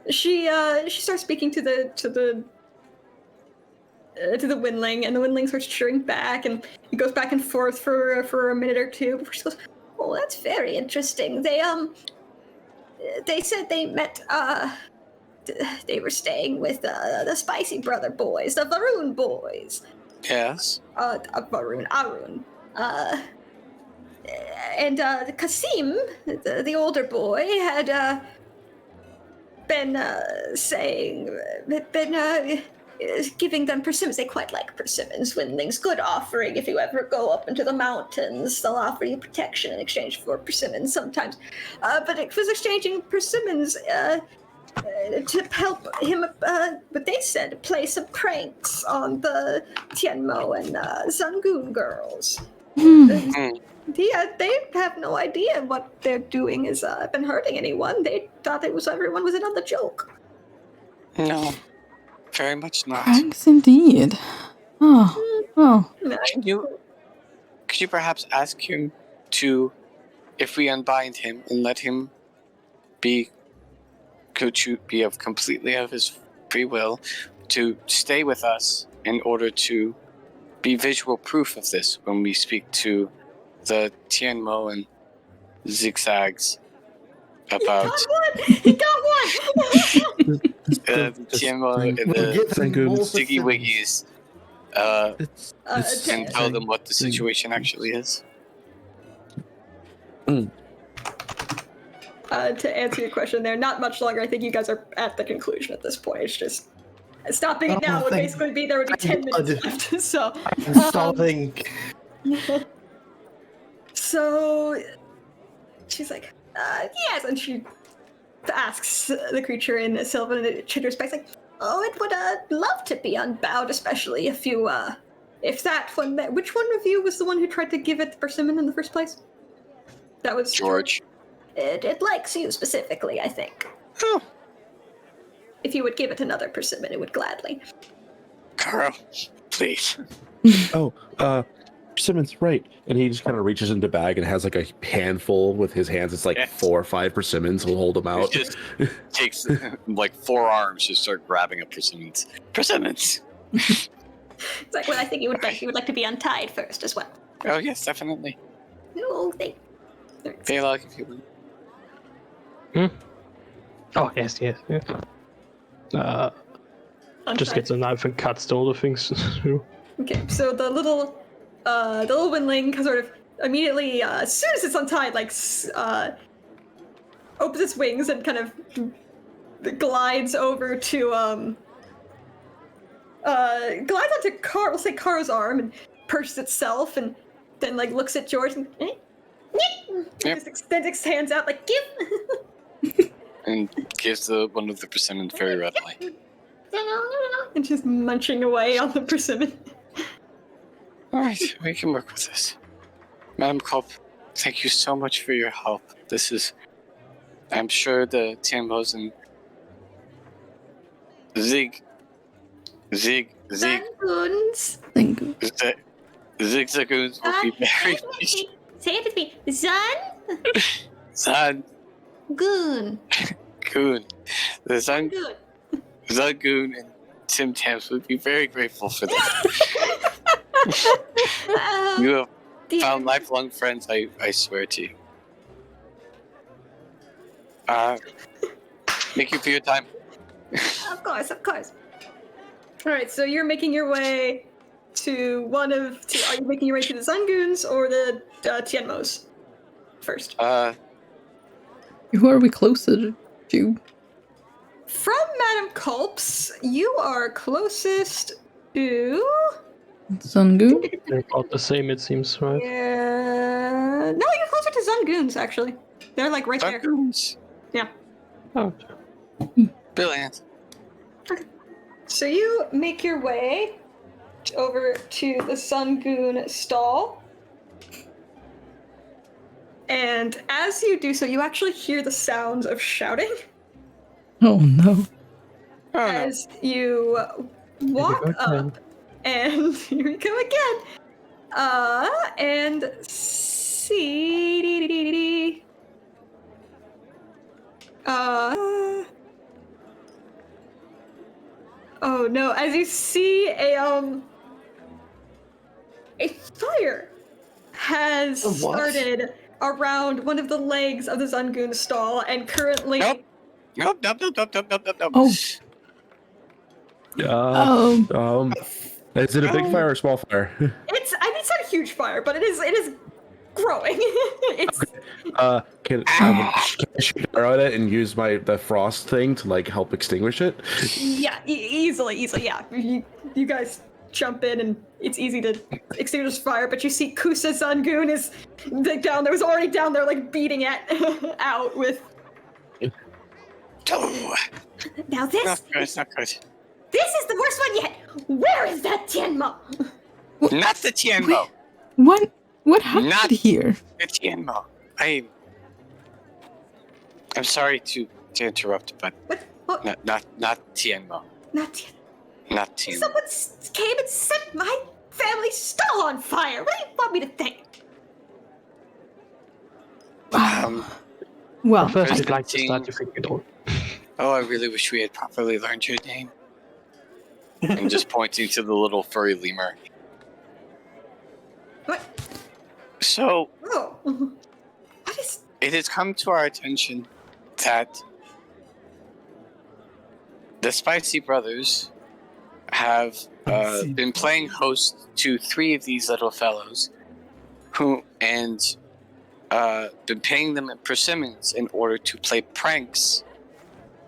she starts speaking to the windling, and the windling starts cheering back, and he goes back and forth for a minute or two before she goes, "Oh, that's very interesting. They said they met they were staying with the Spicy Brother boys, the Varun boys. Yes. Arun. And Kasim, the older boy, had been giving them persimmons. They quite like persimmons. Windling's good offering. If you ever go up into the mountains, they'll offer you protection in exchange for persimmons sometimes. But it was exchanging persimmons to help him, what they said, play some pranks on the Tianmo and Zangoon girls. They have no idea what they're doing has been hurting anyone. They thought everyone was another joke. No. Very much not. Pranks indeed. Oh. Could you perhaps ask him to, if we unbind him and let him be completely of his free will, to stay with us in order to be visual proof of this when we speak to the Tianmo and Zigzags about He got one! the Tianmo and We'll give the him more Ziggy persimmons. Wiggies, It's and tell them what the situation actually is. To answer your question there, not much longer. I think you guys are at the conclusion at this point. It's just stopping it now would basically be there would be 10 minutes left. So I'm starving. So she's like, yes, and she asks the creature in Sylvan and it chitters back like, oh, it would love to be unbound, especially if you if that one, which one of you was the one who tried to give it the persimmon in the first place? That was George. It likes you specifically, I think. Oh, If you would give it another persimmon, it would gladly. Carl, please. Oh, persimmons, right. And he just kind of reaches into the bag and has like a handful with his hands. It's like Yes. 4 or 5 persimmons. He'll hold them He out. just takes like 4 arms to start grabbing up persimmons. Persimmons! It's like, well, I think you would like to be untied first as well. Oh, yes, definitely. No, thanks. Feel like if you would. Oh, yes. Just gets a knife and cuts all the things through. Okay, so the little windling sort of immediately, as soon as it's untied, like opens its wings and kind of glides over to glides onto we'll say Karo's arm and perches itself and then like looks at George and just extends its hands out like give. And gives one of the persimmons very readily. And just munching away on the persimmon. Alright, we can work with this. Madam Culp, thank you so much for your help. This is... I'm sure the Tianmos and... Zangoons. Zigzagoons will be very... Say it with me. Zan... Goon. Goon. The Zangoon Goon. and Tim Tams would be very grateful for this. You have found lifelong friends, I swear to you. Thank you for your time. Of course. Alright, so you're making your way to are you making your way to the Zangoons or the Tianmos first? Who are we closer to? From Madame Culp's, you are closest to... Sungoon? They're about the same, it seems, right? No, you're closer to Zangoons, actually. They're like right there. Zangoons. Yeah. Oh, Brilliant. So you make your way over to the Zangoon stall. And as you do so, you actually hear the sounds of shouting Oh no. Oh, no. as you walk Here we go again. up. And here we go again. And see. Oh no! As you see, a fire has A what? started around one of the legs of the Zangoon stall, and currently. Nope. Oh. Um, is it a big fire or a small fire? It's not a huge fire, but it is growing. It's Can I shoot an arrow at it and use the frost thing to like help extinguish it? yeah, easily, yeah. You guys jump in, and it's easy to extinguish fire. But you see, Kusa Zangoon is down there. Was already down there, like beating it out with. Oh, Now this not good. this is the worst one yet. Where is that Tianmo? Not the Tianmo. What happened Not- here? The Tianmo. I'm sorry to interrupt, but What? Oh, not Tianmo. not Tianmo. Not Tianmo. Someone came and set my family stall on fire. What do you want me to think? Well, First, I- you'd like to start to think it all. Oh, I really wish we had properly learned your name. I'm just pointing to the little furry lemur. What? So, Oh. What is... it has come to our attention that the Spicy Brothers have been playing host to 3 of these little fellows, been paying them persimmons in order to play pranks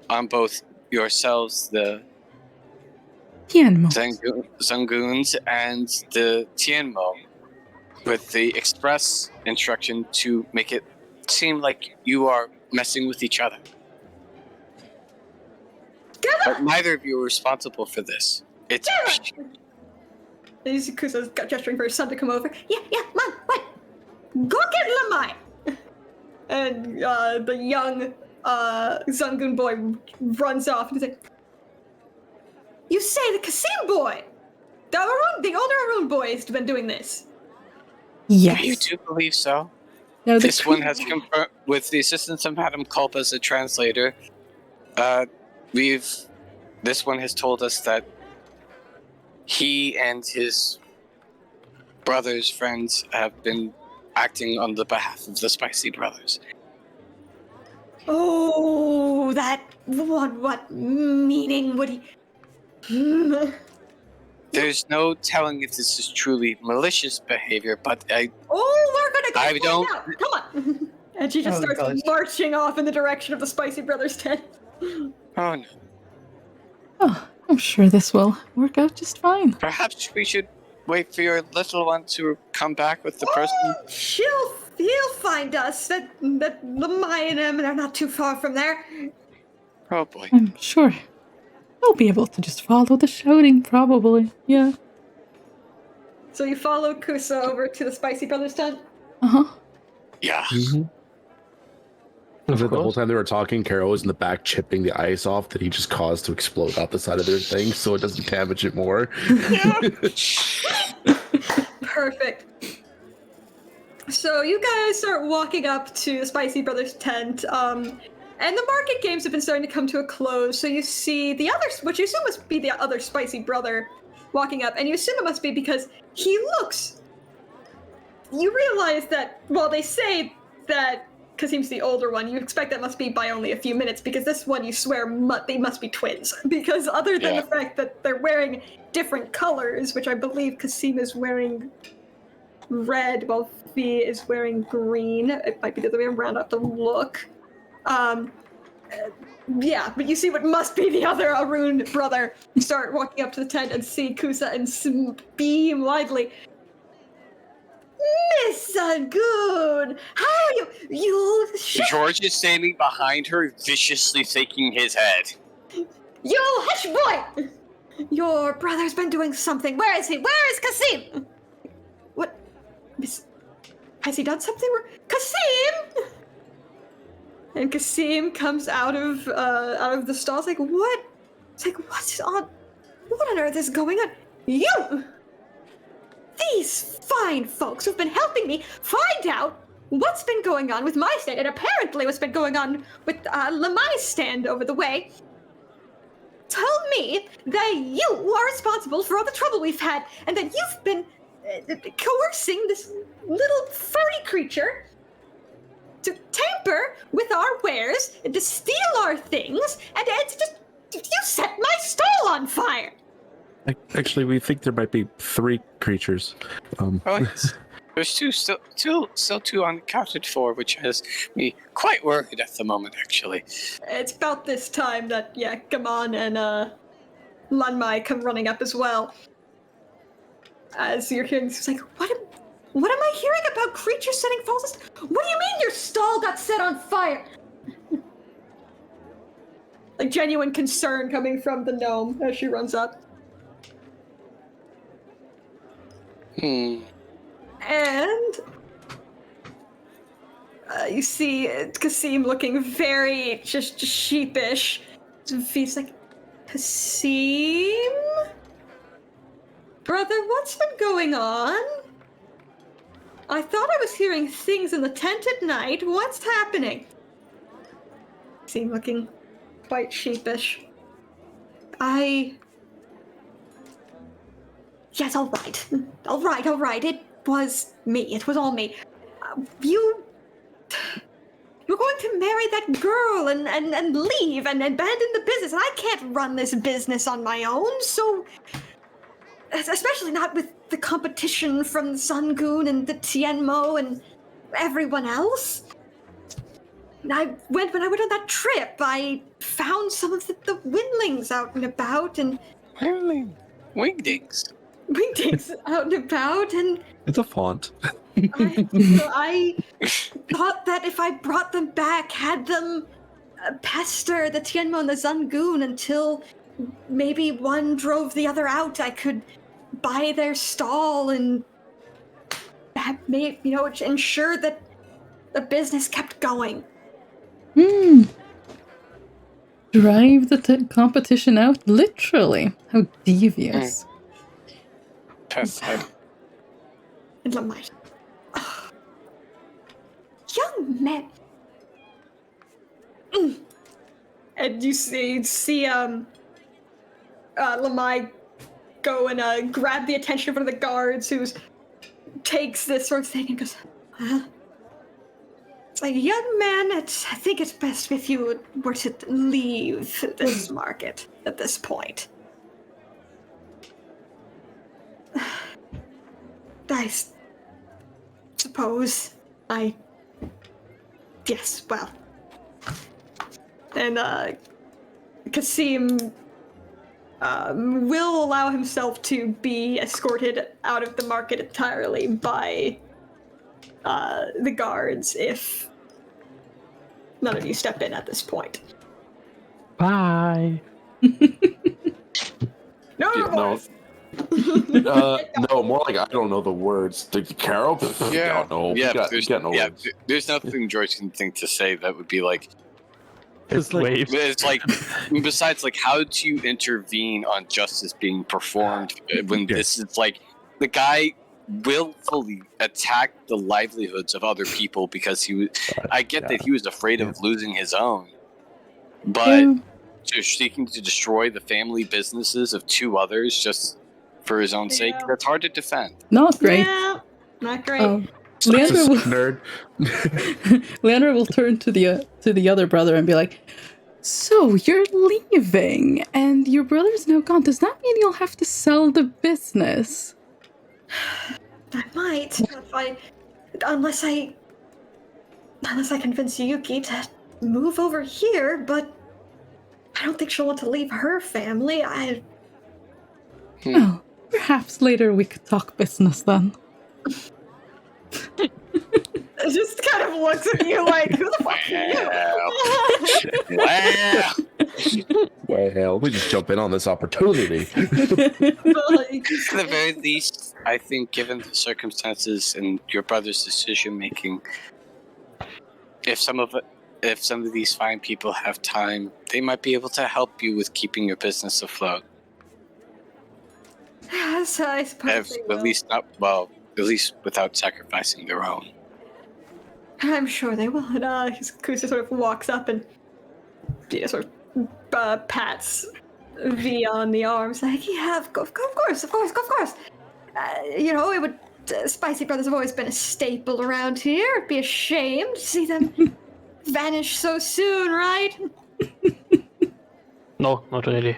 on both yourselves, the Tianmo. Zangoons, and the Tianmo, with the express instruction to make it seem like you are messing with each other. But neither of you are responsible for this. It's And Kusa's gesturing for his son to come over. Yeah, Mom, what? Go get Lamai! And the young Zangoon boy runs off and he's like, you say the Kasim boy! The older Arun boy has been doing this. Yes. You do believe so? No, This one has confirmed, with the assistance of Madame Culp as a translator, this one has told us that he and his brother's friends have been acting on the behalf of the Spicy Brothers. Oh, that what meaning would he? There's no telling if this is truly malicious behavior, but we're gonna go I find don't- out. Come on. And she just Oh, starts gosh. marching off in the direction of the Spicy Brothers tent. oh no. Oh, I'm sure this will work out just fine. Perhaps we should wait for your little one to come back with the person. He'll find us. That Lamai and him are not too far from there. Oh boy. I'm sure they'll be able to just follow the shouting, probably. Yeah. So you follow Kusa over to the Spicy Brothers tent? Uh-huh. Yeah. The whole time they were talking, Carol was in the back chipping the ice off that he just caused to explode out the side of their thing so it doesn't damage it more. Perfect. So you guys start walking up to the Spicy Brothers tent, and the market games have been starting to come to a close, so you see the other, which you assume must be the other Spicy Brother walking up, and you assume it must be because he looks... You realize that, while they say that Kasim's the older one, you expect that must be by only a few minutes, because this one you swear they must be twins. Because other than the fact that they're wearing different colors, which I believe Kasim is wearing red while Fee is wearing green. It might be the other way around, I have to look. Yeah, but you see what must be the other Arun brother. You start walking up to the tent and see Kusa and beam widely. Miss Good, how are you? You George is standing behind her, viciously shaking his head. You hush boy! Your brother's been doing something. Where is he? Where is Kasim? What? Has he done something? Kasim! And Kasim comes out of the stall. It's like, what? It's like, what on earth is going on? You! These fine folks who've been helping me find out what's been going on with my stand, and apparently what's been going on with Lamai's stand over the way, tell me that you are responsible for all the trouble we've had, and that you've been coercing this little furry creature to tamper with our wares, and to steal our things, and to just... You set my stall on fire! Actually, we think there might be 3 creatures. Oh, yes. There's still two unaccounted for, which has me quite worried at the moment, actually. It's about this time that, Gaman and Lanmai come running up as well. As you're hearing this, it's like, what am I hearing about creatures setting false? What do you mean your stall got set on fire? Like genuine concern coming from the gnome as she runs up. And you see Kasim looking very just sheepish. He's like, Kasim? Brother, what's been going on? I thought I was hearing things in the tent at night. What's happening? Kasim looking quite sheepish. Yes, all right. It was me. It was all me. You were going to marry that girl and leave and abandon the business. I can't run this business on my own, so... Especially not with the competition from Zangoon and the Tianmo and everyone else. When I went on that trip, I found some of the windlings out and about, and... Wingdings. Wingdings out and about, and It's a font. I thought that if I brought them back, had them pester the Tianmo and the Zangoon until maybe one drove the other out, I could buy their stall and ensure that the business kept going. Drive the competition out? Literally. How devious. Pathetic. And Lamite. Young men. And you see Lamai go and grab the attention of one of the guards who takes this sort of thing and goes, it's like, young man, I think it's best if you were to leave this market at this point. I suppose yes, well. And Kasim will allow himself to be escorted out of the market entirely by the guards if none of you step in at this point. Bye. No, Yeah, boys! No, more like I don't know the words. The Carol? Yeah, no. There's nothing George can think to say that would be like. It's like, It's like, besides, like, how do you intervene on justice being performed when this is like the guy willfully attacked the livelihoods of other people because he was. I get that he was afraid of losing his own, but just seeking to destroy the family businesses of two others just for his own sake, that's hard to defend. Not great. Yeah, not great. Leandra will turn to the other brother and be like, so you're leaving and your brother's now gone. Does that mean you'll have to sell the business? I might, unless I convince Yuki to move over here, but I don't think she'll want to leave her family. Well, perhaps later we could talk business then. It just kind of looks at you like, who the fuck are you? Well, let me just jump in on this opportunity. At the very least, I think, given the circumstances and your brother's decision making, if some of these fine people have time, they might be able to help you with keeping your business afloat. Yes, I suppose they will. At least without sacrificing their own. I'm sure they will. And Kusa sort of walks up and sort of pats V on the arms, like, yeah, of course. It would. Spicy Brothers have always been a staple around here. It'd be a shame to see them vanish so soon, right? no, not really.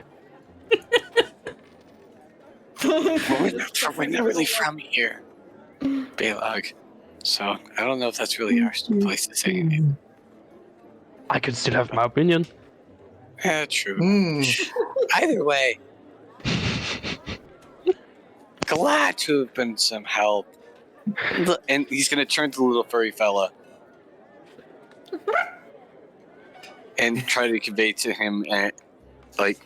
We're not really from here, Baylog. So I don't know if that's really our place to say anything. I can still have my opinion. Yeah, true. Either way, glad to have been some help. And he's gonna turn to the little furry fella and try to convey to him, like,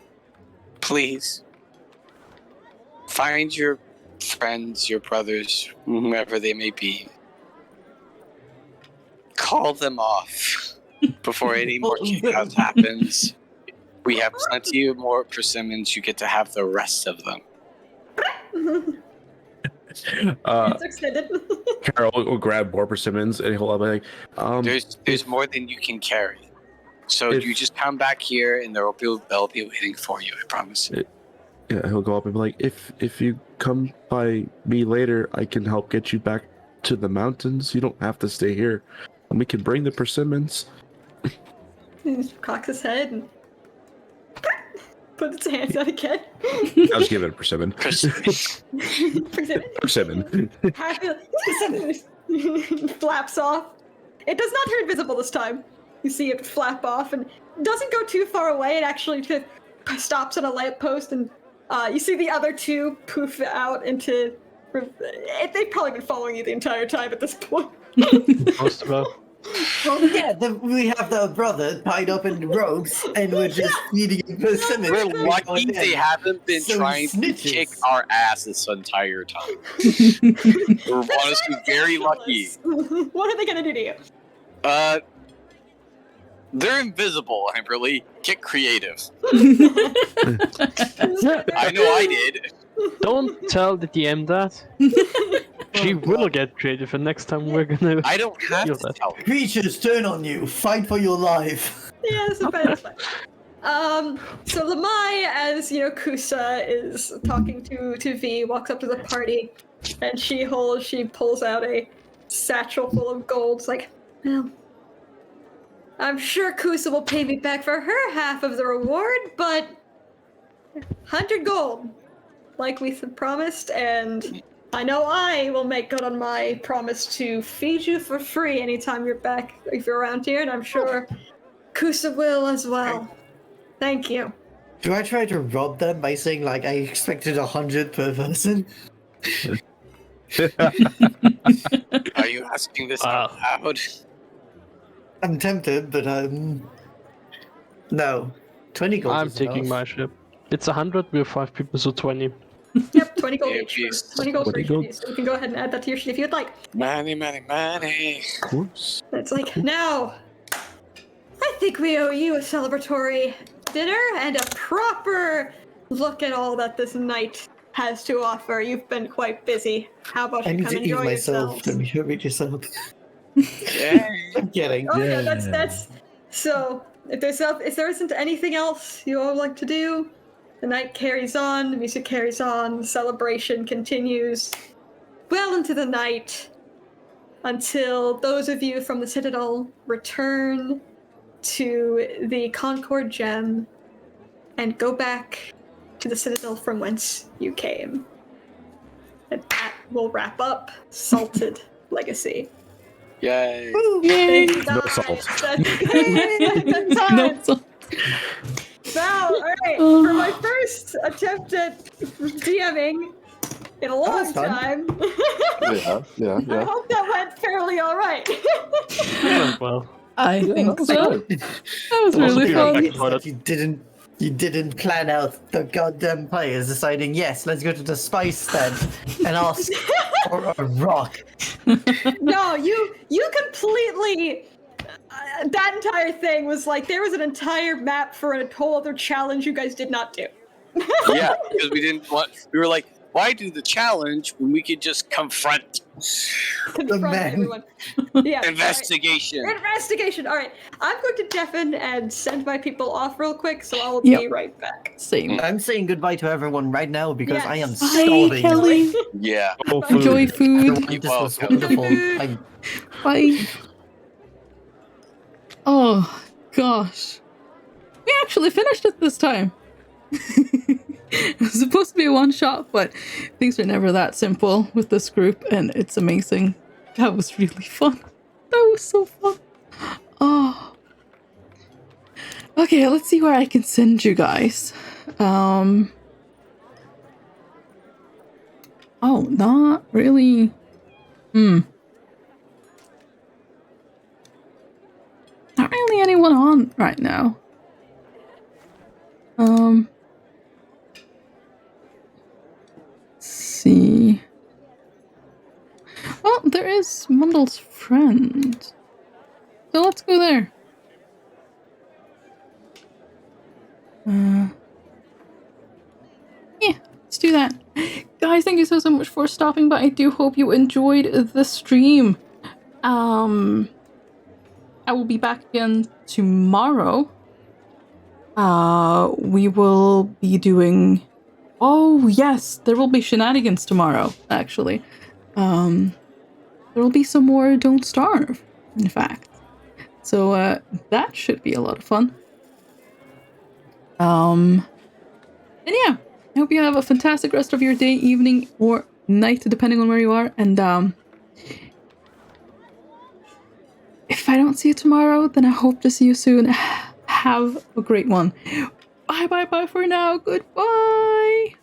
please find your friends, your brothers, whomever they may be. Call them off before any more chaos happens. We have plenty of more persimmons. You get to have the rest of them. It's extended. Carol will grab more persimmons and he'll be like, There's more than you can carry. So you just come back here and they'll be waiting for you, I promise. Yeah, he'll go up and be like, if you come by me later, I can help get you back to the mountains. You don't have to stay here. And we can bring the persimmons. He just cocks his head and puts its hands out again. I'll just give it a persimmon. Persimmon. Flaps off. It does not turn invisible this time. You see it flap off and doesn't go too far away. It actually stops at a lamppost, and you see the other two poof out into. They've probably been following you the entire time at this point. Most of all. Well, yeah, we have the brother tied up in ropes, and we're just feeding him persimmons. We're every now lucky and they then. haven't been So trying to snitches. kick our ass this entire time. We're honestly very lucky. What are they gonna do to you? They're invisible, Amberly. Get creative. I know I did. Don't tell the DM that. She will get creative, and next time we're gonna. I don't have feel to that. tell you. Creatures turn on you. Fight for your life. Yeah, it's fine. So Lamai, as you know, Kusa is talking to V, walks up to the party, and she pulls out a satchel full of gold. It's like, well, I'm sure Kusa will pay me back for her half of the reward, but 100 gold, like we promised, and I know I will make good on my promise to feed you for free anytime you're back, if you're around here, and I'm sure Kusa will as well. Thank you. Do I try to rob them by saying, like, I expected 100 per person? Are you asking this out loud? I'm tempted, but no. 20 gold I'm is taking my enough. ship. It's 100. We're 5 people, so 20. Yep, 20 gold Yeah, each. please. 20 gold for 20 each of gold. you, so you can go ahead and add that to your sheet if you'd like. Money. Of course. It's like, now, I think we owe you a celebratory dinner and a proper look at all that this night has to offer. You've been quite busy. How about I you need come to eat enjoy myself. yourselves? Let me hurt yourself. Yeah. I'm kidding. Oh yeah, Yeah. that's so. If there isn't anything else you all like to do, the night carries on, the music carries on, the celebration continues well into the night until those of you from the Citadel return to the Concord Gem and go back to the Citadel from whence you came. And that will wrap up Salted Legacy. Yay. Yay! Thank you No guys. salt. That's good time. No, so Now, alright, for my first attempt at DMing in a long was fun. time, Yeah. I hope that went fairly alright. Well, I think so. good. That was Also really be fun. right It's that you didn't plan out the goddamn players deciding, yes, let's go to the spice stand and ask for a rock. No, you completely. That entire thing was like there was an entire map for a whole other challenge you guys did not do. Yeah, because we didn't want. We were like, why do the challenge when we could just confront Confront man. everyone. Yeah. investigation? Alright. Investigation. All right, I'm going to deafen and send my people off real quick, so I'll Yep. be right back. Same. I'm saying goodbye to everyone right now because I am Yes. Bye, starving. Kelly. Yeah. Oh, Enjoy food. Everyone, this was Welcome. wonderful. Bye. Oh, gosh. We actually finished it this time. It was supposed to be a one-shot, but things are never that simple with this group, and it's amazing. That was really fun. That was so fun. Oh. Okay, let's see where I can send you guys. Oh, not really. Not really anyone on right now. Let's see. Well, there is Mundle's friend. So let's go there. Yeah, let's do that. Guys, thank you so much for stopping by. I do hope you enjoyed the stream. I will be back again tomorrow. We will be doing... Oh, yes, there will be shenanigans tomorrow, actually. There will be some more Don't Starve, in fact. So, that should be a lot of fun. And yeah, I hope you have a fantastic rest of your day, evening, or night, depending on where you are. And, if I don't see you tomorrow, then I hope to see you soon. Have a great one. Bye for now. Goodbye.